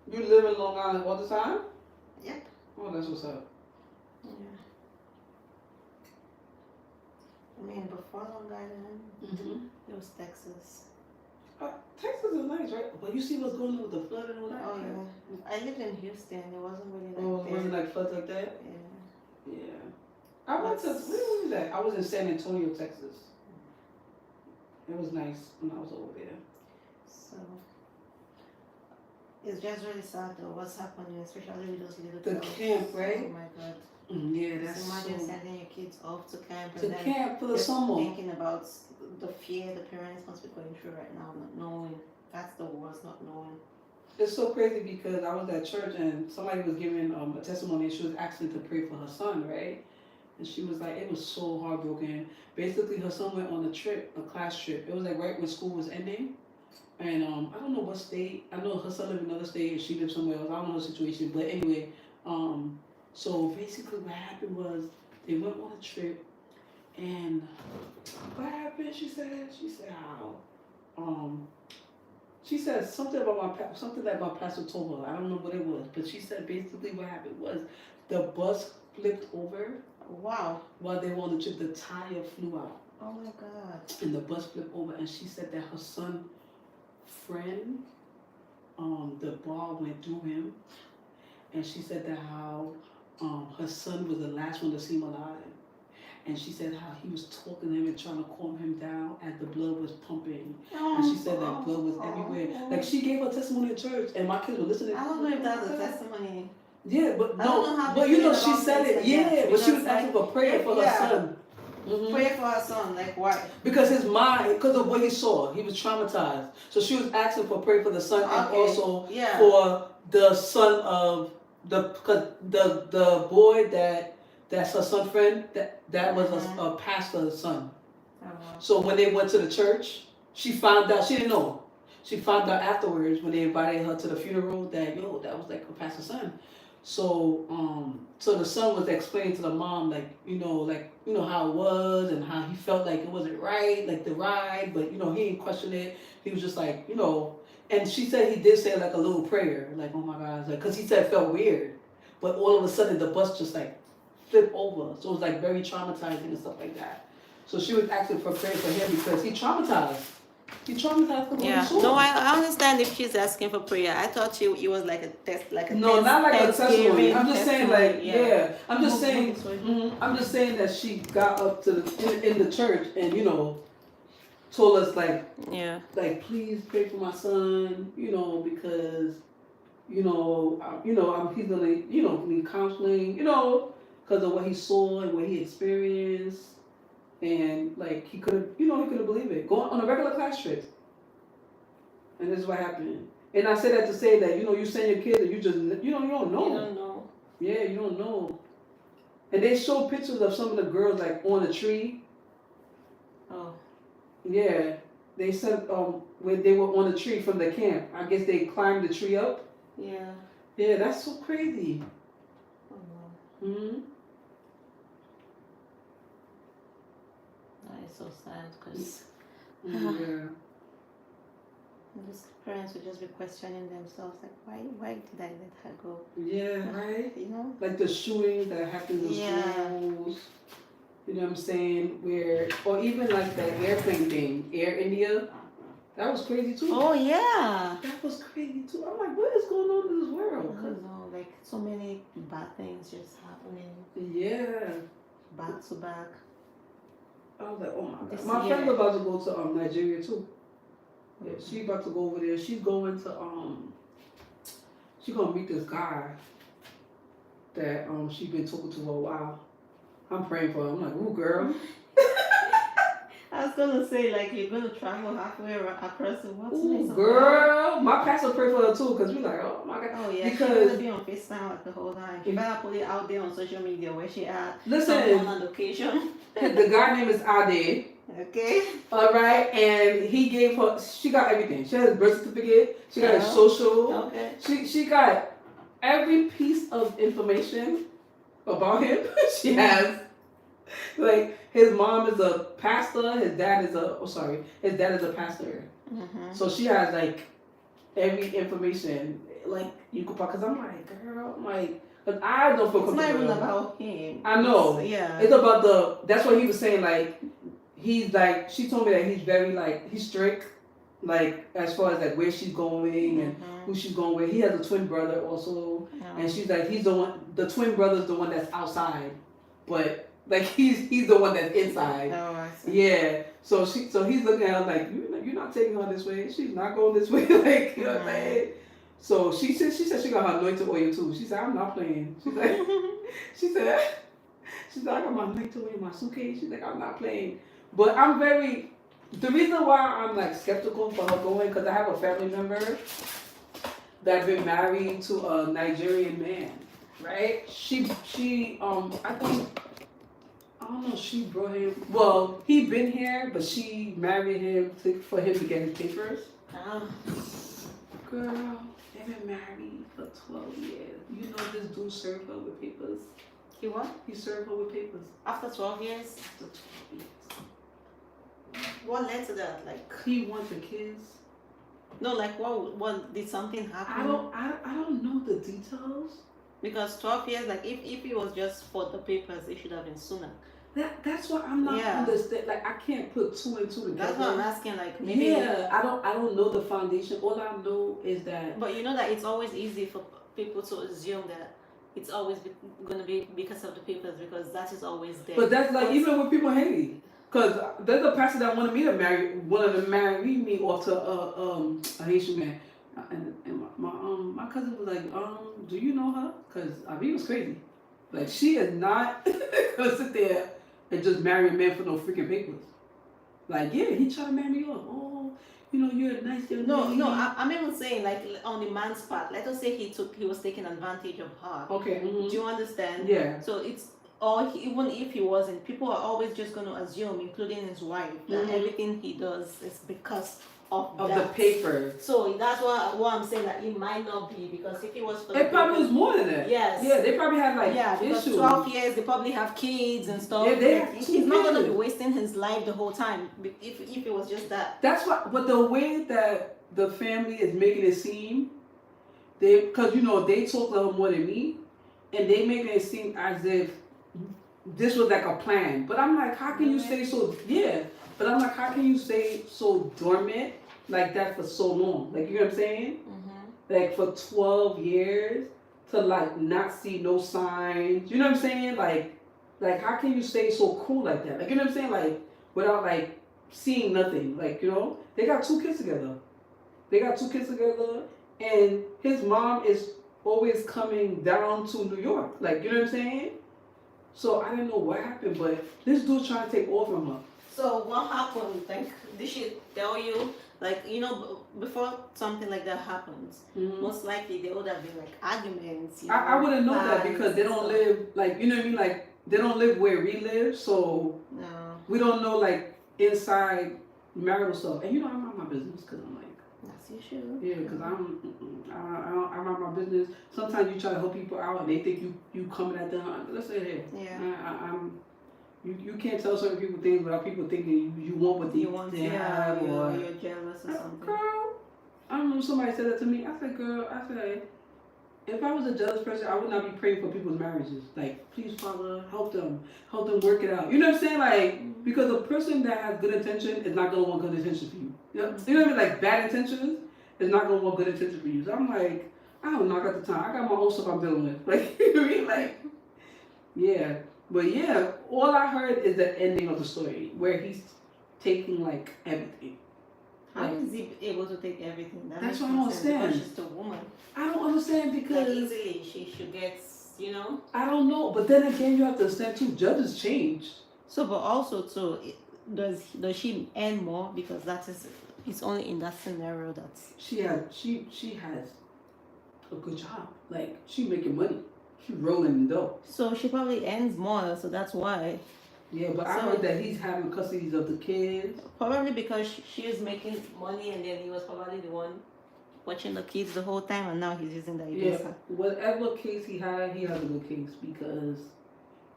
You live in Long Island all the time? Yep. Oh, that's what's up. Yeah. I mean, before Long Island, it was Texas. Texas is nice, right? But you see what's going on with the flood and all that? Oh, yeah. I lived in Houston. It wasn't really like Oh, it wasn't like floods like that? Yeah. Yeah. I went to, where was that? I was in San Antonio, Texas. It was nice when I was over there. So, it's just really sad though, what's happening, especially with those little The girls. camp, right? Oh my God. Yeah, that's Just imagine so... sending your kids off to camp To and then camp for the just summer. thinking about the fear the parents must be going through right now, not knowing. That's the worst, not knowing. It's so crazy because I was at church and somebody was giving a testimony and she was asking to pray for her son, right? And she was like, it was so heartbroken. Basically, her son went on a trip, a class trip. It was like right when school was ending. And I don't know what state. I know her son lived in another state and she lived somewhere else. I don't know the situation. But anyway, so basically what happened was they went on a trip and what happened, she said how, she said something about something that my pastor told her. I don't know what it was, but she said basically what happened was the bus flipped over. Wow. While they were on the trip, the tire flew out. Oh my God. And the bus flipped over, and she said that her son friend, the ball went through him, and she said that how her son was the last one to see him alive. And she said how he was talking to him and trying to calm him down as the blood was pumping. And she said that blood was everywhere. Like she gave her testimony in church and my kids were listening. I don't know if that's a testimony. Yeah, but I don't know how but she said it. Yeah, but she was asking for prayer for her son. Pray for her son, like why? Because his mind, because of what he saw, he was traumatized. So she was asking for prayer for the son and also for the son of the boy that's her son friend that was a pastor's son. So when they went to the church, she found out, she didn't know. She found out afterwards when they invited her to the funeral that that was like her pastor's son. So so the son was explaining to the mom like how it was and how he felt like it wasn't right, like the ride, but he didn't question it. He was just like and she said he did say like a little prayer, like oh my God, like because he said it felt weird, but all of a sudden the bus just like flipped over, so it was like very traumatizing and stuff like that. So she was asking for prayer for him because he traumatized. He traumatized her. Yeah. No, I understand if she's asking for prayer. I thought it was like a test, like a no, not like a testimony. I'm just saying, like, yeah. I'm just saying, I'm just saying that she got up to in the church and told us like, please pray for my son, because he's gonna need counseling, because of what he saw and what he experienced, and like he couldn't believe it. Going on a regular class trip. And this is what happened. And I say that to say that, you send your kids and you just, you don't know. You don't know. Yeah, you don't know. And they show pictures of some of the girls like on a tree. Oh. Yeah. They said when they were on a tree from the camp. I guess they climbed the tree up. Yeah. Yeah, that's so crazy. Oh, wow. Mm-hmm. That is so sad because Yeah. these parents would just be questioning themselves, like, why did I let her go? Yeah, right? Like the shootings that happen in schools. You know what I'm saying? Or even like that airplane thing, Air India. That was crazy too. Oh, yeah. That was crazy too. I'm like, what is going on in this world? I don't know, like so many bad things just happening. Yeah. Back to back. I was like, oh my God. My friend's about to go to Nigeria too. Yeah, she about to go over there. She's going to she's gonna meet this guy that she's been talking to for a while. I'm praying for her. I'm like, ooh, girl. I was gonna say, like, you're gonna travel halfway across the world. Ooh, girl. My pastor prayed for her too, because we like, oh my God. Oh yeah, because she's gonna be on FaceTime like the whole time. You better put it out there on social media where she at. Listen, on location. The guy name is Ade. Okay. All right, and he gave her. She got everything. She has a birth certificate. She got a social. Okay. She got every piece of information about him. She has. Like his mom is a pastor. His dad is a pastor. Mm-hmm. So she has like every information. Like you could, because I'm like, girl, I'm like. But I don't feel comfortable. It's not even about him. I know. It's about that's what he was saying. Like, he's like, she told me that he's very like, he's strict. Like, as far as like where she's going and who she's going with. He has a twin brother also. And she's like, he's the one, the twin brother's the one that's outside. But like, he's the one that's inside. Oh, I see. Yeah. So he's looking at her like, you're not taking her this way. She's not going this way. Like, you know what I'm saying? So she said she got her anointed oil too. She said, I'm not playing. She said, I got my anointed oil in my suitcase. She's like, I'm not playing. But the reason why I'm like skeptical for her going, because I have a family member that's been married to a Nigerian man, right? She I don't know, she brought him, well, he been here, but she married him for him to get his papers. Girl. They've been married for 12 years. You know this dude served her with papers. He what? He served her with papers. After 12 years? After 12 years. What led to that? Like, he wanted kids. No, like what did something happen? I don't know the details. Because 12 years, like if it was just for the papers, it should have been sooner. That's what I'm not understand. Like I can't put two and two together. That's what I'm asking. Like maybe. Yeah, I don't know the foundation. All I know is that. But you know that it's always easy for people to assume that it's always going to be because of the papers, because that is always there. But that's like even with people in Haiti, because there's a pastor that wanted to marry me off to a Haitian man, and my cousin was like, do you know her? Because he was crazy. Like she is not gonna sit there and just marry a man for no freaking papers. Like, yeah, he tried to marry me off. Oh, you're a nice young lady. No, I'm even saying like on the man's part. Let us say he was taking advantage of her. Okay. Mm-hmm. Do you understand? Yeah. So it's, or even if he wasn't, people are always just going to assume, including his wife, that everything he does is because of the paper. So that's what I'm saying, that it might not be, because if it was for it probably was more than that. Yes. Yeah, they probably had like because issues. 12 years, they probably have kids and stuff. Yeah, he's not going to be wasting his life the whole time if it was just that. That's what, but the way that the family is making it seem, because they talk to her more than me, and they making it seem as if this was like a plan. But I'm like, how can you say so? Yeah. But I'm like, how can you stay so dormant like that for so long? Like, you know what I'm saying? Like for 12 years to like not see no signs. You know what I'm saying? Like how can you stay so cool like that? Like, you know what I'm saying? Like without like seeing nothing. Like, you know, they got 2 kids together. And his mom is always coming down to New York. Like, you know what I'm saying? So I didn't know what happened, but this dude trying to take off from her. So what happened? Like, did she tell you? Like, you know, before something like that happens, most likely there would have been like arguments. You know, I wouldn't know that fights because they and don't stuff. live like, you know what I mean? Like they don't live where we live, so No, we don't know like inside marital stuff. And you know, I mind my business because I'm like, that's your shoe. yeah, because I mind my business. Sometimes you try to help people out and they think you coming at them. Let's say, hey, Yeah. you can't tell certain people things without people thinking you want what they have or you're jealous or something. Girl, I remember somebody said that to me. I said, girl, if I was a jealous person, I would not be praying for people's marriages. Like, please, Father, help them work it out. You know what I'm saying? Like, because a person that has good intention is not gonna want good intention for you. You know what I mean? Like, bad intentions is not gonna want good intention for you. So I'm like, I don't know. I got the time. I got my own stuff I'm dealing with. Like, you know what I mean? Like, yeah. But yeah, all I heard is the ending of the story where he's taking like everything. How is he able to take everything? That's what I don't understand. Because she's the woman. I don't understand because Like easily she gets, you know. I don't know, but then again, you have to understand too. Judges change. So, but also too, does she earn more because it's only in that scenario that she has a good job. Like she making money. She rolling the dough. So she probably earns more. So that's why. Yeah, but I heard that he's having custody of the kids. Probably because she is making money and then he was probably the one watching the kids the whole time and now he's using that against her. Whatever case he has a good case because.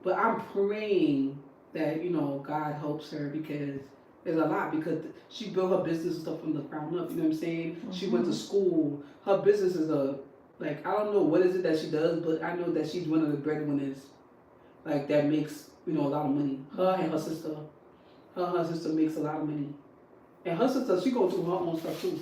But I'm praying that, you know, God helps her because there's a lot because she built her business and stuff from the ground up, you know what I'm saying? She went to school. Her business is I don't know what is it that she does, but I know that she's one of the breadwinners, like that makes, you know, a lot of money. Her and her sister. Her sister makes a lot of money. And her sister, she goes through her own stuff too.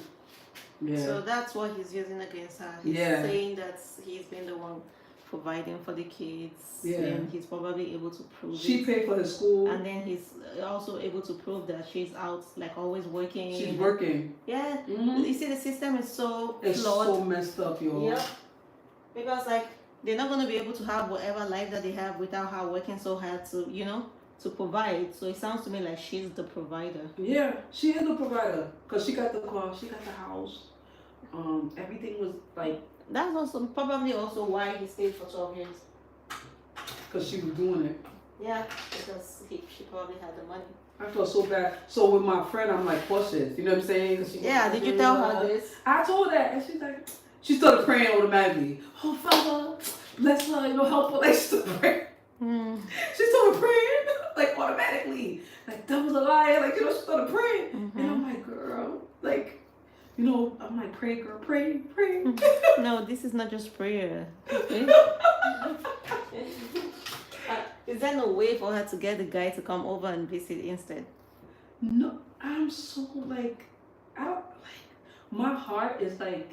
Yeah. So that's what he's using against her. He's saying that he's been the one providing for the kids. Yeah. And he's probably able to prove she paid for his school. And then he's also able to prove that she's out, like always working. She's working. Yeah. You see, the system is so it's flawed. So messed up, yo. Yep. Because like they're not going to be able to have whatever life that they have without her working so hard to, you know, to provide. So it sounds to me like she's the provider. Yeah, she is the provider because she got the car, she got the house. Everything was like. That's also probably also why he stayed for 12 years. Because she was doing it. Yeah, because she probably had the money. I felt so bad. So with my friend, I'm like cautious. You know what I'm saying? Did you tell her this? I told her, and she's like, she started praying automatically. Oh, Father, bless her, you know, help her. Like, she started praying. She started praying, like, automatically. Like, that was a lie. Like, you know, she started praying. And I'm like, girl, like, you know, I'm like, pray, girl, pray. No, this is not just prayer. Okay? Is there no way for her to get the guy to come over and visit instead? No, I'm so, like, my heart is like,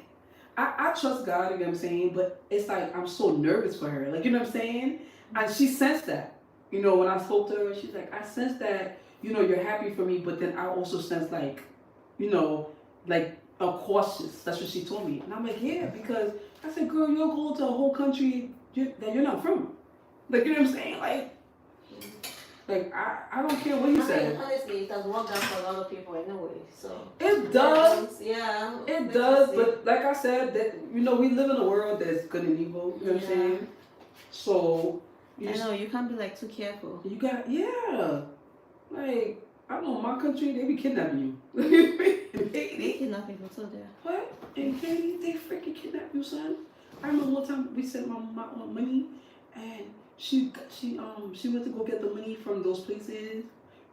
I trust God, you know what I'm saying? But it's like, I'm so nervous for her. Like, you know what I'm saying? And she sensed that. You know, when I spoke to her, she's like, I sense that, you know, you're happy for me, but then I also sense, like, you know, like, cautious. That's what she told me. And I'm like, yeah, because I said, girl, you're going to a whole country that you're not from. Like, you know what I'm saying? Like I don't care what you say. Honestly, it does work out for a lot of people anyway. So it does. Yeah. It does. But like I said, that you know, we live in a world that's good and evil. You know what I'm saying? So I know you can't be like too careful. You got Like I know my country, they be kidnapping you. They kidnap people too there. What? In Haiti, they freaking kidnap you, son. I remember one time we sent my mom money, and she went to go get the money from those places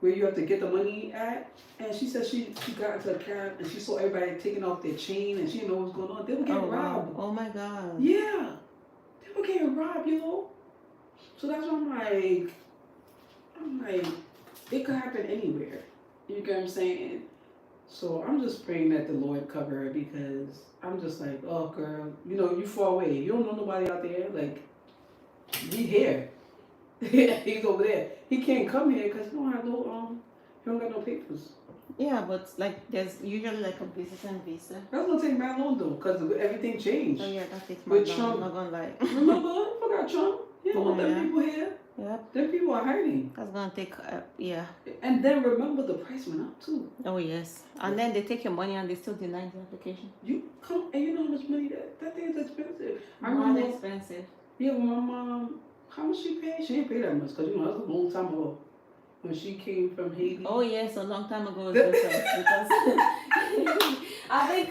where you have to get the money at, and she said she got into a cab and she saw everybody taking off their chain and she didn't know what was going on. They were getting robbed. Oh my God. Yeah, they were getting robbed, you know. So that's why I'm like, it could happen anywhere. You get what I'm saying? So I'm just praying that the Lord cover her because I'm just like, oh girl, you know, you far away. You don't know nobody out there. Like, be here. He's over there. He can't come here because he don't have no he don't got no papers. Yeah, but like there's usually like a visiting visa. That's gonna take mad long though, because everything changed. Oh yeah, that takes With my long. Trump. I'm not gonna lie. Remember? I forgot Trump. He don't want them Yeah. people here. Yep. Them people are hiding. That's gonna take yeah. And then remember the price went up too. Oh yes. And then they take your money and they still deny the application. You come and you know how much money that thing is expensive. I Not remember. expensive. Yeah, when my mom, how much she paid? She didn't pay that much because you know that was a long time ago. When she came from Haiti. Oh yes, a long time ago it's different because I think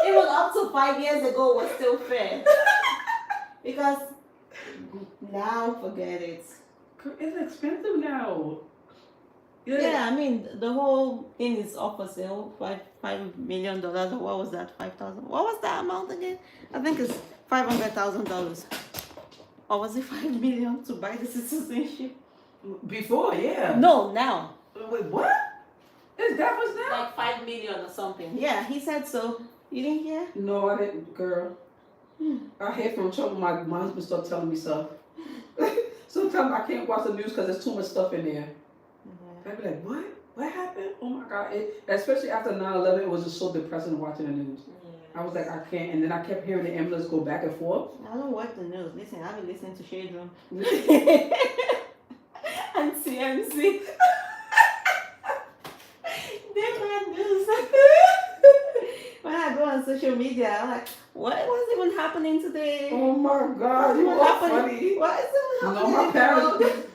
even up to 5 years ago was still fair. Because now forget it. It's expensive now. Yeah, I mean the whole thing is up for sale. $5 million or what was that? 5,000. What was that amount again? I think it's $500,000. Or was it 5 million to buy the citizenship? Before, yeah. No, now. Wait, what? Is that what's now? Like 5 million or something. Yeah, he said so. You didn't hear? No, I didn't, girl. I hear from trouble. My husband started telling me stuff. Sometimes I can't watch the news because there's too much stuff in there. I'd be like, what? What happened? Oh my God. Especially after 9/11, it was just so depressing watching the news. Yeah. I was like, I can't. And then I kept hearing the ambulance go back and forth. I don't watch the news. Listen, I've been listening to Shade Room. And CMC. Different news. When I go on social media, I'm like, what's even happening today? Oh my God, you are funny. What is even happening? No, my parents.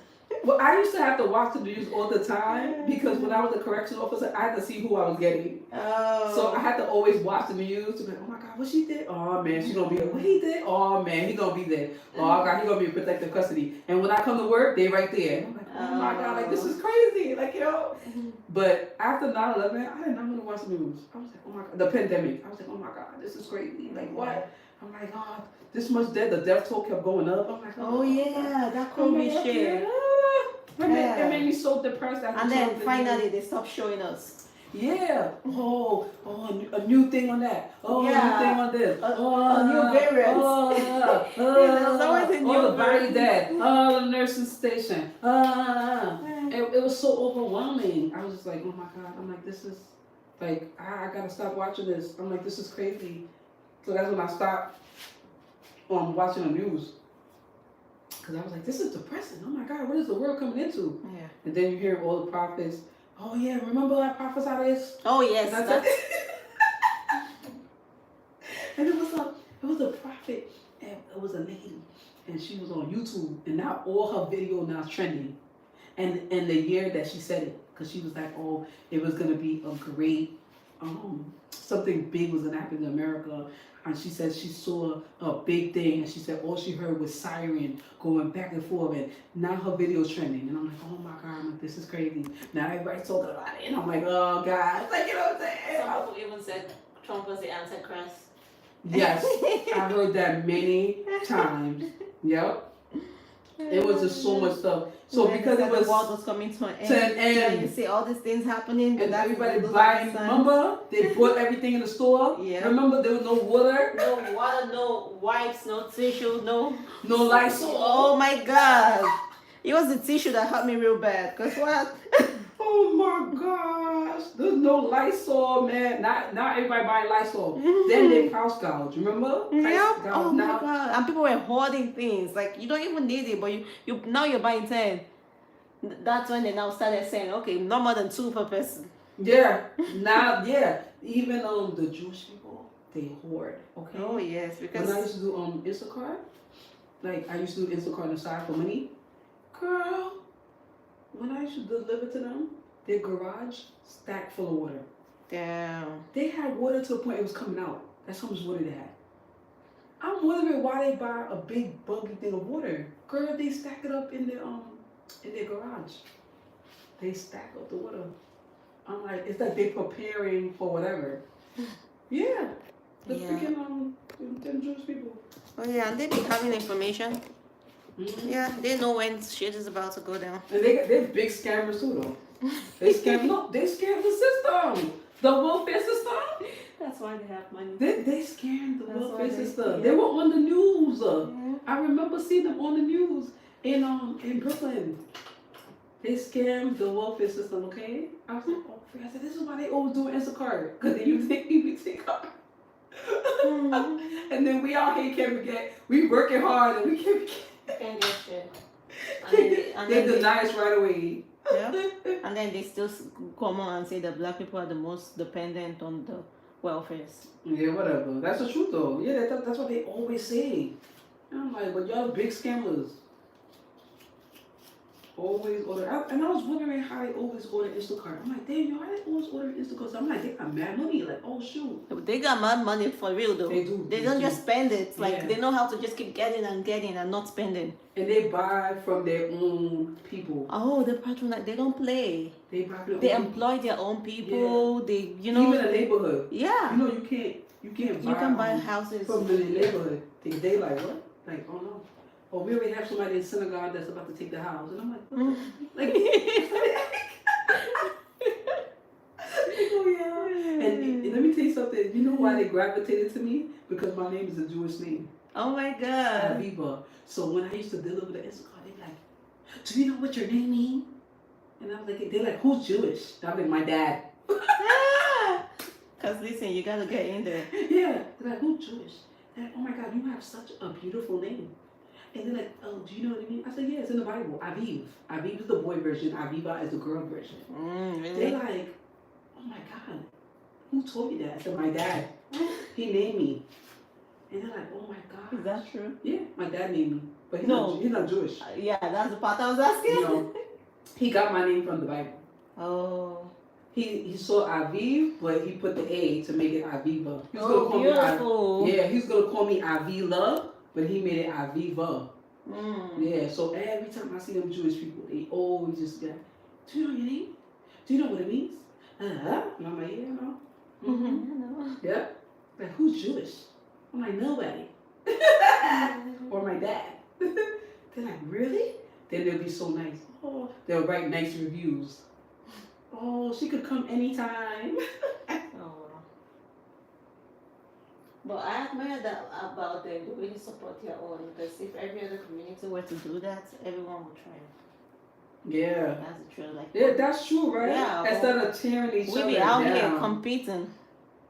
Well, I used to have to watch the news all the time because when I was a corrections officer, I had to see who I was getting. Oh. So I had to always watch the news to be like, oh my God, what she did? Oh man, she gonna be there. What he did? Oh man, he gonna be there. Oh God, he gonna be in protective custody. And when I come to work, they right there. I'm like, oh my God, like this is crazy. Like, you know. But after 9/11, I did not want to watch the news. I was like, oh my God, the pandemic. I was like, oh my God, this is crazy. Like what? I'm like, oh, this much death. The death toll kept going up. I'm like, oh yeah, that COVID shit. It made me so depressed. And then finally they stopped showing us. Yeah. Oh, a new thing on that. Oh, yeah. A new thing on this. A new variant. There's always a new the body variant. dead. The nursing station. It was so overwhelming. I was just like, oh my God. I'm like, this is like, I gotta stop watching this. I'm like, this is crazy. So that's when I stopped watching the news. Because I was like, this is depressing. Oh my God, what is the world coming into? Yeah. And then you hear all the prophets. Oh yeah, remember I prophesied this? Oh yes. And it was a prophet, and it was a lady, and she was on YouTube, and now all her video now trending, and the year that she said it, because she was like, oh, it was gonna be a great, something big was gonna happen in America. And she said she saw a big thing, and she said all she heard was siren going back and forth, and now her video's trending. And I'm like, oh my God, I'm like, this is crazy. Now everybody's talking about it, and I'm like, oh God, like, you know what I'm saying? Some people even said Trump was the Antichrist. Yes, I heard that many times. Yep. It was just so much stuff. So because it was the world was coming to an end, and you see all these things happening, and everybody buying. Remember, they bought everything in the store. Yeah. Remember, there was no water, no wipes, no tissue, no Lysol. Oh my God! It was the tissue that hurt me real bad. Cause what? Oh my gosh, there's no Lysol, man. Not everybody buying Lysol. Then they price gouge. Remember? Yeah. Oh now, my God! And people were hoarding things. Like you don't even need it, but you now you're buying 10. That's when they now started saying, okay, no more than 2 per person. Yeah. Now, yeah. Even the Jewish people, they hoard. Okay. Oh yes, because when I used to do Instacart, like I used to do Instacart on the side for money, girl. When I used to deliver to them, their garage stacked full of water. damn. They had water to the point it was coming out. That's how much water they had. I'm wondering why they buy a big buggy thing of water. Girl, they stack it up in their garage. They stack up the water. I'm like, it's like they preparing for whatever. Yeah. The freaking them Jewish people. Oh yeah, and they be having information. Mm-hmm. Yeah, they know when shit is about to go down. And they're big scammers too though. They scam. No, they scam the system. The welfare system. That's why they have money. They scammed the That's welfare why system. yeah. They were on the news. Yeah. I remember seeing them on the news in Brooklyn. They scammed the welfare system. Okay, I was like, oh, I said, this is why they always do Instacart, because then you take EBT card. And then we out here can't forget. We working hard and we can't forget. Can't get shit. They deny us right away. Yeah. And then they still come on and say that black people are the most dependent on the welfare. Yeah, whatever. That's the truth though. Yeah, that's what they always say. And I'm like, but y'all big scammers. Always order. And I was wondering how they always order Instacart. I'm like, damn, y'all, how they always order Instacart? So I'm like, they got mad money. Like, oh shoot. They got mad money for real though. They do. They don't just spend it. Like Yeah. they know how to just keep getting and not spending. And they buy from their own people. Oh, the patronize. They don't play. They buy from They their own employ their own people. They, you know. even a neighborhood. Yeah. You know, you can't buy. You can buy houses from the neighborhood. They like what? Like, oh no. Oh, we already have somebody in synagogue that's about to take the house. And I'm like, what? Like, oh yeah. And let me tell you something. You know why they gravitated to me? Because my name is a Jewish name. Oh my God. Aviva. So when I used to deliver the Instacart, they're like, do you know what your name means? And I was like, they're like, who's Jewish? I'm like, my dad. Because listen, you gotta get in there. Yeah. They're like, who's Jewish? They're like, oh my God, you have such a beautiful name. And they're like, oh, do you know what I mean? I said, yeah, it's in the Bible. Aviv. Aviv is the boy version. Aviva is the girl version. Really? They're like, oh my God, who told you that? I said, my dad. He named me. And they're like, oh my God. Is that true? Yeah, my dad named me. But he's, No. he's not Jewish. Yeah, that's the part I was asking. You know, he got my name from the Bible. Oh. He saw Aviv, but he put the A to make it Aviva. He was Oh, gonna call beautiful. Me, yeah, he was going to call me Avila, but he made it Aviva. Mm. Yeah, so every time I see them Jewish people, they always just get, do you know your name? Do you know what it means? And I'm like, yeah, no. Mm-hmm. Yeah. Like, who's Jewish? I'm like, nobody. Or my dad. They're like, really? Then they'll be so nice. Oh, they'll write nice reviews. Oh, she could come anytime. Oh. But I admire that about them. They really support their own. Because if every other community were to do that, everyone would try. Yeah. That's the truth. Like, Yeah, that's true, right? Yeah, Instead of tearing each other we be out down. here competing.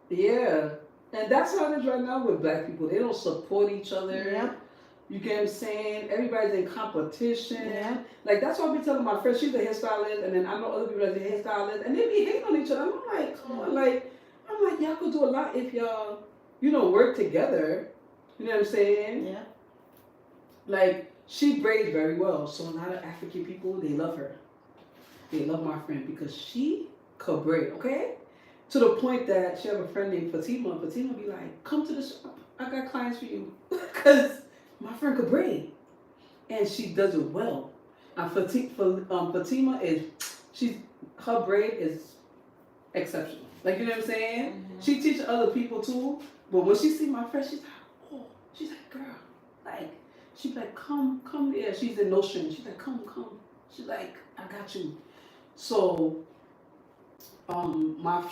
Yeah. And that's how it is right now with black people. They don't support each other. Yeah. You get what I'm saying? Everybody's in competition. Yeah. Like, that's why I be telling my friends, she's a hairstylist, and then I know other people that's a hairstylist, and they be hating on each other. I'm like, come on, I'm like, y'all could do a lot if y'all, work together. You know what I'm saying? Yeah. Like, she braids very well, so a lot of African people, they love her. They love my friend because she could braid, okay? To the point that she have a friend named Fatima. Fatima be like, come to the shop. I got clients for you. Because my friend could braid. And she does it well. And Fatima her braid is exceptional. Like, you know what I'm saying? Mm-hmm. She teaches other people too. But when she see my friend, she's like, oh, she's like, girl, like, she's like, come here. She's in Notion. She's like, come. She's like, I got you. So,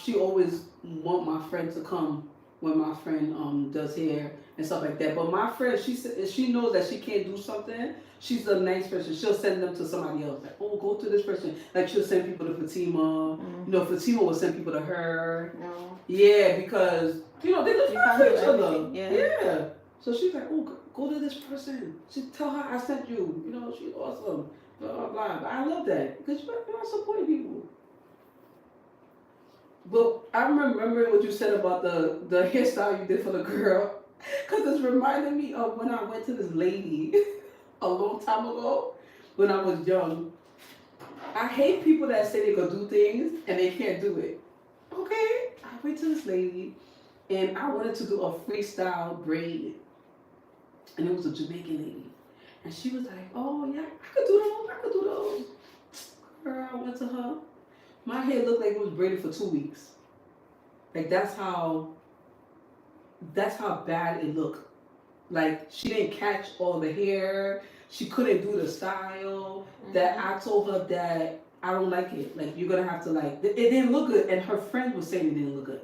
she always want my friend to come when my friend does hair and stuff like that. But my friend, she knows that she can't do something. She's a nice person. She'll send them to somebody else. Like, oh, go to this person. Like, she'll send people to Fatima. Mm-hmm. Fatima will send people to her. No. Yeah, because they look fine for each other. Yeah. So she's like, oh, go to this person. Tell her I sent you. She's awesome. Blah blah blah. But I love that because you're not supporting people. But I remember what you said about the hairstyle you did for the girl, because it's reminding me of when I went to this lady a long time ago when I was young. I hate people that say they could do things and they can't do it. Okay? I went to this lady and I wanted to do a freestyle braid. And it was a Jamaican lady. And she was like, oh yeah, I could do those. Girl, I went to her. My hair looked like it was braided for 2 weeks. Like that's how bad it looked. Like she didn't catch all the hair. She couldn't do the style. Mm-hmm. That I told her that I don't like it. Like, you're gonna have to like. It didn't look good, and her friend was saying it didn't look good.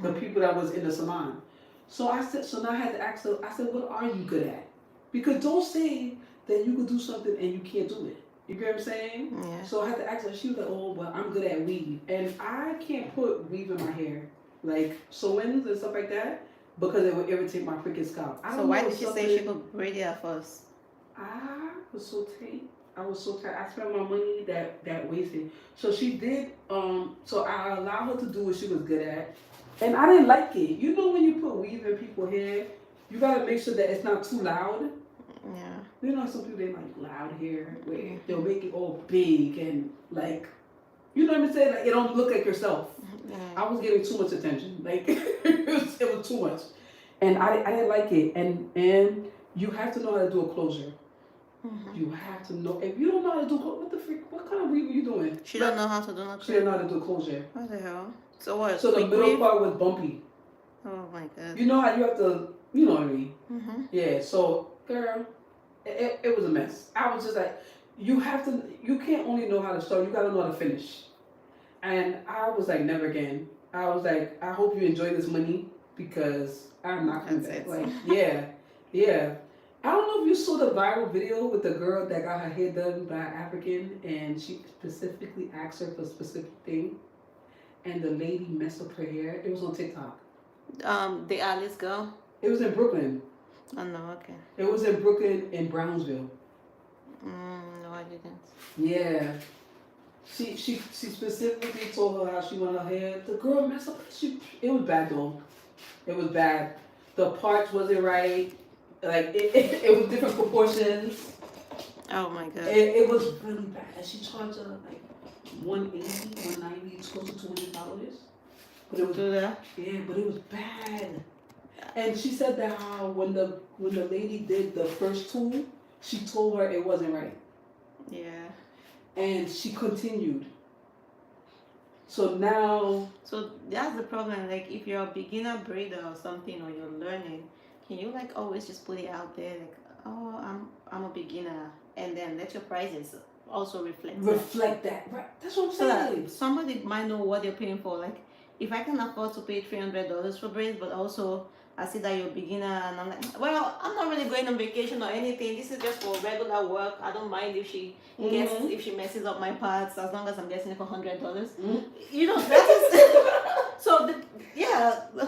The people that was in the salon. So I said, so now I had to ask her. I said, what are you good at? Because don't say that you could do something and you can't do it. You get what I'm saying? Yeah. So I had to ask her. She was like, oh, well, I'm good at weave, and I can't put weave in my hair, like sewings and stuff like that, because it would irritate my freaking scalp. I don't So why know did she something. say she could braid it at first? I was so tight. I was so tight. I spent my money that wasted. So she did. So I allowed her to do what she was good at, and I didn't like it. You know, when you put weave in people's hair, you gotta make sure that it's not too loud. Yeah. You know, some people they like loud hair where they'll make it all big and like, you know what I'm saying? Like, it don't look like yourself. Yeah. I was getting too much attention. Like it was too much, and I didn't like it. And you have to know how to do a closure. You have to know. If you don't know how to do what the freak, what kind of weave are you doing? She don't know how to do She didn't know how to do a closure. What the hell? So what? So the quick middle weave? part was bumpy. Oh my god. You know how you have to, you know what I mean? Yeah. So girl, it was a mess. I was just like, you can't only know how to start. You gotta know how to finish. And I was like, never again. I was like, I hope you enjoy this money because I'm not gonna That's it. like, yeah. I don't know if you saw the viral video with the girl that got her hair done by an African, and she specifically asked her for a specific thing, and the lady messed up her hair. It was on TikTok. The Alice girl. It was in Brooklyn. Oh no, okay. It was in Brooklyn in Brownsville. No, I didn't. Yeah. She specifically told her how she wanted her hair. The girl messed up. It was bad though. It was bad. The parts wasn't right. Like it was different proportions. Oh my god. It was really bad. And she charged her like $180, $190, close to $200. But it was Do that? yeah, but it was bad. And she said that how when the lady did the first tool, she told her it wasn't right. Yeah. And she continued. So now. So that's the problem. Like if you're a beginner braider or something, or you're learning, can you like always just put it out there, like, oh, I'm a beginner, and then let your prices also reflect that. Right. That's what I'm so saying. that somebody might know what they're paying for. Like if I can afford to pay $300 for braids, but also I see that you're a beginner, and I'm like, well, I'm not really going on vacation or anything. This is just for regular work. I don't mind if she if she messes up my parts, as long as I'm getting it for $100. You know, that is so.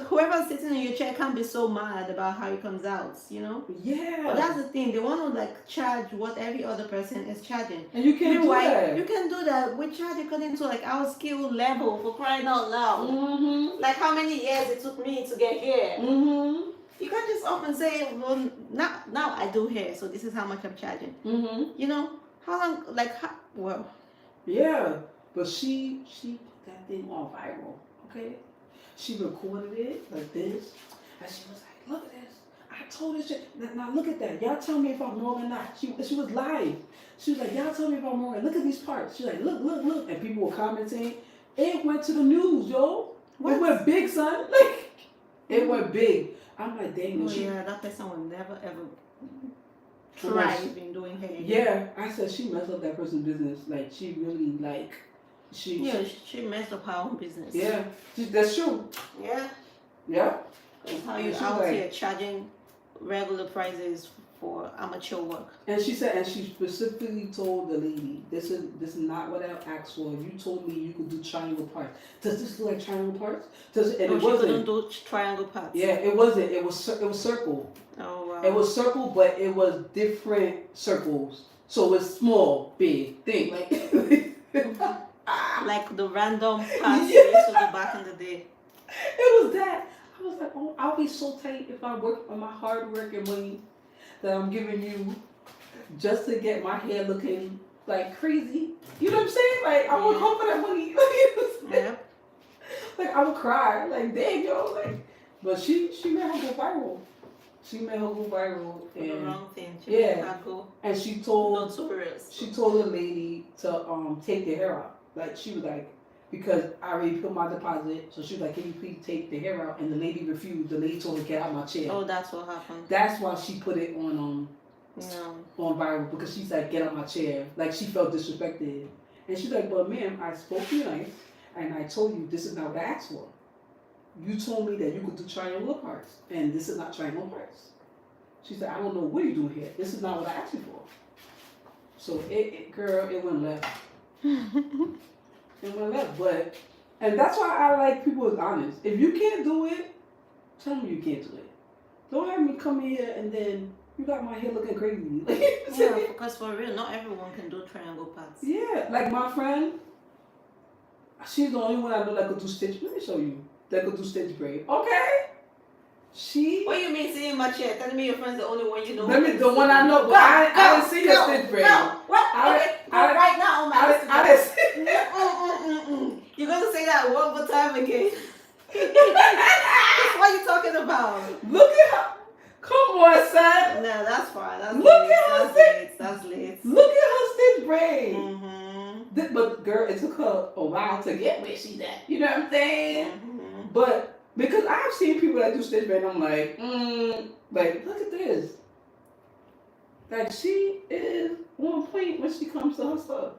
Whoever's sitting in your chair can't be so mad about how it comes out. You know. Yeah. But that's the thing. They want to like charge what every other person is charging. And you can't do that. You can do that. We charge according to like our skill level, for crying out loud. Like how many years it took me to get here. You can't just up and say, well, now I do hair, so this is how much I'm charging. You know, how long, well. Yeah, but she put that thing on viral, okay? She recorded it like this, and she was like, look at this. I told this shit. Now look at that. Y'all tell me if I'm wrong or not. She was live. She was like, y'all tell me if I'm wrong. Look at these parts. She's like, look. And people were commenting. It went to the news, yo. It went big, son. Like, it went big. I'm like, dang. Yeah, that person will never ever thrive in doing hair. Yeah, I said she messed up that person's business. Like, she really, like, she messed up her own business. Yeah, that's true. Yeah. Yeah. That's how you out here charging regular prices for amateur work. And she said, and she specifically told the lady, this is not what I asked for. You told me you could do triangle parts. Does this look like triangle parts? It she couldn't do triangle parts. Yeah, it wasn't. It was circle. Oh wow. It was circle, but it was different circles. So it was small, big, thing like. Like the random parts you used to do back in the day. It was that. I was like, oh, I'll be so tight if I work on my hard work and money that I'm giving you just to get my hair looking like crazy. You know what I'm saying? Like, I would come for that money. Yeah. Like, I would cry. Like, dang, yo. Like, but she made her go viral. She made her go viral. For the wrong thing. She made her go and she told notorious. She told the lady to take the hair out. Like, she was like, because I already put my deposit, so she was like, can you please take the hair out? And the lady refused. The lady told her to get out my chair. Oh, that's what happened. That's why she put it on viral, because she's like, get out my chair. Like, she felt disrespected. And she's like, but ma'am, I spoke to you nice, and I told you this is not what I asked for. You told me that you could do triangular parts, and this is not triangular parts. She said, I don't know what you're doing here. This is not what I asked you for. So girl, it went left. It went left, but, and that's why I like people who's honest. If you can't do it, tell me you can't do it. Don't have me come here and then you got my hair looking crazy. Yeah, because for real, not everyone can do triangle parts. Yeah, like my friend, she's the only one I know that could do stitch. Let me show you. That could do stitch braid. Okay. She. What do you mean seeing my chair? Telling me your friend's the only one you know? Let me the one I know, but I didn't see your stitch braid. No, what? Right now on my Instagram. I didn't see. You're gonna say that one more time again. What are you talking about? Look at her. Come on, son. No, that's fine. That's Look late. at her That's late. Look at her stitch braid. Mm-hmm. But girl, it took her a while to get where she's at. You know what I'm saying? Mm-hmm. But because I've seen people that do stitch braid, I'm like, like look at this. Like she is on point when she comes to her stuff.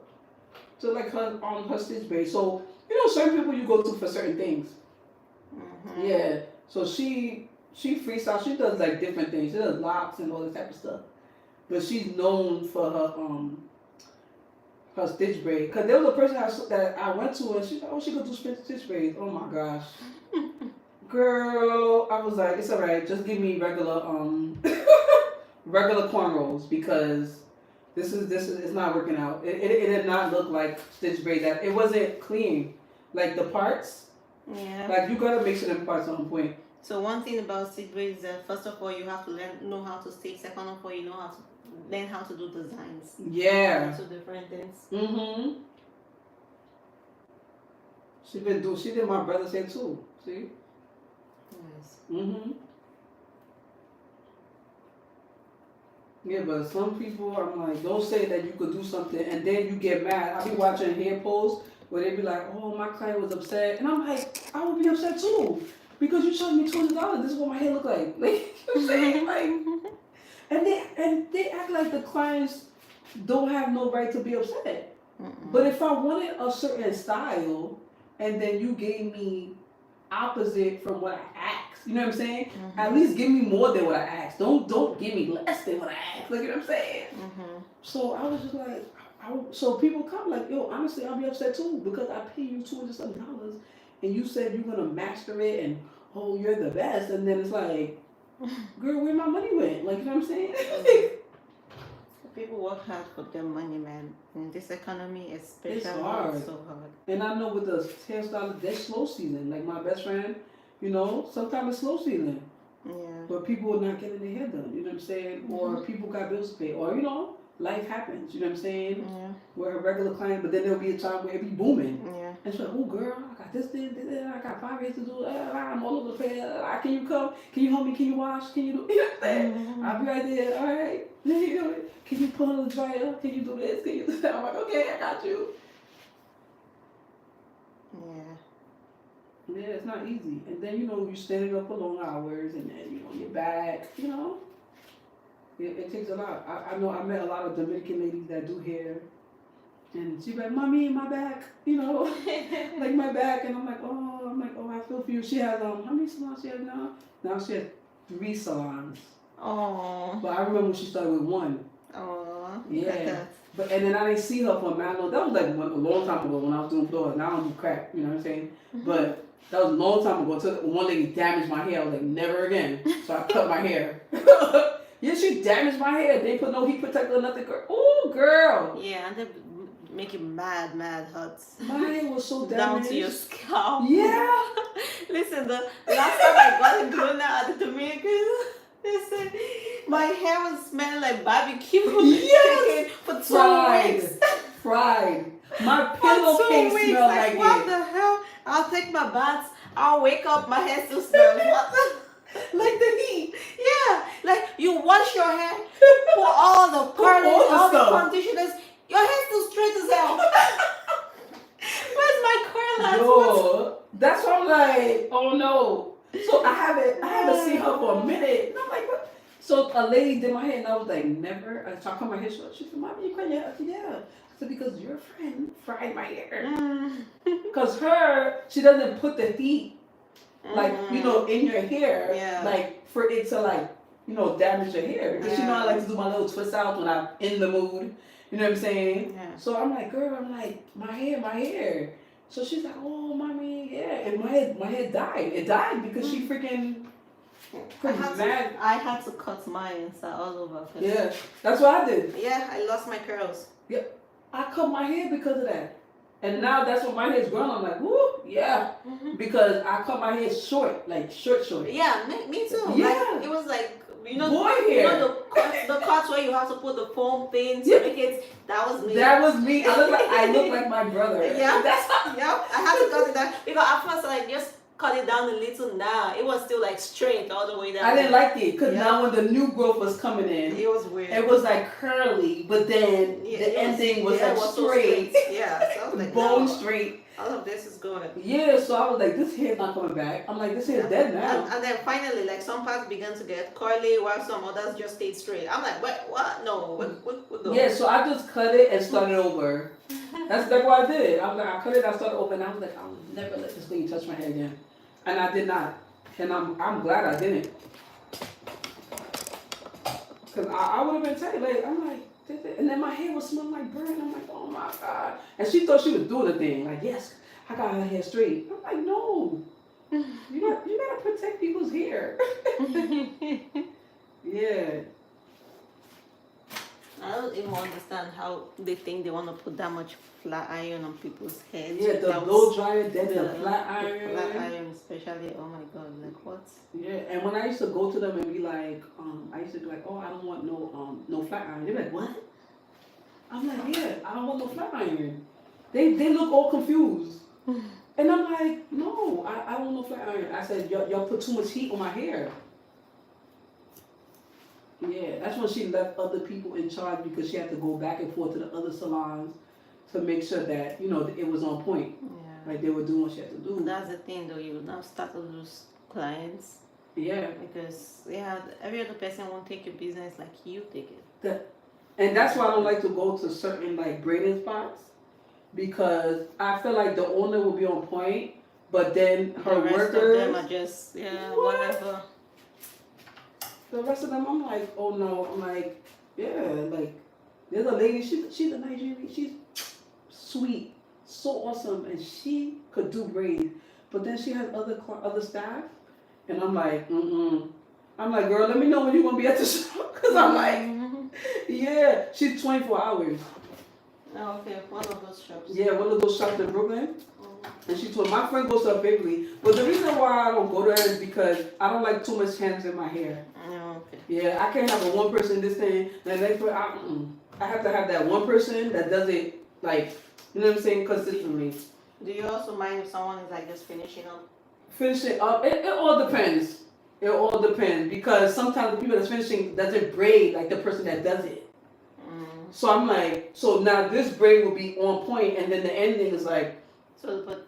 So like her stitch braid. So you know, certain people you go to for certain things. Mm-hmm. Yeah. So she freestyles. She does like different things. She does locks and all this type of stuff. But she's known for her stitch braid. Cause there was a person that I went to and she's like, oh, she could do stitch braids. Oh my gosh. Girl, I was like, it's alright. Just give me regular regular cornrows because this is it's not working out. It did not look like stitch braid. That it wasn't clean. Like the parts. Yeah. Like you gotta make sure them parts are on point. So one thing about stitch braids is that first of all you have to know how to stitch. Second of all you know how to learn how to do designs. Yeah. Two different things. Mm-hmm. She did my brother's hair too. See? Nice. Mm-hmm. Yeah, but some people, I'm like, don't say that you could do something and then you get mad. I be watching hair posts where they be like, oh, my client was upset. And I'm like, I would be upset too. Because you charged me $200. This is what my hair look like. Like, you know what I'm saying? Like, and they act like the clients don't have no right to be upset. Mm-mm. But if I wanted a certain style and then you gave me opposite from what I asked, you know what I'm saying? Mm-hmm. At least give me more than what I asked. Don't give me less than what I asked. Like, you know what I'm saying? Mm-hmm. So I was just like, so people come like, yo, honestly, I'll be upset too because I pay you $200 and you said you're gonna master it and oh, you're the best, and then it's like, girl, where my money went? Like, you know what I'm saying? People work hard for their money, man. In this economy, especially, It's hard. it's so hard. And I know with the hairstylists, they're slow season. Like my best friend, you know, sometimes it's slow season. Yeah. But people are not getting their hair done, you know what I'm saying? Mm-hmm. Or people got bills to pay. Or, you know, life happens, you know what I'm saying? Yeah. We're a regular client, but then there'll be a time where it be booming. Yeah. And she's like, oh girl, I got this, I got 5 years to do, I'm all over the place, can you come? Can you help me? Can you wash? Can you do, you know what I'm saying? Mm-hmm. I'll be right there, alright. Can you put on the dryer? Can you do this? Can you do that? I'm like, okay, I got you. Yeah. Yeah, it's not easy. And then, you know, you're standing up for long hours and then, you know, you're back, you know. It takes a lot. I know I met a lot of Dominican ladies that do hair. And she's like, mommy, my back, you know, like my back. And I'm like, oh, I feel for you. She has, how many salons she has now? Now she has 3 salons. Oh. But I remember when she started with 1. Oh. Yeah. But and then I didn't see her for Marital. That was like a long time ago when I was doing Florida. Now I don't do crap, you know what I'm saying? Mm-hmm. But that was a long time ago. Until one lady damaged my hair. I was like, never again. So I cut my hair. Yeah, she damaged my hair. They put no heat protector or nothing. Oh, girl. Yeah, and they make you mad hot. My hair was so damaged. Down to your scalp. Yeah. Listen, the last time I got a glue at the Dominican, they said my hair was smelling like barbecue Yes. chicken for 2 weeks. Fried. My For 2 pillowcase weeks. smelled like what it. the hell? I'll take my baths. I'll wake up, my hair still smells. What the? Like the heat. Yeah, like you wash your hair, put all the curlers, all the conditioners, your hair's still straight as hell. Where's my curlers? Yo, that's why I'm like, oh no. So I haven't seen her for a minute. And I'm like, what? So a lady did my hair and I was like, never. So I cut my hair short. She said, mommy, you cut your hair? I said, yeah. I said, because your friend fried my hair. Mm. Because she doesn't put the heat, like, you know, in your hair, Yeah. like, for it to, like, you know, damage your hair. Because you know I like to do my little twist out when I'm in the mood. You know what I'm saying? Yeah. So I'm like, girl, I'm like, my hair. So she's like, oh, mommy, yeah. And my hair died. It died because she freaking mad. I had to cut mine all over. Yeah, that's what I did. Yeah, I lost my curls. Yep, I cut my hair because of that. And now that's what my hair's grown. I'm like, woo, yeah. Because I cut my hair short, like short. Yeah, me too. Yeah. Like, it was like, you know, Boy hair. You know the cuts where you have to put the foam thing to make it. That was me. That was me. I look like my brother. Yeah. Yeah. I had to cut it down because at first I just cut it down a little. Now it was still like straight all the way down. I didn't like it because now when the new growth was coming in, it was weird. It was like curly, but then the ending was like straight. So yeah, so I was like, bone no, straight. all of this is good. Yeah, so I was like, this hair's not coming back. I'm like, this hair's dead now. And then finally, like some parts began to get curly, while some others just stayed straight. I'm like, what? No, we're going. Yeah, so I just cut it and started over. That's what I did. I was like, I cut it, I started over, and I was like, I'll never let this thing touch my hair again. And I did not. And I'm glad I didn't. Because I would have been telling, like, I'm like, and then my hair was smelling like burn. I'm like, oh my God. And she thought she was doing the thing. Like, yes, I got her hair straight. I'm like, no. You gotta protect people's hair. Yeah. I don't even understand how they think they want to put that much flat iron on people's heads. Yeah, the blow dryer, then the flat iron. Flat iron, especially. Oh my God, like what? Yeah, and when I used to go to them and be like, I used to be like, oh, I don't want no flat iron. They're like, what? I'm like, yeah, I don't want no flat iron. They look all confused. And I'm like, no, I don't want no flat iron. I said, y'all put too much heat on my hair. Yeah, that's when she left other people in charge because she had to go back and forth to the other salons to make sure that, you know, it was on point. Yeah. Like they were doing what she had to do. That's the thing though, you now start to lose clients. Yeah. Because every other person won't take your business like you take it. And that's why I don't like to go to certain like braiding spots because I feel like the owner will be on point, but then her the rest workers of them are just whatever. The rest of them, I'm like, oh no, I'm like, yeah, like there's a lady, she's a Nigerian, she's sweet, so awesome, and she could do braids, but then she has other staff, and I'm like, I'm like, girl, let me know when you're gonna be at the shop, cause I'm like, yeah, she's 24 hours. Oh, okay, one of those shops. Yeah, one of those shops in Brooklyn. And she told my friend goes to her favorite, but the reason why I don't go to her is because I don't like too much hands in my hair. Oh, okay. Yeah, I can't have a one person this thing, the next person, I have to have that one person that does it, like, you know what I'm saying, consistently. Do you also mind if someone is like just finishing up? Finishing up, it all depends. It all depends because sometimes the people that's finishing doesn't braid like the person that does it. So I'm like, so now this braid will be on point, and then the ending is like. So, but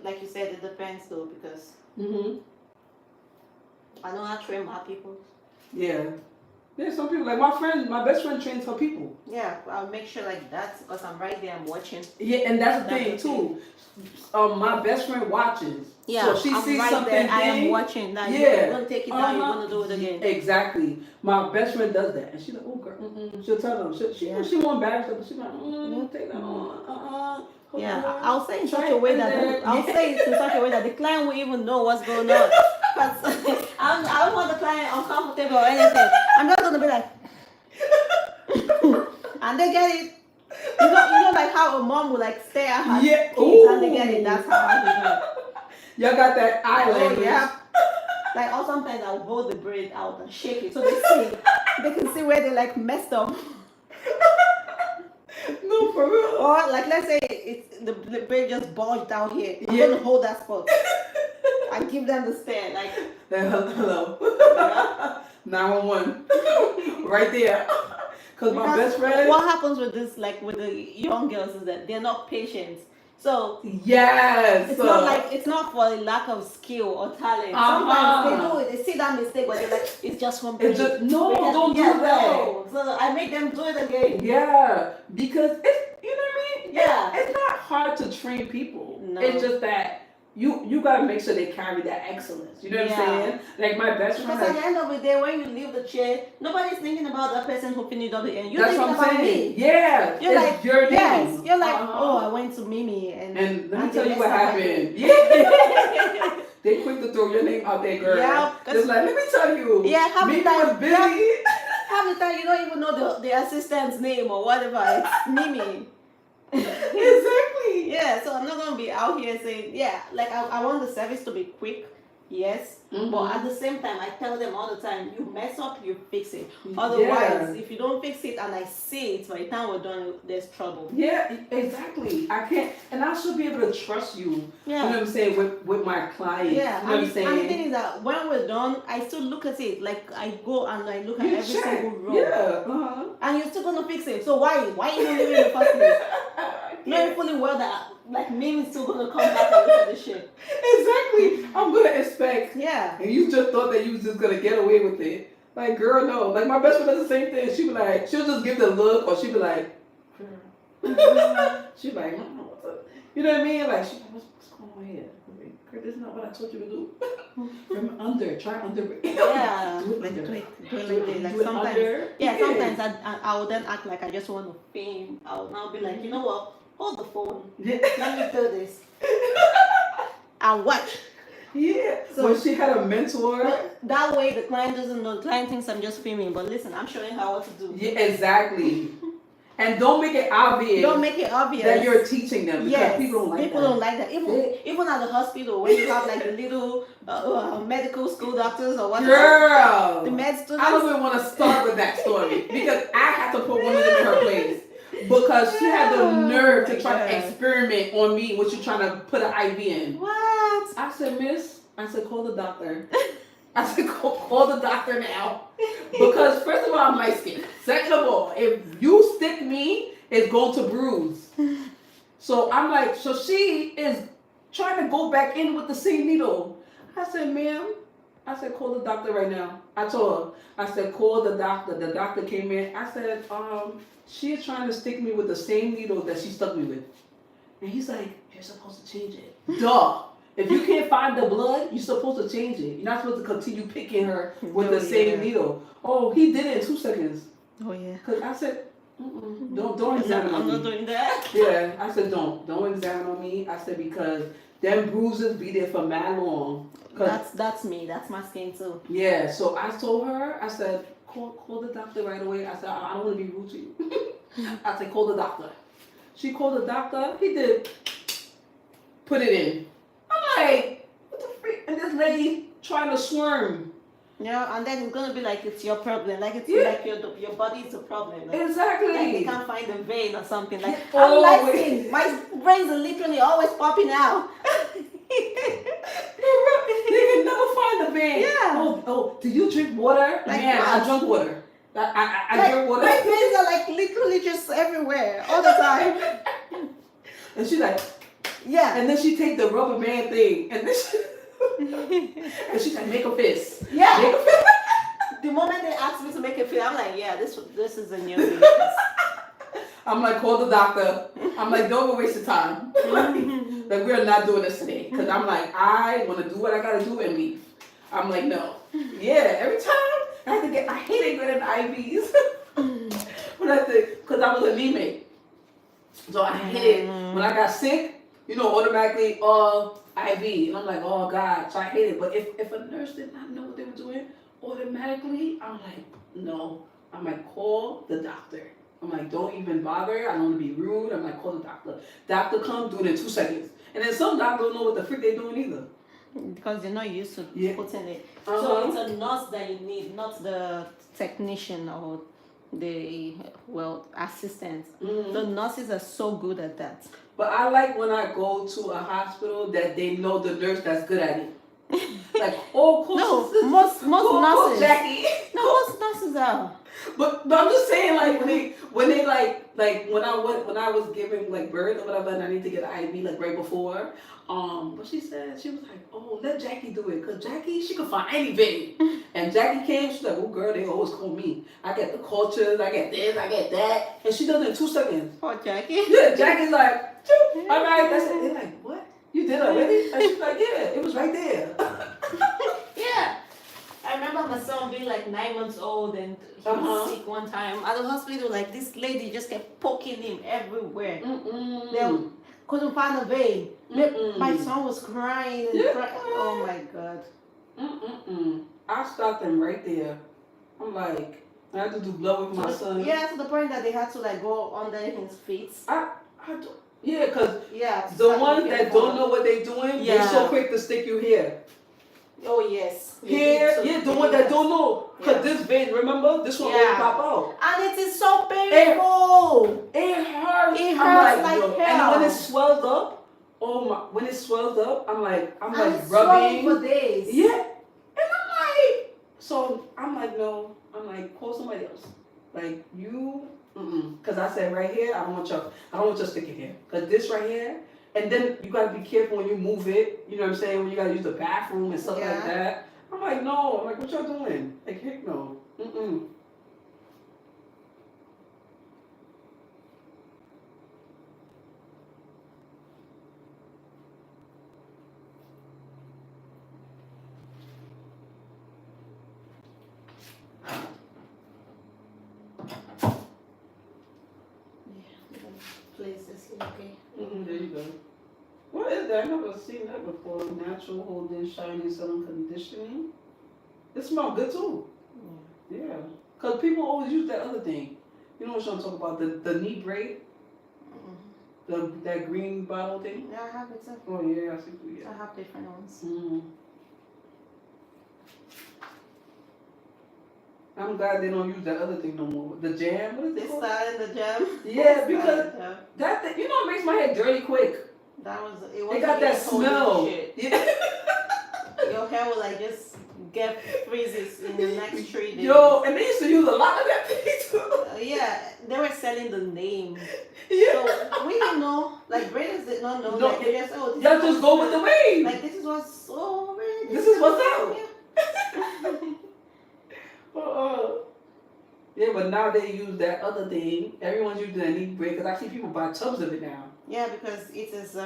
like you said, it depends though because. I know I train my people. Yeah. Yeah, some people, like my best friend trains her people. Yeah, I'll make sure like that because I'm right there, I'm watching. Yeah, and that's the thing too. My best friend watches. Yeah, so if she sees right something there, I am watching. Now you're gonna take it down, you're gonna do it again. Exactly. My best friend does that, and she's like, oh girl, she'll tell them. She won't embarrass them, but she's like, take that on. Yeah, I'll say in such a way that the client will even know what's going on. But I don't want the client uncomfortable or anything. I'm not gonna be like, and they get it. You know, like how a mom would like stare at her kids and they get it. That's how I do it. Y'all got that eye language. Yeah. Like, or sometimes I'll roll the braid out and shake it so they can see where they like messed up. No, for real. Or like, let's say the braid just bulged down here. I'm gonna hold that spot. I give them the stare, like. Hello. 911. Right there. Because my best friend. What happens with this, like with the young girls, is that they're not patient. So yes, it's not for a lack of skill or talent. Sometimes they do it. They see that mistake, but they're like, it's just one braid. Don't do that. No. So I make them do it again. Yeah, because it's, you know Yeah. It's not hard to train people. No. It's just that you gotta make sure they carry that excellence. You know what I'm saying? Like my best friend. Because at the end of the day, when you leave the chair, nobody's thinking about that person who finished up the end. You're That's thinking what I'm about saying. me. Yeah. You're like, your name. yes. You're like, oh, I went to Mimi And let me tell you that's what not happened. Yeah. They quick to throw your name out there, girl. Yeah, It's like, let me tell you. Yeah, half the Mimi time- was busy. half the time you don't even know the assistant's name or whatever. It's Mimi. Exactly. Yeah, so I'm not gonna be out here saying, yeah, like I want the service to be quick, yes. Mhm. But at the same time, I tell them all the time, you mess up, you fix it. Otherwise, if you don't fix it and I see it, by the time we're done, there's trouble. Yeah, exactly. I can't, and I should be able to trust you. You know Yeah. what I'm saying, with my clients. Yeah, You know what I'm and the saying? thing is that when we're done, I still look at it. Like I go and I look at You every check. single row. Yeah. And you're still gonna fix it. So why even leave it in the first place? Knowing fully well that like Mimi's still gonna come back and look at this shit. Exactly. I'm gonna expect. Yeah. And you just thought that you was just gonna get away with it. Like, girl, no. Like, my best friend does the same thing. She be like, she'll just give the look, or she be like, girl. She be like, what's up? You know what I mean? Like, she like, what's going on here? Girl, this is not what I told you to do. From under, try under. Yeah. Do it Like under. do it like Do it sometimes. under. Yeah, sometimes I will then act like I just want to film. I'll now be like, you know what? Hold the phone. Yeah. Let me do this. And watch. Yeah. So- when she had a mentor. But that way the client doesn't know. The client thinks I'm just filming. But listen, I'm showing her what to do. Yeah, exactly. And don't make it obvious. Don't make it obvious that you're teaching them, because Yes, people don't like people that. don't like that. Even at the hospital, when you have like the little medical school doctors or whatever, Girl, the med students. I don't even want to start with that story because I had to put one of them in her place because she had the nerve to try to experiment on me when she trying to put an IV in. What? I said, Miss, I said, call the doctor. I said, call the doctor now. Because first of all, I'm light skinned. Second of all, if you stick me, it's going to bruise. So I'm like, so she is trying to go back in with the same needle. I said, ma'am, I said, call the doctor right now. I told her, I said, call the doctor. The doctor came in. I said, she is trying to stick me with the same needle that she stuck me with. And he's like, you're supposed to change it. Duh. If you can't find the blood, you're supposed to change it. You're not supposed to continue picking her with the same needle. Oh, he did it in 2 seconds. Oh yeah. Cause I said, don't examine I'm on not me. doing that. Yeah, I said don't examine on me. I said because them bruises be there for mad long. That's me. That's my skin too. Yeah, so I told her, I said, call the doctor right away. I said, I don't want to be rude to you. I said, call the doctor. She called the doctor. He did put it in. I'm like, what the freak? And this lady trying to squirm. Yeah, and then it's gonna be like it's your problem. Like it's like your body is a problem. Like, Exactly. like they can't find the vein or something. Like Yeah, I'm always. lighting. My brains are literally always popping out. They can never find the vein. Yeah. Oh, do you drink water? Like Man, what? I drink water. I Like, drink water. my veins are like literally just everywhere all the time. And she's like, Yeah. and then she take the rubber band thing, and then and she's like, make a fist. Yeah. Make a fist. The moment they ask me to make a film, I'm like, yeah, this is a new thing. I'm like, call the doctor. I'm like, don't waste your time. Like, we're not doing this today. Because I'm like, I want to do what I got to do and leave. I'm like, no. Yeah, every time I hated getting IVs. Because I was anemic. So I hated, when I got sick, automatically, IV. And I'm like, oh God. So I hate it. But if a nurse did not know what they were doing, automatically, I'm like, no. I'm like, call the doctor. I'm like, don't even bother. I don't want to be rude. I'm like, call the doctor. Doctor come, do it in 2 seconds. And then some doctors don't know what the freak they're doing either. Because you're not used to putting it. Uh-huh. So it's a nurse that you need, not the technician or the assistant. Mm-hmm. The nurses are so good at that. But I like when I go to a hospital that they know the nurse that's good at it. Like, oh, cool. No, most cool, nurses. Jackie. No, most nurses are. But I'm just saying, like when they like when I was giving like birth or whatever, and I need to get an IV like right before. But she said she was like, oh, let Jackie do it, cause Jackie she could find anything. And Jackie came, she's like, oh girl, they always call me. I get the cultures, I get this, I get that, and she does it in 2 seconds. Poor Jackie. Yeah, Jackie's like, "Choop, all right, that's it. They're like, what? You did already? And she's like, yeah, it was right there. Yeah. I remember my son being like 9 months old and he was sick one time at the hospital. Like this lady just kept poking him everywhere. They couldn't find a vein. My son was crying and crying. Oh my god. I stopped them right there. I'm like, I had to do blood with my son. Yeah, to the point that they had to like go under his feet. Yeah, because yeah, the ones that don't know what they're doing, they're so quick to stick you here. Oh yes. Here, yeah, the one that don't know. Because this vein, remember? This one will pop out. And it is so painful. It hurts. It hurts like hell. And when it swells up, when it swells up, I'm like it's rubbing. For days. Yeah. And I'm like, no. I'm like, call somebody else. Like, you, because I said right here, I don't want you sticking here. Because this right here, and then you got to be careful when you move it. You know what I'm saying? When you got to use the bathroom and stuff like that. I'm like, no. I'm like, what y'all doing? Like, heck no. Places, okay. There you go. What is that? I've never seen that before. Natural holding, shining, sun conditioning. It smells good too. Yeah. Because people always use that other thing. You know what I'm talking about? The knee braid? That green bottle thing? Yeah, I have it too. Oh, yeah, I see. Yeah. I have different ones. I'm glad they don't use that other thing no more. The jam? What is it They called? started the jam. Yeah, because that thing, it makes my head dirty quick. It got that smell. Shit. Yeah. Your hair will like just get freezes in the next 3 days. Yo, and they used to use a lot of that thing too. Yeah, they were selling the name. Yeah. So we didn't know, like braiders did not know. No, like, they just, y'all just go with the wave. Like this is what's so weird. This is what's up. Yeah, but now they use that other thing. Everyone's using that knee braid because I see people buy tubs of it now. Yeah, because it is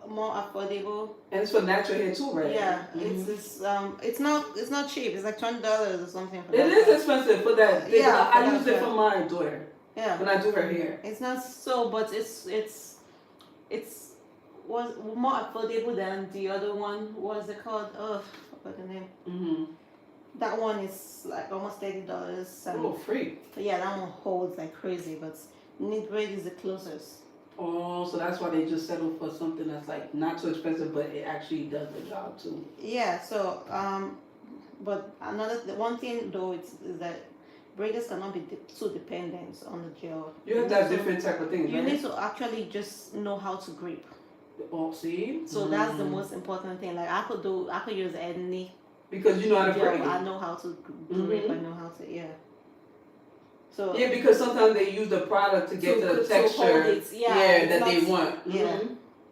more affordable. And it's for natural hair too, right? Yeah, it's not cheap. It's like $20 or something. For it is expensive for that. Yeah, I use it for my daughter. Yeah. When I do her hair. It's not so, but it's was more affordable than the other one. What is it called? Oh, what's the name? That one is like almost $30. Oh, free. Yeah, that one holds like crazy, but knit braid is the closest. Oh, so that's why they just settle for something that's like not too expensive, but it actually does the job too. Yeah. So but one thing though is that braiders cannot be too dependent on the gel. You have that different type of things, You right? need to actually just know how to grip. Oh, see? So that's the most important thing. Like I could use any. Because you know how to braid. I know how to grip. I know how to, yeah. So yeah, because sometimes they use the product to get the texture that they want. Yeah.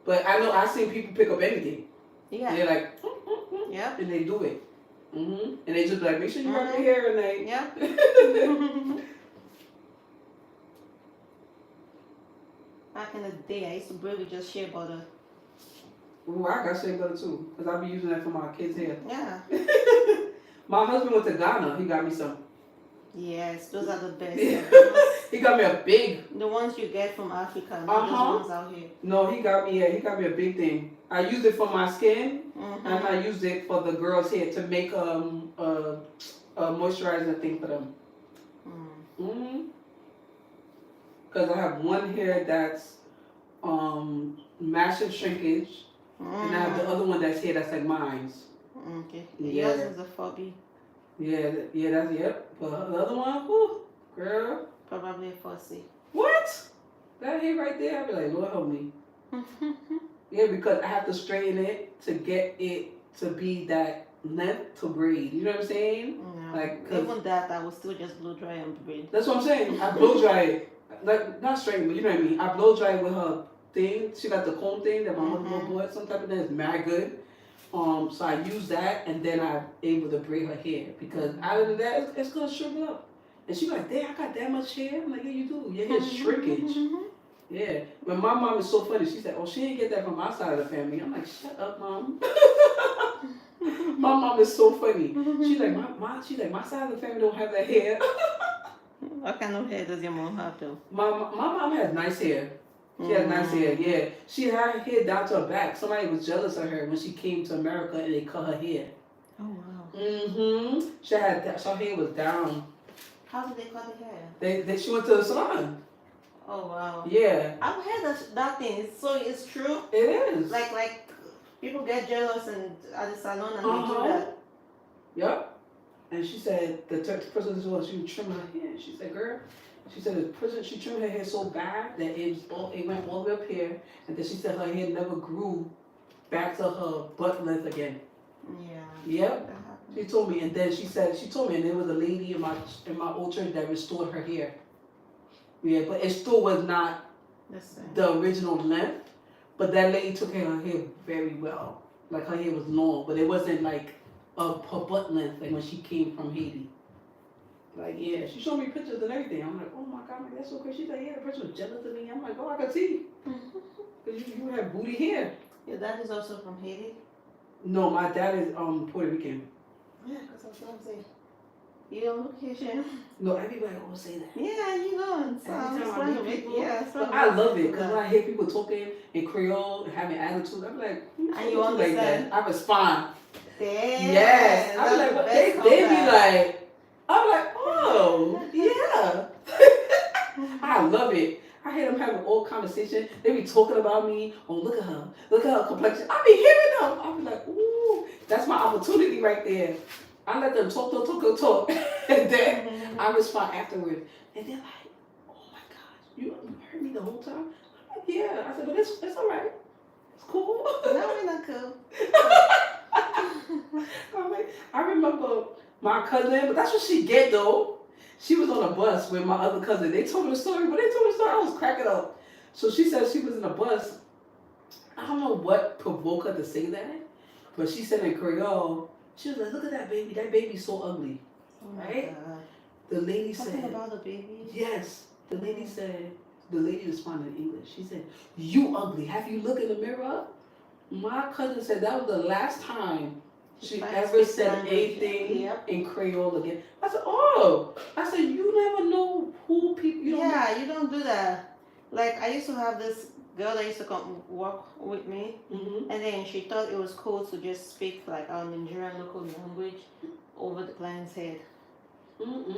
But I've seen people pick up anything. Yeah. They're like, yeah, and they do it. And they just like, make sure you rub your hair and they. Yeah. Back in the day, I used to braid with just shea butter. Ooh, I got shea butter too, because I be using that for my kids' hair. Yeah. My husband went to Ghana. He got me some. Yes, those are the best. He got me a big. The ones you get from Africa, not those ones out here. No, he got me a big thing. I used it for my skin, and I used it for the girls' hair to make a moisturizer thing for them. Because I have one hair that's massive shrinkage, and I have the other one that's like mine's. Okay. Yours is a phobia. Yeah, that's yep. But the other one, whew, girl. Probably a fussy. What? That hair right there, I'd be like, Lord help me. Yeah, because I have to straighten it to get it to be that length to braid. You know what I'm saying? No. Like, 'cause- Even that, I will still just blow dry and braid. That's what I'm saying. I blow dry it. Like, not straight, but you know what I mean. I blow dry it with her thing. She got the comb thing that my mother bought. Some type of thing. It's mad good. So I use that, and then I'm able to braid her hair because other than that, it's gonna shrink up. And she like, "Damn, I got that much hair." I'm like, "Yeah, you do. Your hair's shrinkage." Yeah. But my mom is so funny. She said, "Oh, she didn't get that from my side of the family." I'm like, "Shut up, mom." My mom is so funny. She's like, she's like, "My side of the family don't have that hair." What kind of hair does your mom have though? My mom has nice hair. She has nice hair, yeah. She had her hair down to her back. Somebody was jealous of her when she came to America and they cut her hair. Oh wow. She had that, so her hair was down. How did they cut the hair? She went to the salon. Oh wow. Yeah. I've heard that thing. So it's true. It is. Like people get jealous and at the salon and they do that. Yep. And she said the person she would trim her hair. She said, "Girl," she said the person she trimmed her hair so bad that it went all the way up here, and then she said her hair never grew back to her butt length again. Yeah. Yep. She told me, and then she told me, and there was a lady in my old church that restored her hair. Yeah, but it still was not the original length. But that lady took care of her hair very well. Like her hair was long, but it wasn't like her butt length, like when she came from Haiti. Like, yeah, she showed me pictures and everything. I'm like, "Oh my God, man, that's so crazy." She's like, "Yeah, the person was jealous of me." I'm like, "Oh, I can see." Because you have booty hair. Your dad is also from Haiti? No, my dad is Puerto Rican. Yeah, because I was going to say, you don't look Haitian. No, everybody always say that. Yeah, you don't. So Every time I meet people, but I love it because when I hear people talking in Creole and having attitude, I'm like, and you understand? Like that? I respond. Damn, yes. I'm like, they be like, I'm like, "Oh, yeah." I love it. I hear them having old conversation. They be talking about me. "Oh, look at her complexion." I be hearing them. I be like, "Ooh, that's my opportunity right there." I let them talk, and then I respond afterwards. And they're like, "Oh my gosh, you heard me the whole time?" I'm like, "Yeah." I said, "But it's all right. It's cool." No, we're not cool. I'm like, I remember my cousin, but that's what she get though. She was on a bus with my other cousin. They told her the story, I was cracking up. So she said she was in a bus. I don't know what provoked her to say that, but she said in Creole, she was like, "Look at that baby. That baby's so ugly." Oh right? God. The lady Something said, about the baby? yes. The lady responded in English. She said, "You ugly. Have you looked in the mirror?" My cousin said that was the last time she ever said anything in Creole again. I said, "Oh." I said, "You never know who people." You don't do that. Like I used to have this girl that used to come work with me, and then she thought it was cool to just speak like our Nigerian local language over the client's head.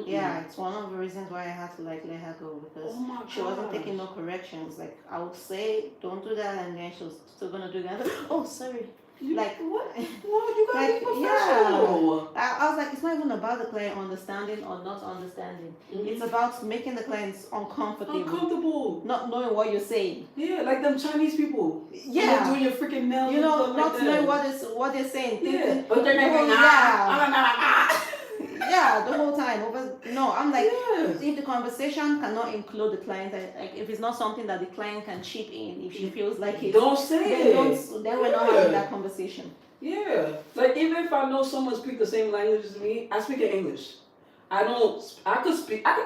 Yeah, it's one of the reasons why I had to like let her go because she wasn't taking no corrections. Like I would say, "Don't do that," and then she was still gonna do that. "Oh, sorry." Like what? You gotta like, be professional. I was like, it's not even about the client understanding or not understanding. It's about making the clients uncomfortable, not knowing what you're saying. Yeah, like them Chinese people. Yeah, doing your freaking nails. You know, not like knowing what they're saying. Yeah, yeah, the whole time. No, I'm like, if the conversation cannot include the client, like if it's not something that the client can chip in, if she feels like it, don't say it. Then we're not having that conversation. Yeah, like even if I know someone speak the same language as me, I speak in English. I could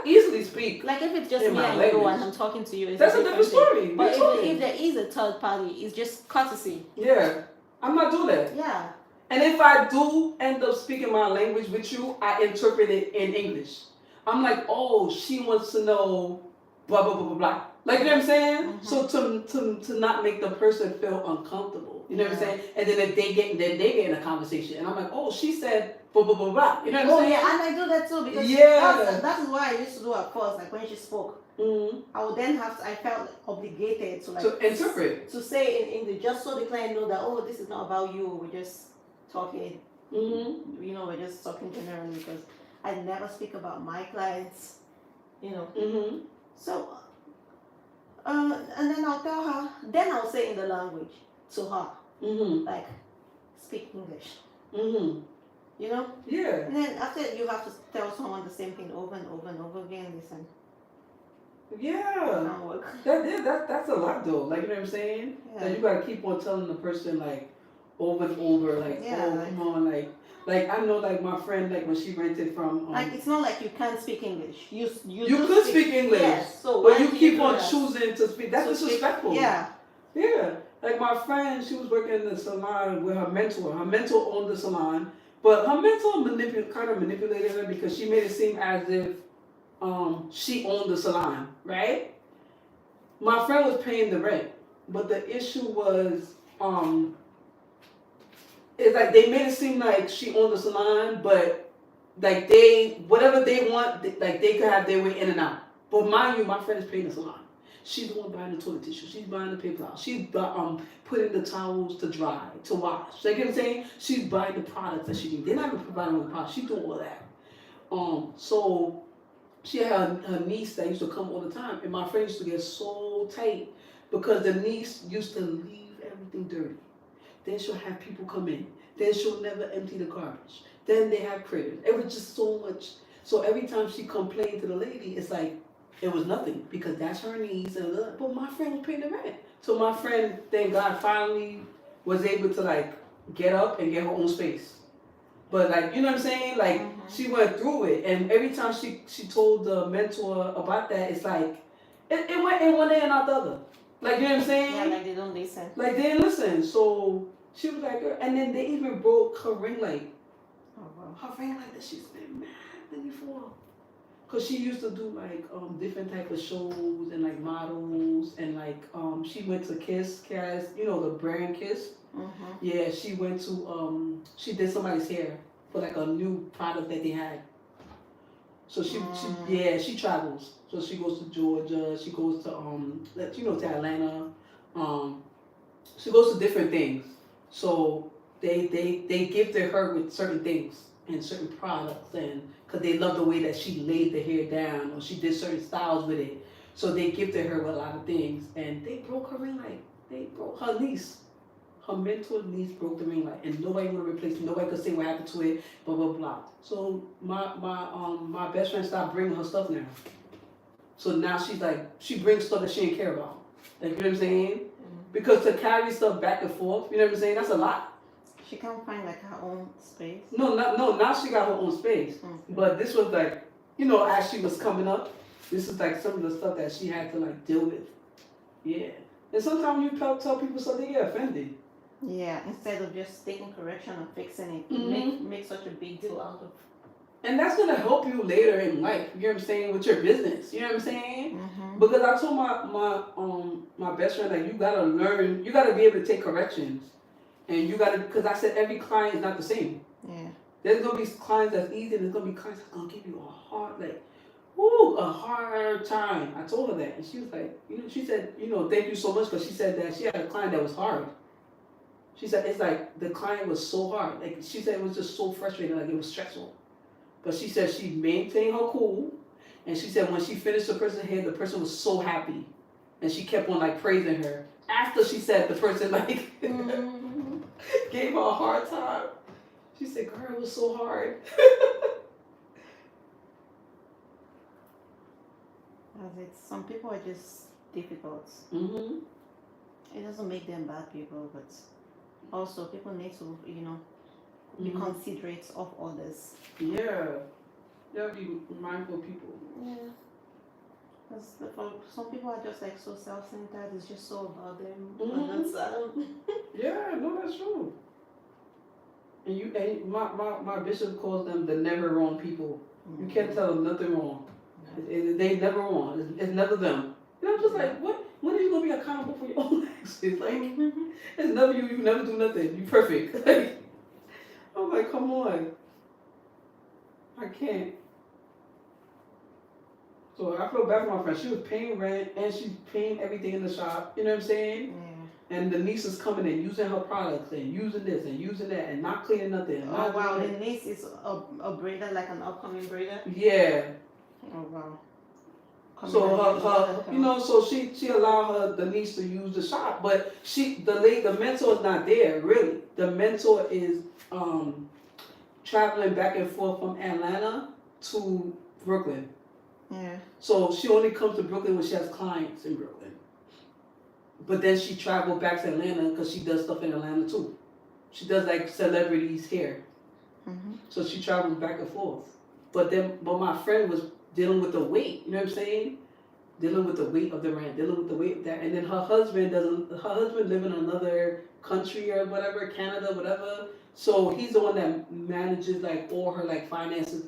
easily speak. Like if it's just me and you and I'm talking to you, that's a different story. But if there is a third party, it's just courtesy. Yeah, I'm not doing that. Yeah. And if I do end up speaking my language with you, I interpret it in English. I'm like, "Oh, she wants to know blah blah blah blah blah." Like, you know what I'm saying? So to not make the person feel uncomfortable. You know what I'm saying? And then if they get in a conversation and I'm like, "Oh, she said blah blah blah blah." You know what I'm saying? Yeah, and I do that too because that is what I used to do at first, like when she spoke. I would then I felt obligated to interpret. To say in English just so the client know that, "Oh, this is not about you, we're just talking." You know, we're just talking generally because I never speak about my clients, you know. So, and then I'll tell her, then I'll say in the language to her, like, "Speak English." You know? Yeah. And then after you have to tell someone the same thing over and over and over again, listen. Yeah. Can't work. That's a lot though. Like, you know what I'm saying? Yeah. Like, you gotta keep on telling the person like over and over, like, Yeah, oh, like- come on, like I know, like my friend, like when she rented from Like it's not like you can't speak English. You you could speak English, Yes, so but why you do keep do on that? choosing to speak. That's So speak- disrespectful. Yeah. Yeah. Like my friend, she was working in the salon with her mentor. Her mentor owned the salon, but her mentor kind of manipulated her because she made it seem as if she owned the salon, right? My friend was paying the rent, but the issue was it's like they made it seem like she owned the salon, but like whatever they want, like they could have their way in and out. But mind you, my friend is paying the salon. She's the one buying the toilet tissue. She's buying the paper towels. She's putting the towels to dry, to wash. You get what I'm saying? She's buying the products that she needs. They're not even providing the products. She's doing all that. So she had her niece that used to come all the time, and my friend used to get so tight because the niece used to leave everything dirty. Then she'll have people come in. Then she'll never empty the garbage. Then they have critters. It was just so much. So every time she complained to the lady, it's like it was nothing because that's her niece. But my friend was paying the rent. So my friend, thank God, finally was able to like get up and get her own space. But like, you know what I'm saying? Like she went through it, and every time she told the mentor about that, it's like it went in one ear and out the other. Like, you know what I'm saying? Yeah, like they don't listen. Like they didn't listen. So she was like, and then they even broke her ring light. Oh wow. Her ring light that she's been mad before. Cause she used to do like different type of shows and like models and like she went to Kiss, you know, the brand Kiss. Yeah, she went to she did somebody's hair for like a new product that they had. So she travels. So she goes to Georgia. She goes to to Atlanta. She goes to different things. So they gifted her with certain things and certain products, and because they love the way that she laid the hair down or she did certain styles with it. So they gifted her with a lot of things, and they broke her ring light. They broke her niece. Her mentor niece broke the ring light, and nobody would replace it. Nobody could say what happened to it. Blah blah blah. So my best friend stopped bringing her stuff now. So now she's like she brings stuff that she didn't care about. Like, you know what I'm saying? Because to carry stuff back and forth, you know what I'm saying? That's a lot. She can't find like her own space. No. Now she got her own space. But this was like, as she was coming up, this is like some of the stuff that she had to like deal with. Yeah. And sometimes you tell people something, they get offended. Yeah, instead of just taking correction and fixing it, make such a big deal out of. And that's gonna help you later in life. You know what I'm saying, with your business. You know what I'm saying? Because I told my best friend, like, you gotta learn, you gotta be able to take corrections, and you gotta, because I said every client is not the same. Yeah. There's gonna be clients that's easy, and there's gonna be clients that's gonna give you a hard time. I told her that, and she was like, she said, thank you so much, because she said that she had a client that was hard. She said it's like the client was so hard. Like, she said it was just so frustrating, like it was stressful. But she said she maintained her cool, and she said when she finished the person's hair, the person was so happy, and she kept on like praising her. After she said the person like gave her a hard time, she said, "Girl, it was so hard." Some people are just difficult. It doesn't make them bad people, but also people need to, be considerate of others. Yeah. You have to be mindful of people. Yeah. Because some people are just like so self-centered, it's just so about them. Yeah, no, that's true. And my bishop calls them the never wrong people. You can't tell them nothing wrong. They never wrong. It's never them. And I'm just like, what? When are you gonna be accountable for your own actions? Like, it's never you. You never do nothing. You perfect. Like, I'm like, come on. I can't. So I feel bad for my friend. She was paying rent and she's paying everything in the shop. You know what I'm saying? Yeah. And the niece is coming in using her products and using this and using that and not cleaning nothing. Oh wow, the niece is a braider, like an upcoming braider? Yeah. Oh wow. So so she allowed the niece to use the shop, but the mentor is not there really. The mentor is traveling back and forth from Atlanta to Brooklyn. Yeah. So she only comes to Brooklyn when she has clients in Brooklyn. But then she traveled back to Atlanta because she does stuff in Atlanta too. She does like celebrities hair. Mm-hmm. So she travels back and forth. But my friend was dealing with the weight. You know what I'm saying? Dealing with the weight of the rent, dealing with the weight of that, and then her husband live in another country or whatever, Canada, whatever. So he's the one that manages like all her like financial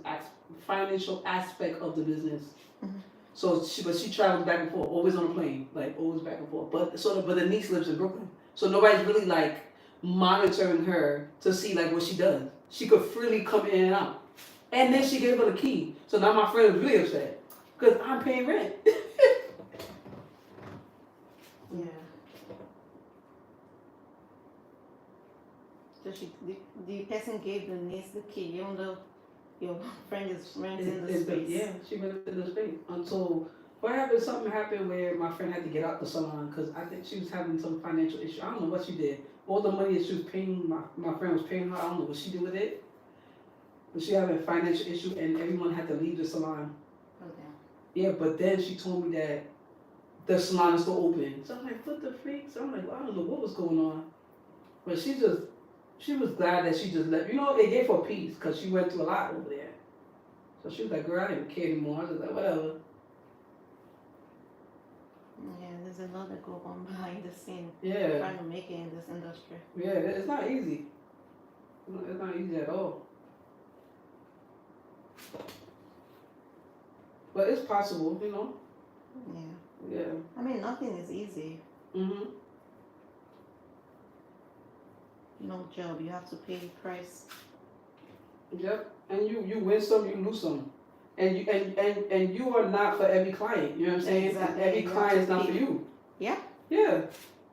aspect of the business. Mm-hmm. So she travels back and forth, always on a plane, like always back and forth. But the niece lives in Brooklyn, so nobody's really like monitoring her to see like what she does. She could freely come in and out, and then she gave her the key. So now my friend is really upset because I'm paying rent. Yeah. So the person gave the niece the key, even though your friend is renting the space. Yeah, she rented the space. Until something happened where my friend had to get out the salon because I think she was having some financial issue. I don't know what she did. All the money that she was paying, my friend was paying her. I don't know what she did with it. But she had a financial issue and everyone had to leave the salon. Okay. Yeah, but then she told me that the salon is still open. So I'm like, what the freak? So I'm like, well, I don't know what was going on. But she was glad that she just left. You know, it gave her peace because she went through a lot over there. So she was like, girl, I don't even care anymore. I was just like, whatever. Yeah, there's a lot that go on behind the scene. Yeah. Trying to make it in this industry. Yeah, it's not easy. It's not easy at all. But it's possible, you know? Yeah. Yeah. I mean, nothing is easy. Mm-hmm. No job, you have to pay the price. Yep. And you win some, you lose some. And you are not for every client, you know what I'm saying? Exactly. Every client is not for you. Yeah. Yeah.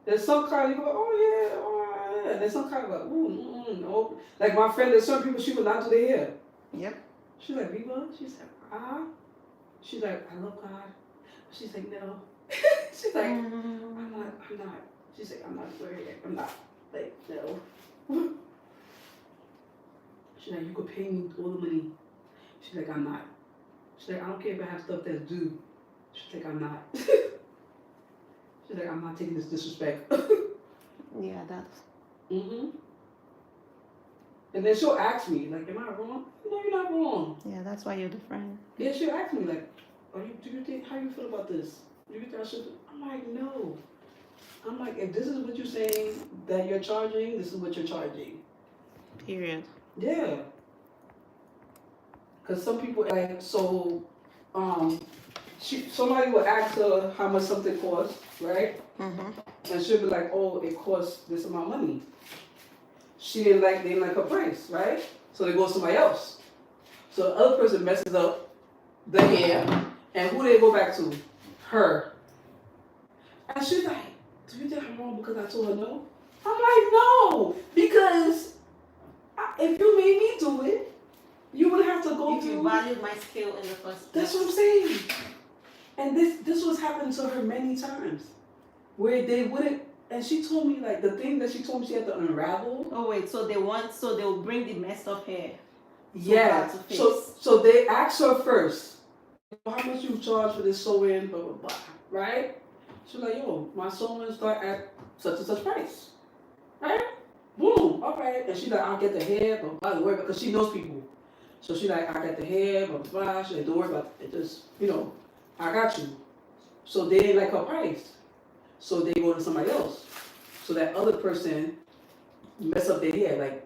There's some clients you go, oh yeah. And there's some clients like, ooh, no. Like my friend, there's some people she would not do their hair. Yep. She's like, Viva? She's like, She's like, I love God. She's like, no. She's like, I'm not. She's like, I'm not worried. I'm not. Like, no. She's like, you could pay me all the money. She's like, I'm not. She's like, I don't care if I have stuff that's due. She's like, I'm not. She's like, I'm not taking this disrespect. Yeah, that's. Mm-hmm. And then she'll ask me, like, am I wrong? No, you're not wrong. Yeah, that's why you're the friend. Yeah, she'll ask me, like, do you think, how you feel about this? Do you think I should? I'm like, no. I'm like, if this is what you're saying that you're charging, this is what you're charging. Period. Yeah. Because some people, like, so, somebody will ask her how much something costs, right? Mm-hmm. And she'll be like, oh, it costs this amount of money. They didn't like her price, right? So they go to somebody else. So the other person messes up the hair, and who they go back to? Her. And she's like, do you think I'm wrong because I told her no? I'm like, no, because if you made me do it, you would have to go If you valued my skill in the first place. That's what I'm saying. And this was happening to her many times, where they wouldn't. And she told me, like, the thing that she told me she had to unravel. Oh wait, so they'll bring the messed up hair. Yeah. So they asked her first, how much you charge for this sewing, blah blah blah, right? She's like, yo, my sewing start at such and such price, right? Boom, all right. And she's like, I'll get the hair, but by the way, because she knows people, so she's like, I got the hair, blah blah blah. She's like, don't worry about it, just I got you. So they didn't like her price. So they go to somebody else. So that other person mess up their hair. Like,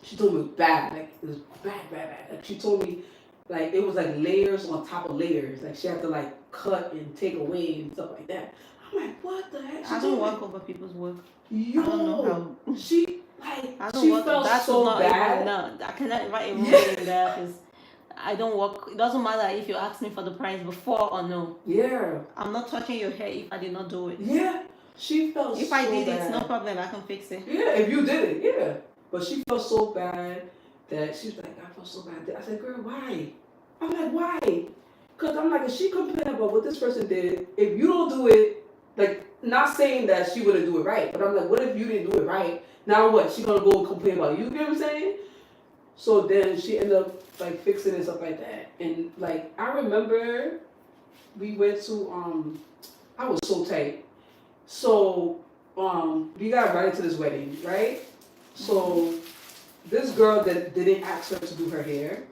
she told me it was bad. Like, it was bad. Like, she told me, like, it was like layers on top of layers. Like, she had to, like, cut and take away and stuff like that. I'm like, what the heck? I don't work over people's work. Yo, I don't know how. She, like, I don't she work. felt That's so not bad. Even, no, I cannot invite everybody in there because I don't work. It doesn't matter if you ask me for the price before or no. Yeah. I'm not touching your hair if I did not do it. Yeah. She felt if so I did bad. it, no problem. I can fix it. Yeah, if you did it, yeah. But she felt so bad that she's like, I felt so bad. I said, girl, why? I'm like, why? Because I'm like, if she complained about what this person did, if you don't do it, like, not saying that she wouldn't do it right, but I'm like, what if you didn't do it right? Now what? She gonna go and complain about you? You know what I'm saying? So then she ended up like fixing and stuff like that. And like I remember we went to I was so tight. So we got invited to this wedding, right? So this girl that didn't ask her to do her hair,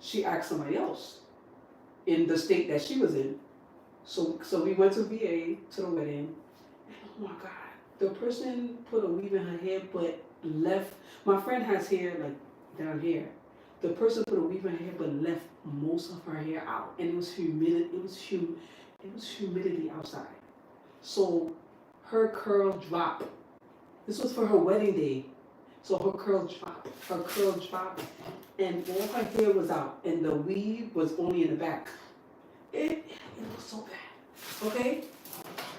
she asked somebody else in the state that she was in. So we went to VA to the wedding, and oh my god, the person put a weave in her hair but left. My friend has hair like down here. The person put a weave in her hair but left most of her hair out, and it was humidity. It was humidity outside. So her curl dropped. This was for her wedding day. So her curl dropped, and all her hair was out, and the weave was only in the back. It was so bad. Okay?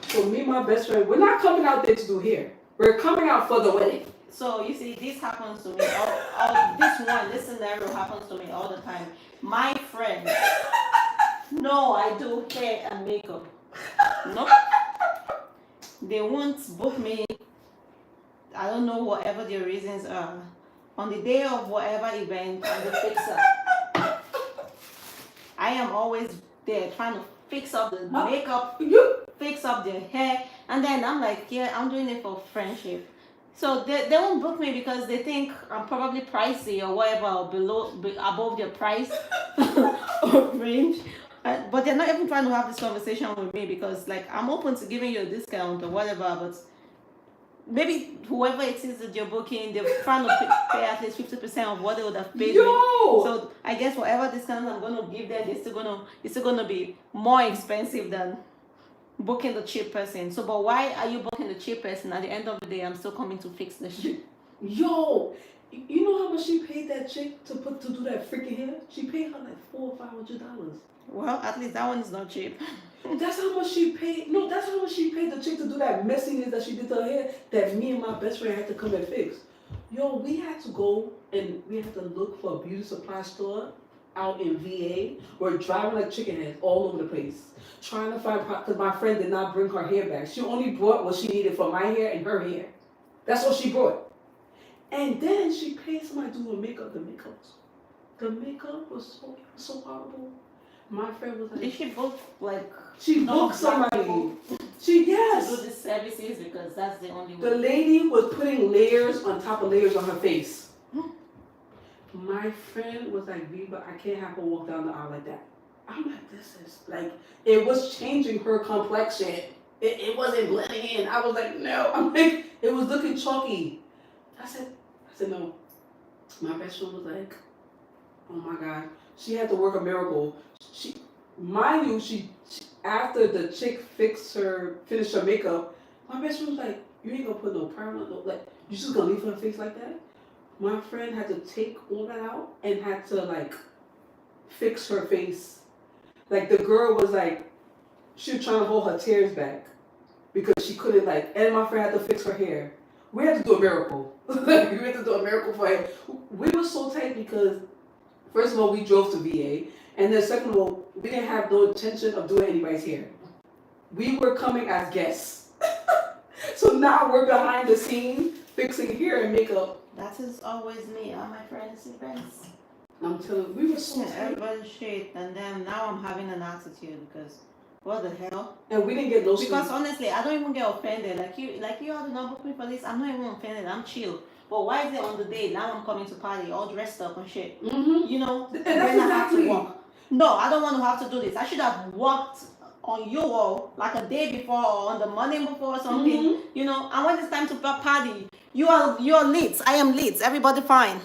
So me and my best friend, we're not coming out there to do hair. We're coming out for the wedding. So you see, this happens to me. This scenario happens to me all the time. My friends know I do hair and makeup. Nope. They won't book me. I don't know whatever their reasons are. On the day of whatever event, I'm the fixer. I am always there trying to fix up the makeup, fix up their hair, and then I'm like, yeah, I'm doing it for friendship. So they won't book me because they think I'm probably pricey or whatever, or above their price or range. But they're not even trying to have this conversation with me because like I'm open to giving you a discount or whatever, but maybe whoever it is that you're booking, they're trying to pay at least 50% of what they would have paid me. So I guess whatever discount I'm going to give them, it's still gonna be more expensive than booking the cheap person. So, but why are you booking the cheap person? At the end of the day, I'm still coming to fix the shit. Yo, you know how much she paid that chick to do that freaking hair? She paid her like $400 or $500. Well, at least that one is not cheap. That's how much she paid. No, that's how much she paid the chick to do that messiness that she did to her hair that me and my best friend had to come and fix. Yo, we had to go and we had to look for a beauty supply store out in VA. We're driving like chicken heads all over the place, trying to find, because my friend did not bring her hair back. She only brought what she needed for my hair and her hair. That's what she brought. And then she paid somebody to do her makeup. The makeup was so horrible. My friend was like, Did she book like? She booked somebody. Yes. To do the services because that's the only way. The lady was putting layers on top of layers on her face. My friend was like, Viva, I can't have her walk down the aisle like that. I'm like, this is like, it was changing her complexion. It wasn't blending in. I was like, no. I'm like, it was looking chalky. I said no. My best friend was like, oh my God. She had to work a miracle. Mind you, she after the chick finished her makeup, my best friend was like, you ain't gonna put no primer, like, you just gonna leave her face like that? My friend had to take all that out and had to like fix her face. Like the girl was like, she was trying to hold her tears back because she couldn't and my friend had to fix her hair. We had to do a miracle. We had to do a miracle for her. We were so tight because first of all, we drove to VA, and then second of all, we didn't have no intention of doing anybody's hair. We were coming as guests. So now we're behind the scene fixing hair and makeup. That is always me and my friends' events. I'm telling you, we were so tight. Everybody's shit, and then now I'm having an attitude because what the hell? And we didn't get no sleep. Because honestly, I don't even get offended. Like you all do not book me for this. I'm not even offended. I'm chill. But why is it on the day now I'm coming to party all dressed up and shit? Mm-hmm. You know, and that's I have to exactly. walk. No, I don't want to have to do this. I should have walked on your wall like a day before or on the morning before or something. Mm-hmm. You know, and when it's time to party, you're lit. I am lit. Everybody fine.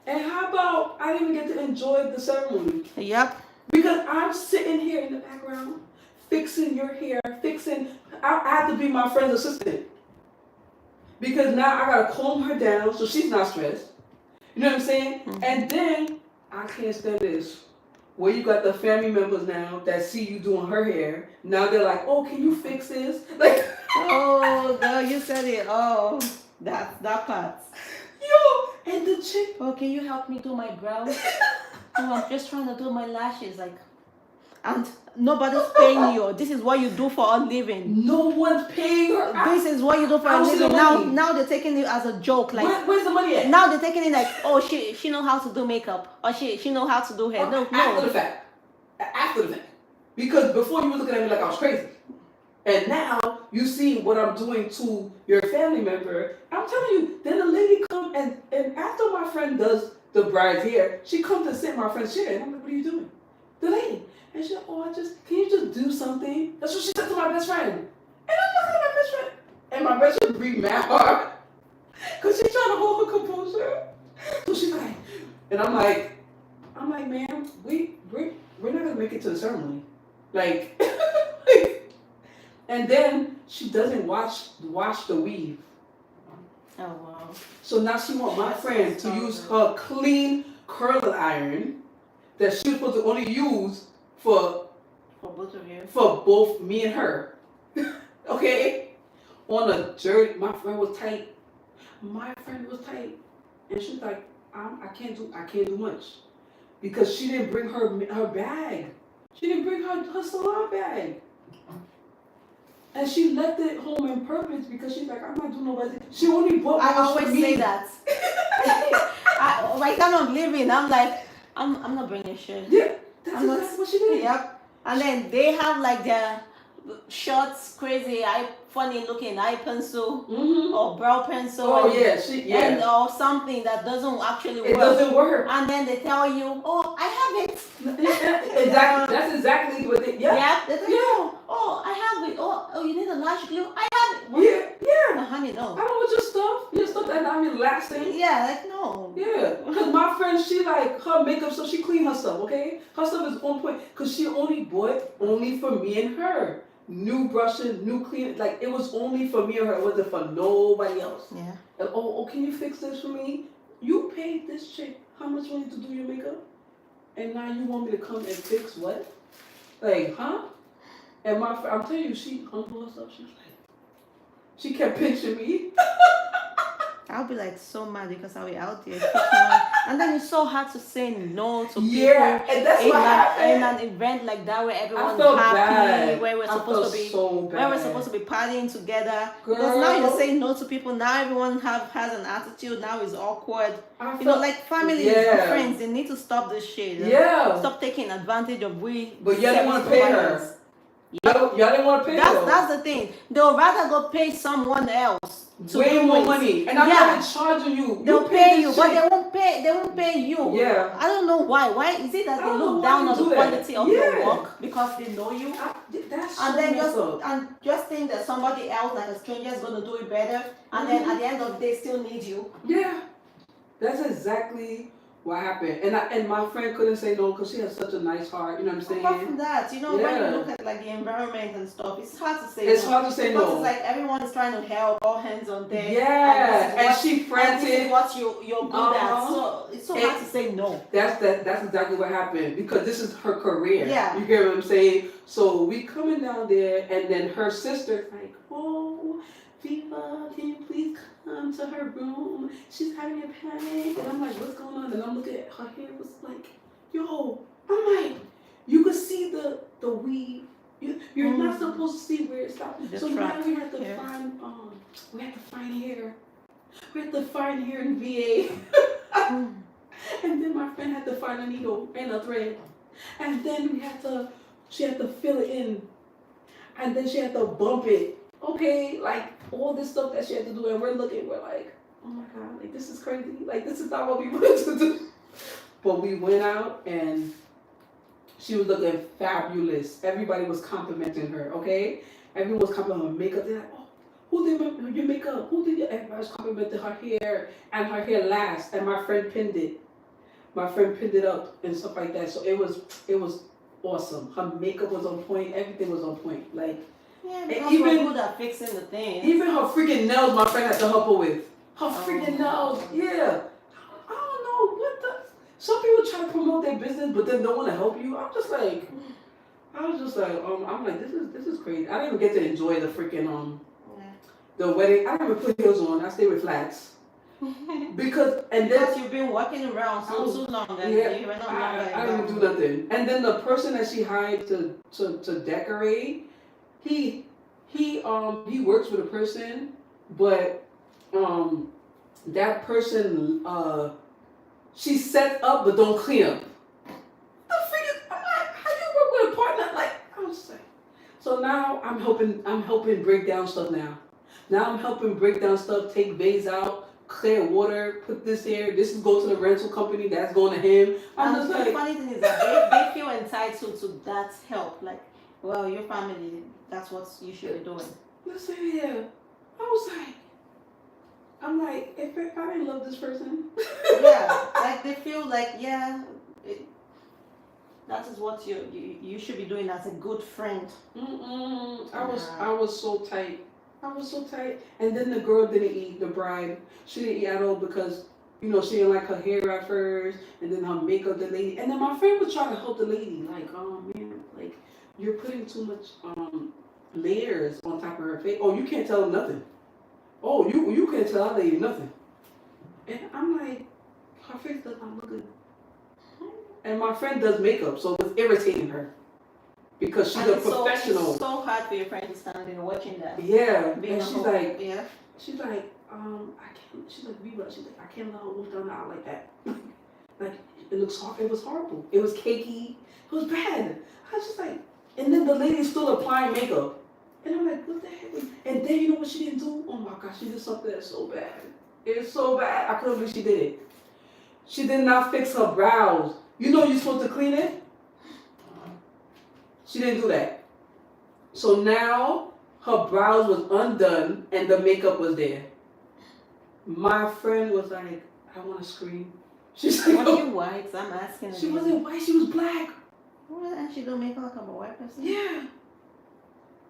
And how about I didn't even get to enjoy the ceremony? Yep. Because I'm sitting here in the background, fixing your hair, I have to be my friend's assistant. Because now I gotta calm her down so she's not stressed. You know what I'm saying? Mm-hmm. And then I can't stand this. Where you got the family members now that see you doing her hair. Now they're like, oh, can you fix this? Like, oh, girl, you said it. Oh, that part. Yo, and the chick. Oh, can you help me do my brows? Oh, I'm just trying to do my lashes. Like, and nobody's paying you. This is what you do for a living. No one's paying her. This is what you do for a I'll see the living. Now, money. now they're taking it as a joke. Like, Where's the money at? now they're taking it like, oh, she know how to do makeup, or she know how to do hair. No, After the fact. After the fact. Because before you were looking at me like I was crazy. And now you see what I'm doing to your family member. I'm telling you, then the lady come and after my friend does the bride's hair, she comes to sit in my friend's chair. And I'm like, what are you doing? The lady. And she's like, oh, can you just do something? That's what she said to my best friend. And I'm looking at my best friend. And my best friend breathed mad hard. Because she's trying to hold her composure. So she's like, and I'm like, man, we're not going to make it to the ceremony. Like, and then she doesn't wash the weave. Oh, wow. So now she wants my friend to use her clean curling iron that she was supposed to only use for both of you. For both me and her. Okay? On a dirty, my friend was tight. And she's like, I can't do much. Because she didn't bring her bag. She didn't bring her salon bag. And she left it home in purpose because she's like, I'm not doing nobody. She only bought I one always for me. say that. Right now I'm living. I'm like, I'm not bringing shit. Yeah, that's exactly what she did. Yep. And then they have like their shorts, crazy, funny looking eye pencil or brow pencil. And or something that doesn't actually work. It doesn't work. And then they tell you, oh, I have it. Exactly. That's exactly what they. Yeah. They tell you, oh, I have it. Oh, you need a lash glue. I have it. Yeah. No, honey, no. I don't want your stuff that not even lasting. Yeah, like no. Yeah, because my friend, she like her makeup stuff. She clean her stuff. Okay, her stuff is on point. Because she only bought only for me and her. New brushes, new clean. Like it was only for me and her. It wasn't for nobody else. Yeah. And, oh, can you fix this for me? You paid this chick how much money to do your makeup, and now you want me to come and fix what? Like, huh? And I'm telling you, she humbled herself. She kept pinching me. I'll be like so mad because I'll be out there. And then it's so hard to say no to people. Yeah, and that's what happened. In an event like that where everyone's happy, bad. Where we're supposed to be partying together. Girl. Because now you're saying no to people. Now everyone has an attitude. Now it's awkward. Like family and friends, they need to stop this shit. Yeah. Stop taking advantage of we. But y'all didn't want to pay her. Y'all didn't want to pay her. That's the thing. They'll rather go pay someone else. Way more money, and I'm not even charging you. They'll pay you, but they won't pay. They won't pay you. Yeah. I don't know why. Why is it that they look down on the quality of your work because they know you? That's and then just think that somebody else, like a stranger, is gonna do it better, and then at the end of the day, still need you. Yeah, that's exactly what happened. And my friend couldn't say no because she has such a nice heart. You know what I'm saying? Apart from that, when you look at like the environment and stuff, it's hard to say. It's hard to say no. Because it's like everyone is trying to help, all hands on deck. Yeah, and she frantic. And this is what you're good at. So it's so hard to say no. That's exactly what happened because this is her career. Yeah. You get what I'm saying? So we coming down there, and then her sister's like, oh, Viva, can you please come to her room? She's having a panic. And I'm like, what's going on? And I'm looking at her hair was like, yo, I'm like, you could see the weave. You're not supposed to see where it stops. So now we have to find hair. We have to find hair in VA. And then my friend had to find a needle and a thread. And then she had to fill it in. And then she had to bump it. Okay, like all this stuff that she had to do, and we're like, oh my God, like this is crazy. Like this is not what we wanted to do. But we went out and she was looking fabulous. Everybody was complimenting her, okay? Everyone was complimenting her makeup. They're like, oh, who did your makeup? Everybody was complimenting her hair and her hair last. And my friend pinned it. My friend pinned it up and stuff like that. So it was awesome. Her makeup was on point. Everything was on point. Like, yeah, because we're good at fixing the things. Even her freaking nails, my friend had to help her with. Her freaking nails, yeah. I don't know what the. Some people try to promote their business, but then don't want to help you. I'm just like, I'm like, this is crazy. I didn't even get to enjoy the freaking the wedding. I didn't even put heels on. I stayed with flats. Because Because you've been walking around so long and yeah, you were not I didn't do nothing. And then the person that she hired to decorate, he works with a person, but that person she sets up but don't clean up. The freak is, I'm like, how you work with a partner? Like, I was like, so now I'm helping break down stuff now. Now I'm helping break down stuff, take vase out, clear water, put this here, this is going to the rental company, that's going to him. I'm just like, the funny thing is that they feel entitled to that help. Like, well, your family, that's what you should be doing. listen here. I was like, I'm like, if I didn't love this person. Yeah, like they feel like, yeah, that is what you should be doing as a good friend. I was so tight. I was so tight. And then the girl didn't eat, the bride. She didn't eat at all because, she didn't like her hair at first, and then her makeup, the lady. And then my friend was trying to help the lady. Like, oh man, like, you're putting too much layers on top of her face. Oh, you can't tell them nothing. Oh, you can't tell that lady nothing. And I'm like, her face does not look good. And my friend does makeup, so it's irritating her. Because she's a professional. It's so hard for your friend to stand there watching that. Yeah. And she's like, she's like, I can't, she's like, she's like, I can't let her walk down the aisle like that. Like, it was horrible. It was cakey. It was bad. I was just like, and then the lady's still applying makeup. And I'm like, what the heck? And then you know what she didn't do? Oh my gosh, she did something that's so bad. It's so bad. I couldn't believe she did it. She did not fix her brows. You know you're supposed to clean it? She didn't do that. So now her brows was undone and the makeup was there. My friend was like, I want to scream. She's like, was she white? I'm asking. She wasn't white, she was black. Well, and she don't make her like a white person? Yeah.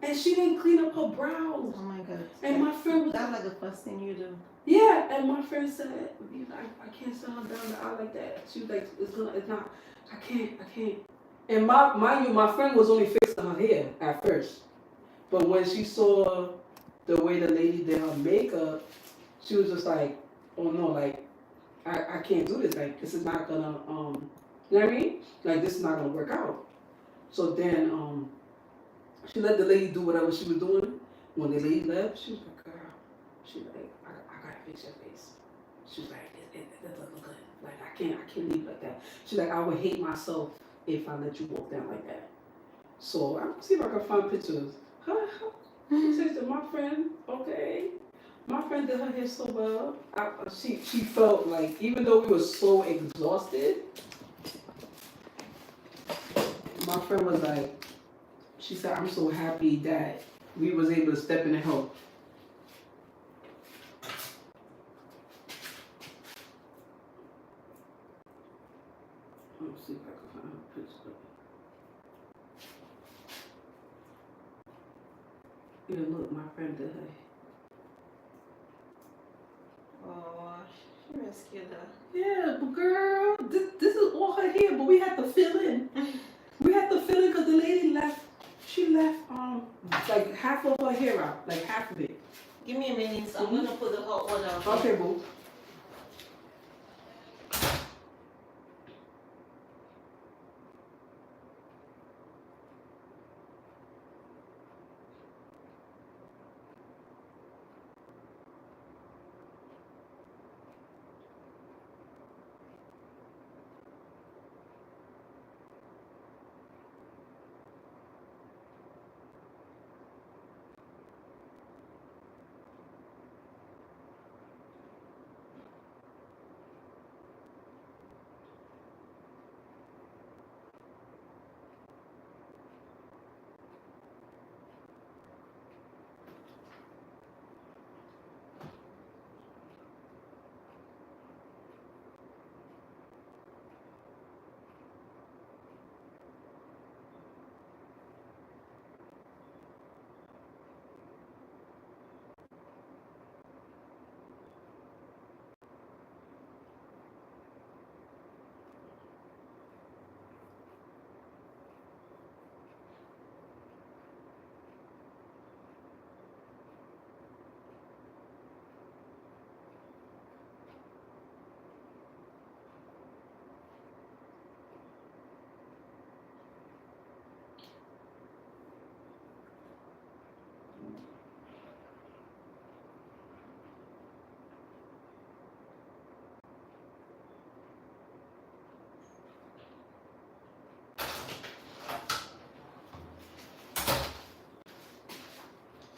And she didn't clean up her brows. Oh my God. And my friend was that's like the first thing you do. Yeah, and my friend said, I can't send her down the aisle like that. She was like, it's not, I can't. And mind you, my friend was only fixing her hair at first. But when she saw the way the lady did her makeup, she was just like, oh no, like, I can't do this. Like, this is not gonna, you know what I mean? Like, this is not gonna work out. So then, she let the lady do whatever she was doing. When the lady left, she was like, girl, she's like, I gotta fix your face. She was like, that doesn't look good. Like, I can't leave like that. She's like, I would hate myself if I let you walk down like that. So I'm gonna see if I can find pictures. She says to my friend, okay. My friend did her hair so well. She felt like, even though we were so exhausted, my friend was like, she said, I'm so happy that we was able to step in and help. Let's see if I can find her picture. Yeah, look, my friend did her. Oh, she rescued her. Yeah, but girl, this is all her hair, but we had to fill in. We had to fill in because the lady left. She left like half of her hair out, like half of it. Give me a minute. So I'm gonna put the hot water on. Okay, boo.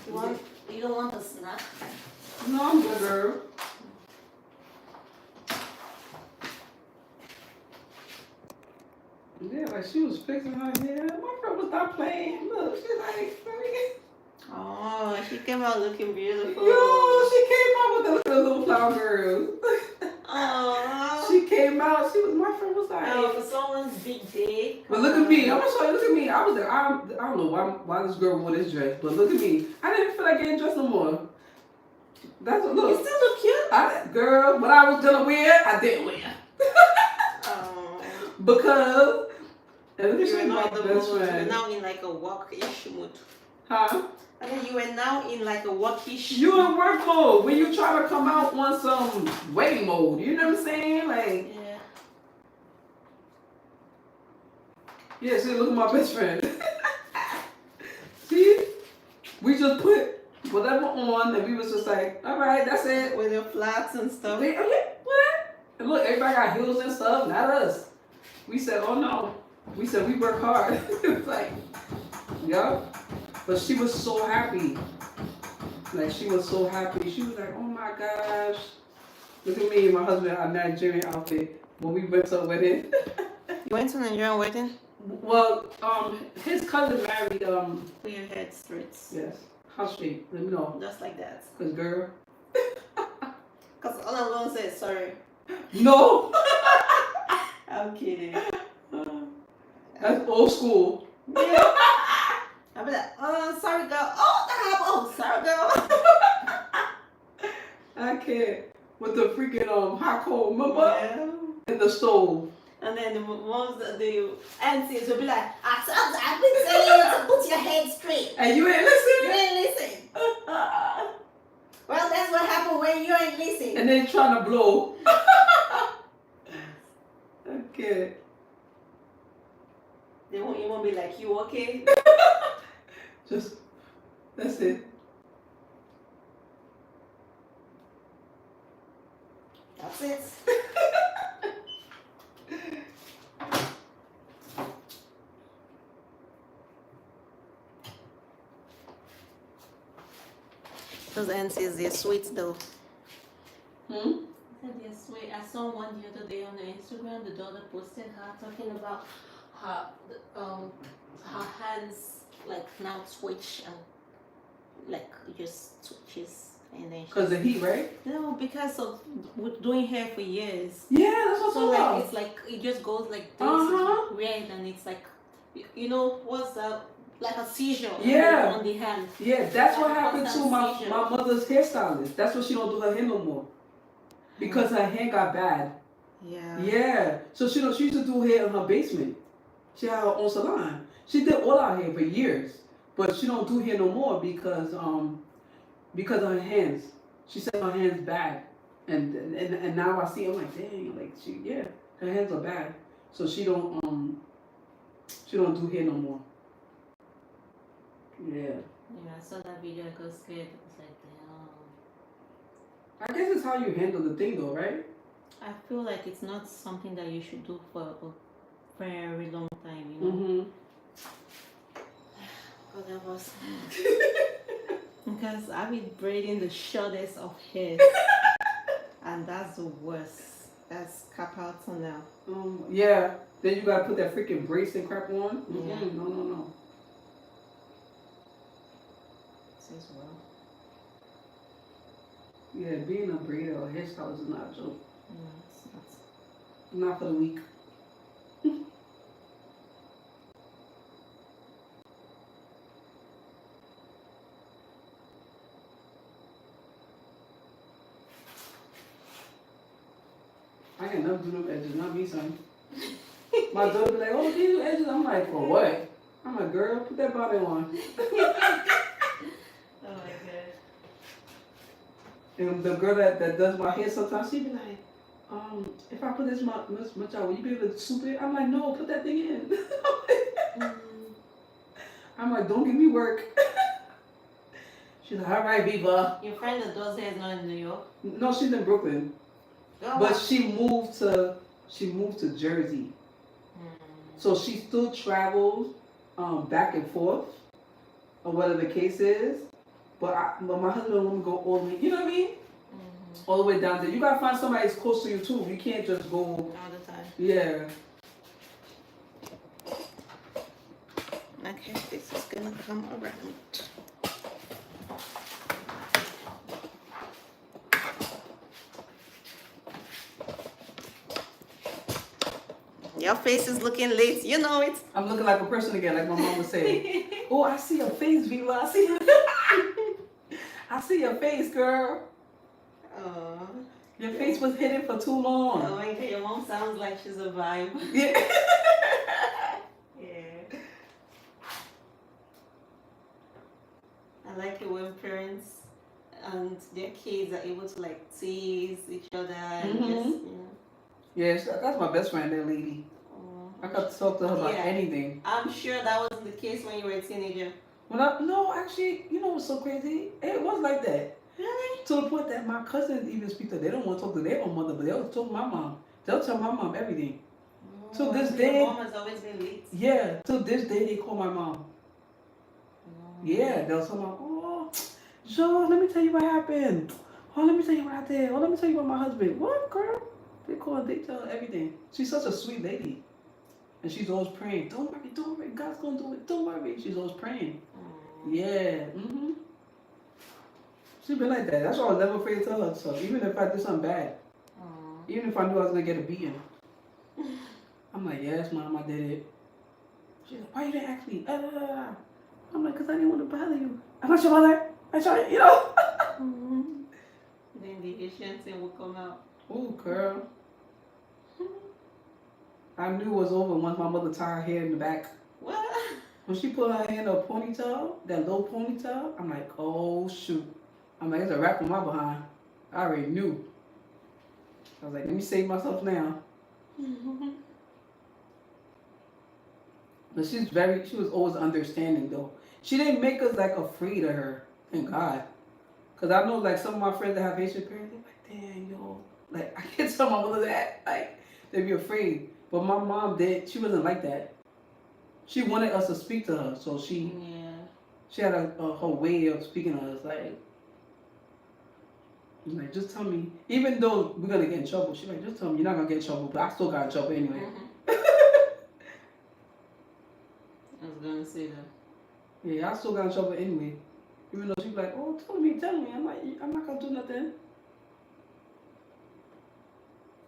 You don't want a snack? No, I'm good, girl. Yeah, like she was fixing her hair. My girl was not playing. Look, she's like, Oh, she came out looking beautiful. yo, she came out with the little flower girl. Oh. She came out. My friend was like, Oh, for someone's big day. but look at me. I'm gonna show you. Look at me. I was like, I don't know why this girl wore this dress, but look at me. I didn't feel like getting dressed no more. That's what look. You still look cute. Girl, what I was gonna wear, I didn't wear. Oh. Because and look at You were you, my not the best mood. friend. You're now in like a work-ish mood. Huh? And then you were now in like a work-ish. You in work mode when you try to come out on some wedding mode. You know what I'm saying? Like, yeah. See, look at my best friend. See, we just put whatever on, and we was just like, all right, that's it. With your flats and stuff. What? And look, everybody got heels and stuff. Not us. We said, oh no. We said we work hard. It was like, yeah. But she was so happy. Like, she was so happy. She was like, oh my gosh. Look at me and my husband, our Nigerian outfit. When we went to a wedding. You went to a Nigerian wedding? Well, his cousin married, Put your head straight. yes. How straight? Let me know. Just like that. Cause girl. Because all I'm going to say is sorry. No. I'm kidding. That's old school. Yeah. I'll be like, oh, sorry, girl. Oh, that happened. Oh, sorry, girl. I can't. With the freaking hot coal, remember? Yeah. In the stove. And then the ones that the aunties will be like, I've been telling you to put your head straight. And you ain't You listening? ain't listen. Well, that's what happened when you ain't listen. And then trying to blow. Okay. They won't even be like, you okay? Just, that's it. That's it. Those aunties, they're sweet though. Hmm? I said they're sweet. I saw one the other day on the Instagram. The daughter posted her talking about her hands like now twitch and like just twitches and then. Because the heat, right? No, because of doing hair for years. Yeah, that's what So I'm like it's like it just goes like this. Uh-huh. It's red and it's like you know what's the like a seizure Yeah. on the hand. Yeah, that's what Like happened to constant my seizure. mother's hairstylist. That's why she don't do her hair no more. Because her hair got bad. Yeah. Yeah. So she used to do hair in her basement. She had her own salon. She did all our hair for years. But she don't do hair no more because of her hands. She said her hands bad. And now I see I'm like, dang, like her hands are bad. So she don't do hair no more. Yeah. Yeah, I saw that video. I got scared. I was like, damn. I guess it's how you handle the thing though, right? I feel like it's not something that you should do for a very long time, you know. Mm-hmm. Because I was because I've been braiding the shortest of hair, and that's the worst. That's carpal tunnel. Yeah. Then you gotta put that freaking brace and crap on. Mm-hmm. Yeah. No. Says well. Yeah, being a braider or hairstylist is not a joke. No, it's not. Not for the weak. I can never do them edges, not me, son. My daughter be like, oh, can you do edges? I'm like, for what? I'm like, girl, put that bonnet on. Oh my god. And the girl that does my hair sometimes, she be like, if I put this much out, will you be able to soup it? I'm like, no, put that thing in. I'm like, don't give me work. She's like, all right, Viva. Your friend that does hair is not in New York? No, she's in Brooklyn. Oh, But she moved to Jersey. So she still travels back and forth or whatever the case is. but my husband won't go all the way. You know what I mean? All the way down there. You gotta find somebody that's close to you too. You can't just go all the time. Yeah. Okay, this is gonna come around. Your face is looking late, you know it. I'm looking like a person again, like my mom would say. Oh, I see your face, Viva. I see I see your face, girl. Oh. Your face was hidden for too long. Oh my god, your mom sounds like she's a vibe. Yeah. Yeah. I like it when parents and their kids are able to like tease each other and just, you know. Yeah, that's my best friend, that lady. I got to talk to her about anything. I'm sure that wasn't the case when you were a teenager. No, actually, you know what's so crazy? It was like that. Really? To the point that my cousins even speak to. They don't want to talk to their own mother, but they'll talk to my mom. They'll tell my mom everything. To this day, your mom has always been late. Yeah, to this day they call my mom. Yeah, they'll tell my mom, oh, Joe, let me tell you what happened. Oh, let me tell you what I did. Oh, let me tell you about my husband. What, girl? They tell her everything. She's such a sweet lady. And she's always praying. Don't worry, God's gonna do it. Don't worry. She's always praying. Yeah. She's been like that. That's why I was never afraid to tell her. So even if I did something bad, even if I knew I was gonna get a beating, I'm like, yes, mom, I did it. She's like, why you didn't ask me? I'm like, because I didn't want to bother you. I'm not your mother. I'm sorry, you know. Then the Asian thing will come out. Oh, girl. I knew it was over once my mother tied her hair in the back. What? When she put her hair in a ponytail, that low ponytail, I'm like, oh, shoot. I'm like, it's a wrap on my behind. I already knew. I was like, let me save myself now. But she was always understanding though. She didn't make us like afraid of her. Thank God. Cause I know like some of my friends that have Asian parents, they're like, damn, yo. Like I can't tell my mother that. Like they'd be afraid. But my mom she wasn't like that. She wanted us to speak to her. So she had her way of speaking to us. Like, just tell me. Even though we're gonna get in trouble, she's like, just tell me you're not gonna get in trouble, but I still got in trouble anyway. I was gonna say that. Yeah, I still got in trouble anyway. Even though she's like, oh, tell me. I'm like, I'm not gonna do nothing.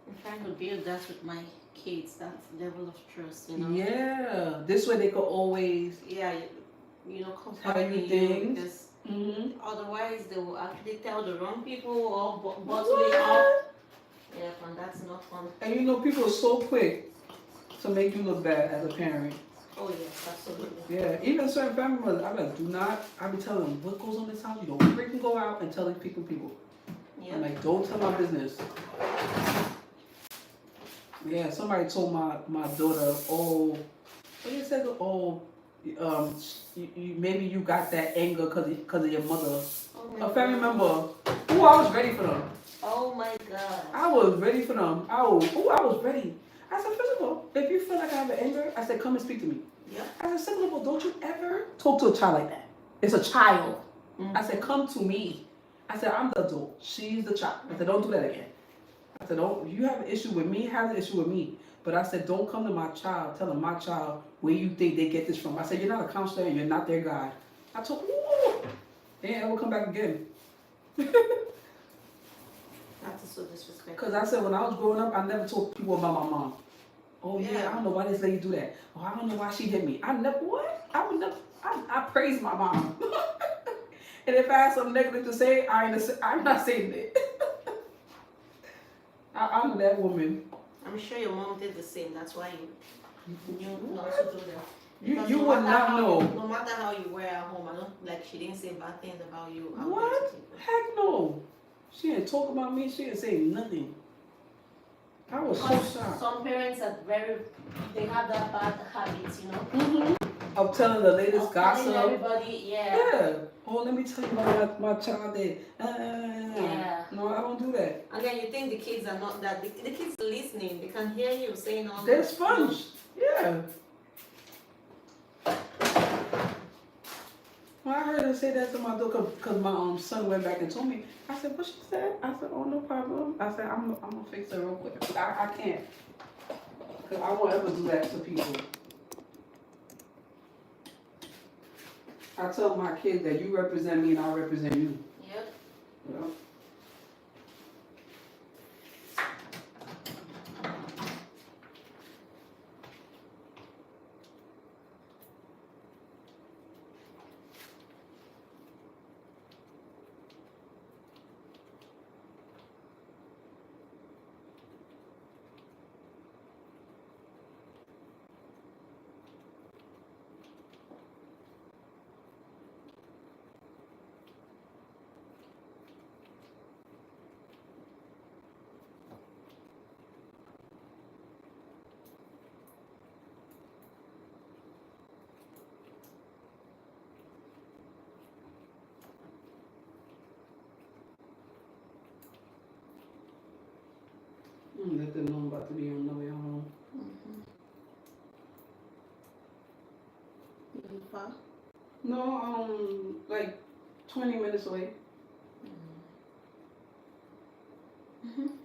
I'm trying to build that with my kids, that level of trust, you know? Yeah, this way they could always confide in you, because otherwise they will actually tell the wrong people or bottle it up. Yeah, and that's not fun. And people are so quick to make you look bad as a parent. Oh yes, absolutely. Yeah, even certain family members, I'm like, I be telling them what goes on in this house. You don't freaking go out and tell these people. Yeah. I'm like, don't tell my business. Yeah, somebody told my daughter, what you said? Maybe you got that anger because of your mother. A family member. Ooh, I was ready for them. Oh my God. I was ready for them. I was ready. I said, first of all, if you feel like I have an anger, I said, come and speak to me. Yeah. I said, second of all, don't you ever talk to a child like that. It's a child. I said, come to me. I said, I'm the adult. She's the child. I said, don't do that again. I said, you have an issue with me, have an issue with me. But I said, don't come to my child, telling my child where you think they get this from. I said, you're not a counselor and you're not their guide. I told they ain't ever come back again. That's so disrespectful. Because I said, when I was growing up, I never told people about my mom. Oh yeah, I don't know why this lady do that. Oh, I don't know why she hit me. I praise my mom. And if I have something negative to say, I'm not saying it. I honor that woman. I'm sure your mom did the same. That's why you knew not to do that. You would not know. No matter how you were at home, she didn't say bad things about you. What? Heck no. She didn't talk about me. She didn't say nothing. I was so shocked. Some parents are they have that bad habits, Of telling the latest gossip. Everybody, Yeah. Oh, let me tell you about my child did. Yeah. No, I don't do that. And then you think the kids are not that. The kids are listening. They can hear you saying all that. They're sponge. Yeah. When I heard her say that to my daughter, because my son went back and told me, I said, what she said? I said, oh, no problem. I said, I'm going to fix it real quick. But I can't. Because I won't ever do that to people. I tell my kids that you represent me and I represent you. Yep. You know? Let them know I'm about to be on the way home. You far? No, like 20 minutes away.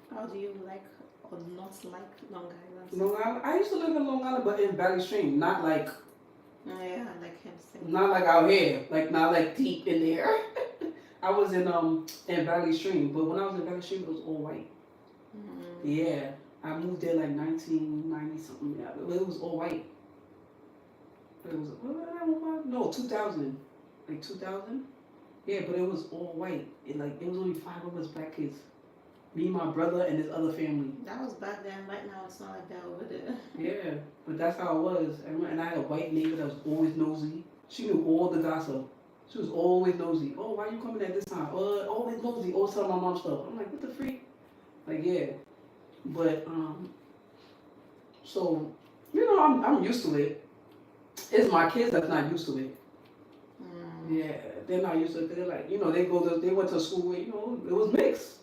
How do you like or not like Long Island? Long Island. I used to live in Long Island, but in Valley Stream, not like. Yeah, I like him saying. Not like out here, like not like deep in there. I was in Valley Stream, but when I was in Valley Stream, it was all white. Yeah, I moved there like 1990 something. Yeah, it was all white. It was 2000, like 2000. Yeah, but it was all white. It was only 5 of us black kids. Me, my brother, and his other family. That was back then. Right now, it's not like that over there. Yeah, but that's how it was. And I had a white neighbor that was always nosy. She knew all the gossip. She was always nosy. Oh, why you coming at this time? Always nosy. Always telling my mom stuff. I'm like, what the freak? Like, yeah. But so I'm used to it. It's my kids that's not used to it. Yeah, they're not used to it. They're like, they went to school where, it was mixed.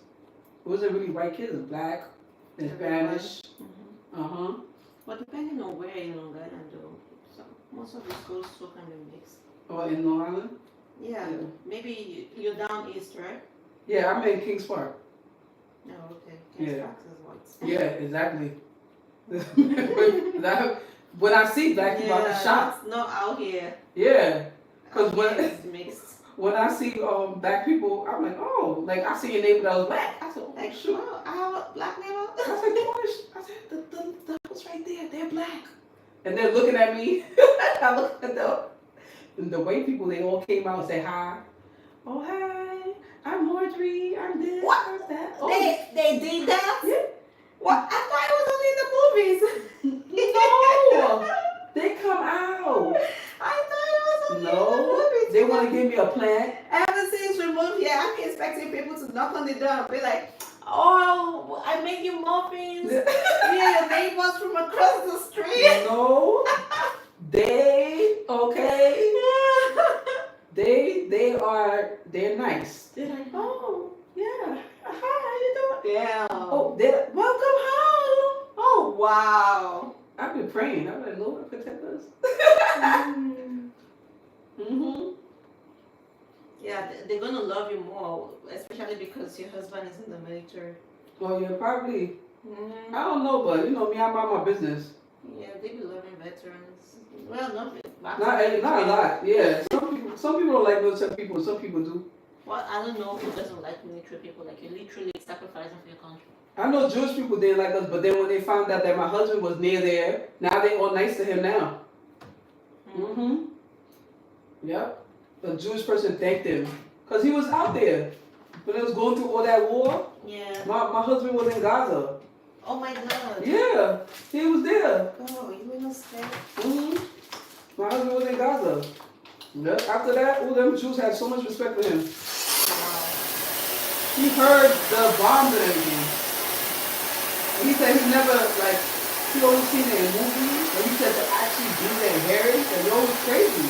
It wasn't really white kids, black and Spanish. But depending on where in Long Island, though, most of the schools still can be mixed. Oh, in Long Island? Yeah. Maybe you're down east, right? Yeah, I'm in Kings Park. Oh, okay. Kings Park is white. Yeah, exactly. When I see black people, I'm shocked. Not out here. Yeah, because it's mixed. When I see black people, I'm like, oh, like I see a neighbor that was black. I said, oh, like, shoot. Oh, I have a black neighbor. I said, the house right there, they're black. And they're looking at me. I look at them. And the white people, they all came out and said hi. Oh, hi. I'm Marjorie. I'm this. What? I'm that. Oh. They did that? Yeah. What? I thought it was only in the movies. No. They come out. I thought it was only in the movies. They want to give me a plant. Ever since we moved here, I'm expecting people to knock on the door and be like, oh, I make you muffins. Yeah, your neighbors from across the street. No. They're nice. They're like, oh, yeah. Hi, how you doing? Yeah. Oh, they're welcome home. Oh, wow. I've been praying. I'm like, Lord, protect us. Yeah, they're gonna love you more, especially because your husband is in the military. Well, yeah, probably. I don't know, but me, I'm about my business. Yeah, they be loving veterans. Well, not a lot. Yeah, some people don't like military people. Some people do. Well, I don't know who doesn't like military people. Like, you're literally sacrificing for your country. I know Jewish people didn't like us, but then when they found out that my husband was near there, now they all nice to him now. Yep. A Jewish person thanked him because he was out there. When it was going through all that war, yeah. My husband was in Gaza. Oh my God. Yeah, he was there. Oh, you were not scared. My husband was in Gaza. Yep. After that, all them Jews had so much respect for him. Wow. He heard the bombs and everything. And he said he never, he always seen it in movies, but he said to actually do that in Harry, and it was crazy.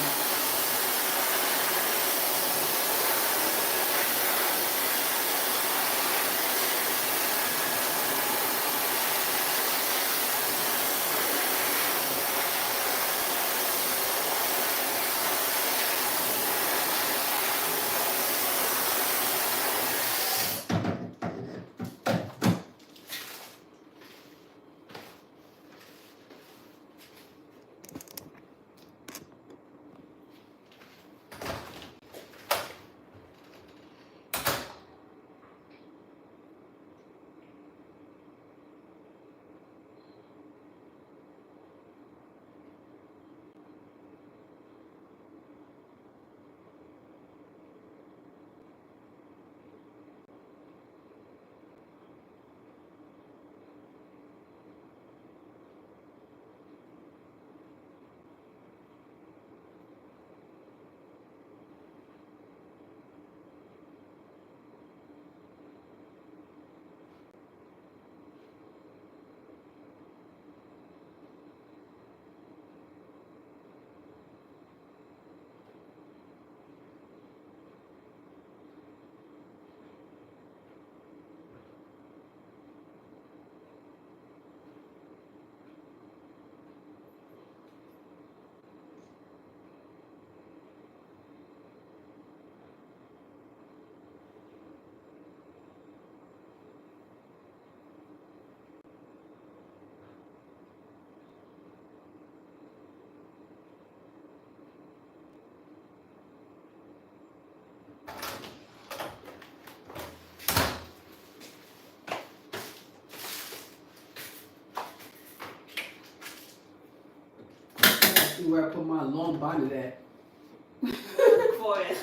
ask me where I put my long bonnet at. For it.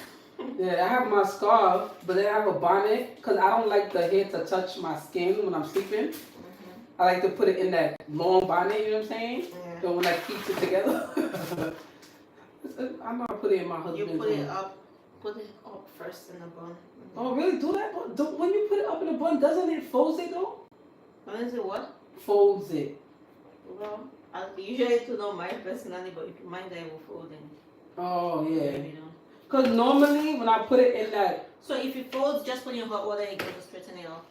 Yeah, I have my scarf, but then I have a bonnet because I don't like the hair to touch my skin when I'm sleeping. I like to put it in that long bonnet, you know what I'm saying? Yeah. So when I keep it together, I'm gonna put it in my husband's You room. put it up first in the bun. Oh, really? Do that? When you put it up in the bun, doesn't it folds it though? When is it what? Folds it. Well, I usually to know my personality, but if you mind that it will fold in. Oh, yeah. Maybe don't. Because normally when I put it in that... So if it folds, just put it in hot water and get to straighten it off.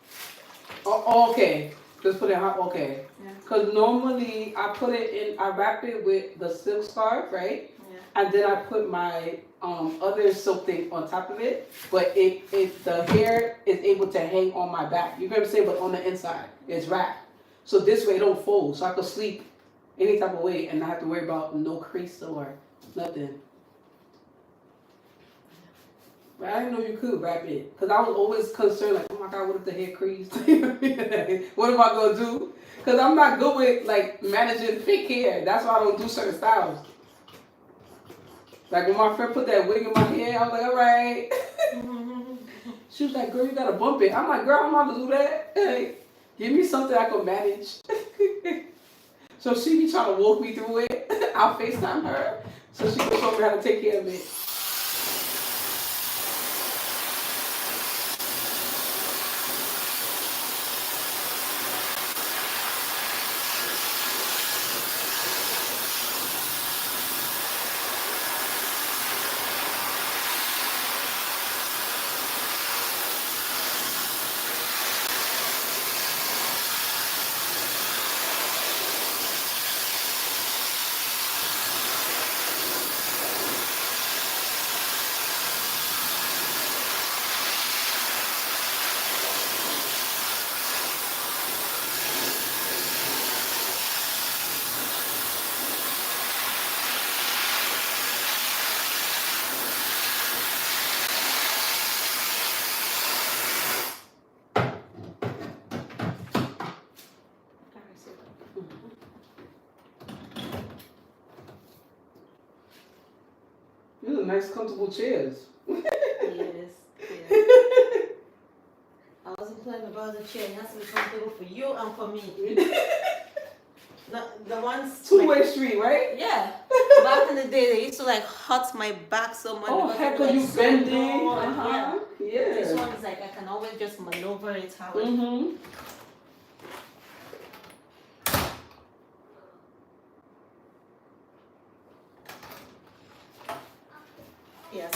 Oh, okay. Just put it hot, okay. Yeah. Because normally I put it in, I wrap it with the silk scarf, right? Yeah. And then I put my other silk thing on top of it. But if the hair is able to hang on my back. You know what I'm saying? But on the inside, it's wrapped. So this way it don't fold. So I can sleep any type of way and not have to worry about no crease or nothing. But I didn't know you could wrap it. Because I was always concerned, like, oh my God, what if the hair creased? What am I going to do? Because I'm not good with, like, managing fake hair. That's why I don't do certain styles. Like, when my friend put that wig in my hair, I was like, all right. She was like, girl, you got to bump it. I'm like, girl, I'm not going to do that. Hey, give me something I can manage. So she be trying to walk me through it. I'll FaceTime her so she can show me how to take care of it. These are nice, comfortable chairs. Yes. I wasn't planning about the chair. It has to be comfortable for you and for me. The ones... Two-way street, right? Yeah. Back in the day, they used to like hurt my back so much. Oh, heck, because you bending. Yeah. This one is like, I can always just maneuver it how I... Mm-hmm. Yes.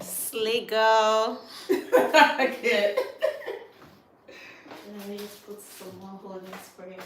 Slay girl. I can't. Let me just put some more holding spray on it.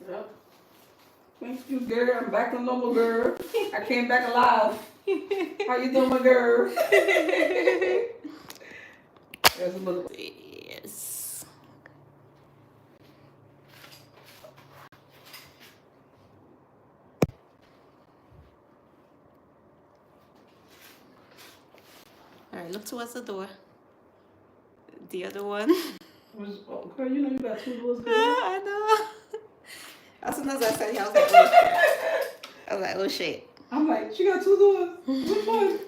Yep. Thank you, girl. I'm back to normal, girl. I came back alive. How you doing, my girl? There's a little. Yes. All right, look towards the door. The other one. Oh, girl, you know you got two doors, girl. I know. As soon as I said it, I was like, oh shit. I was like, oh shit. I'm like, she got two doors. Which one?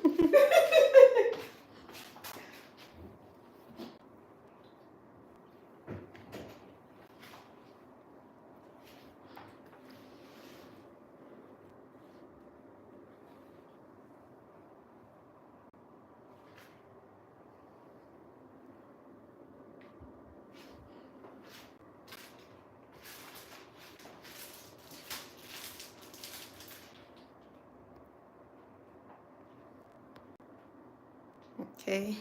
Okay.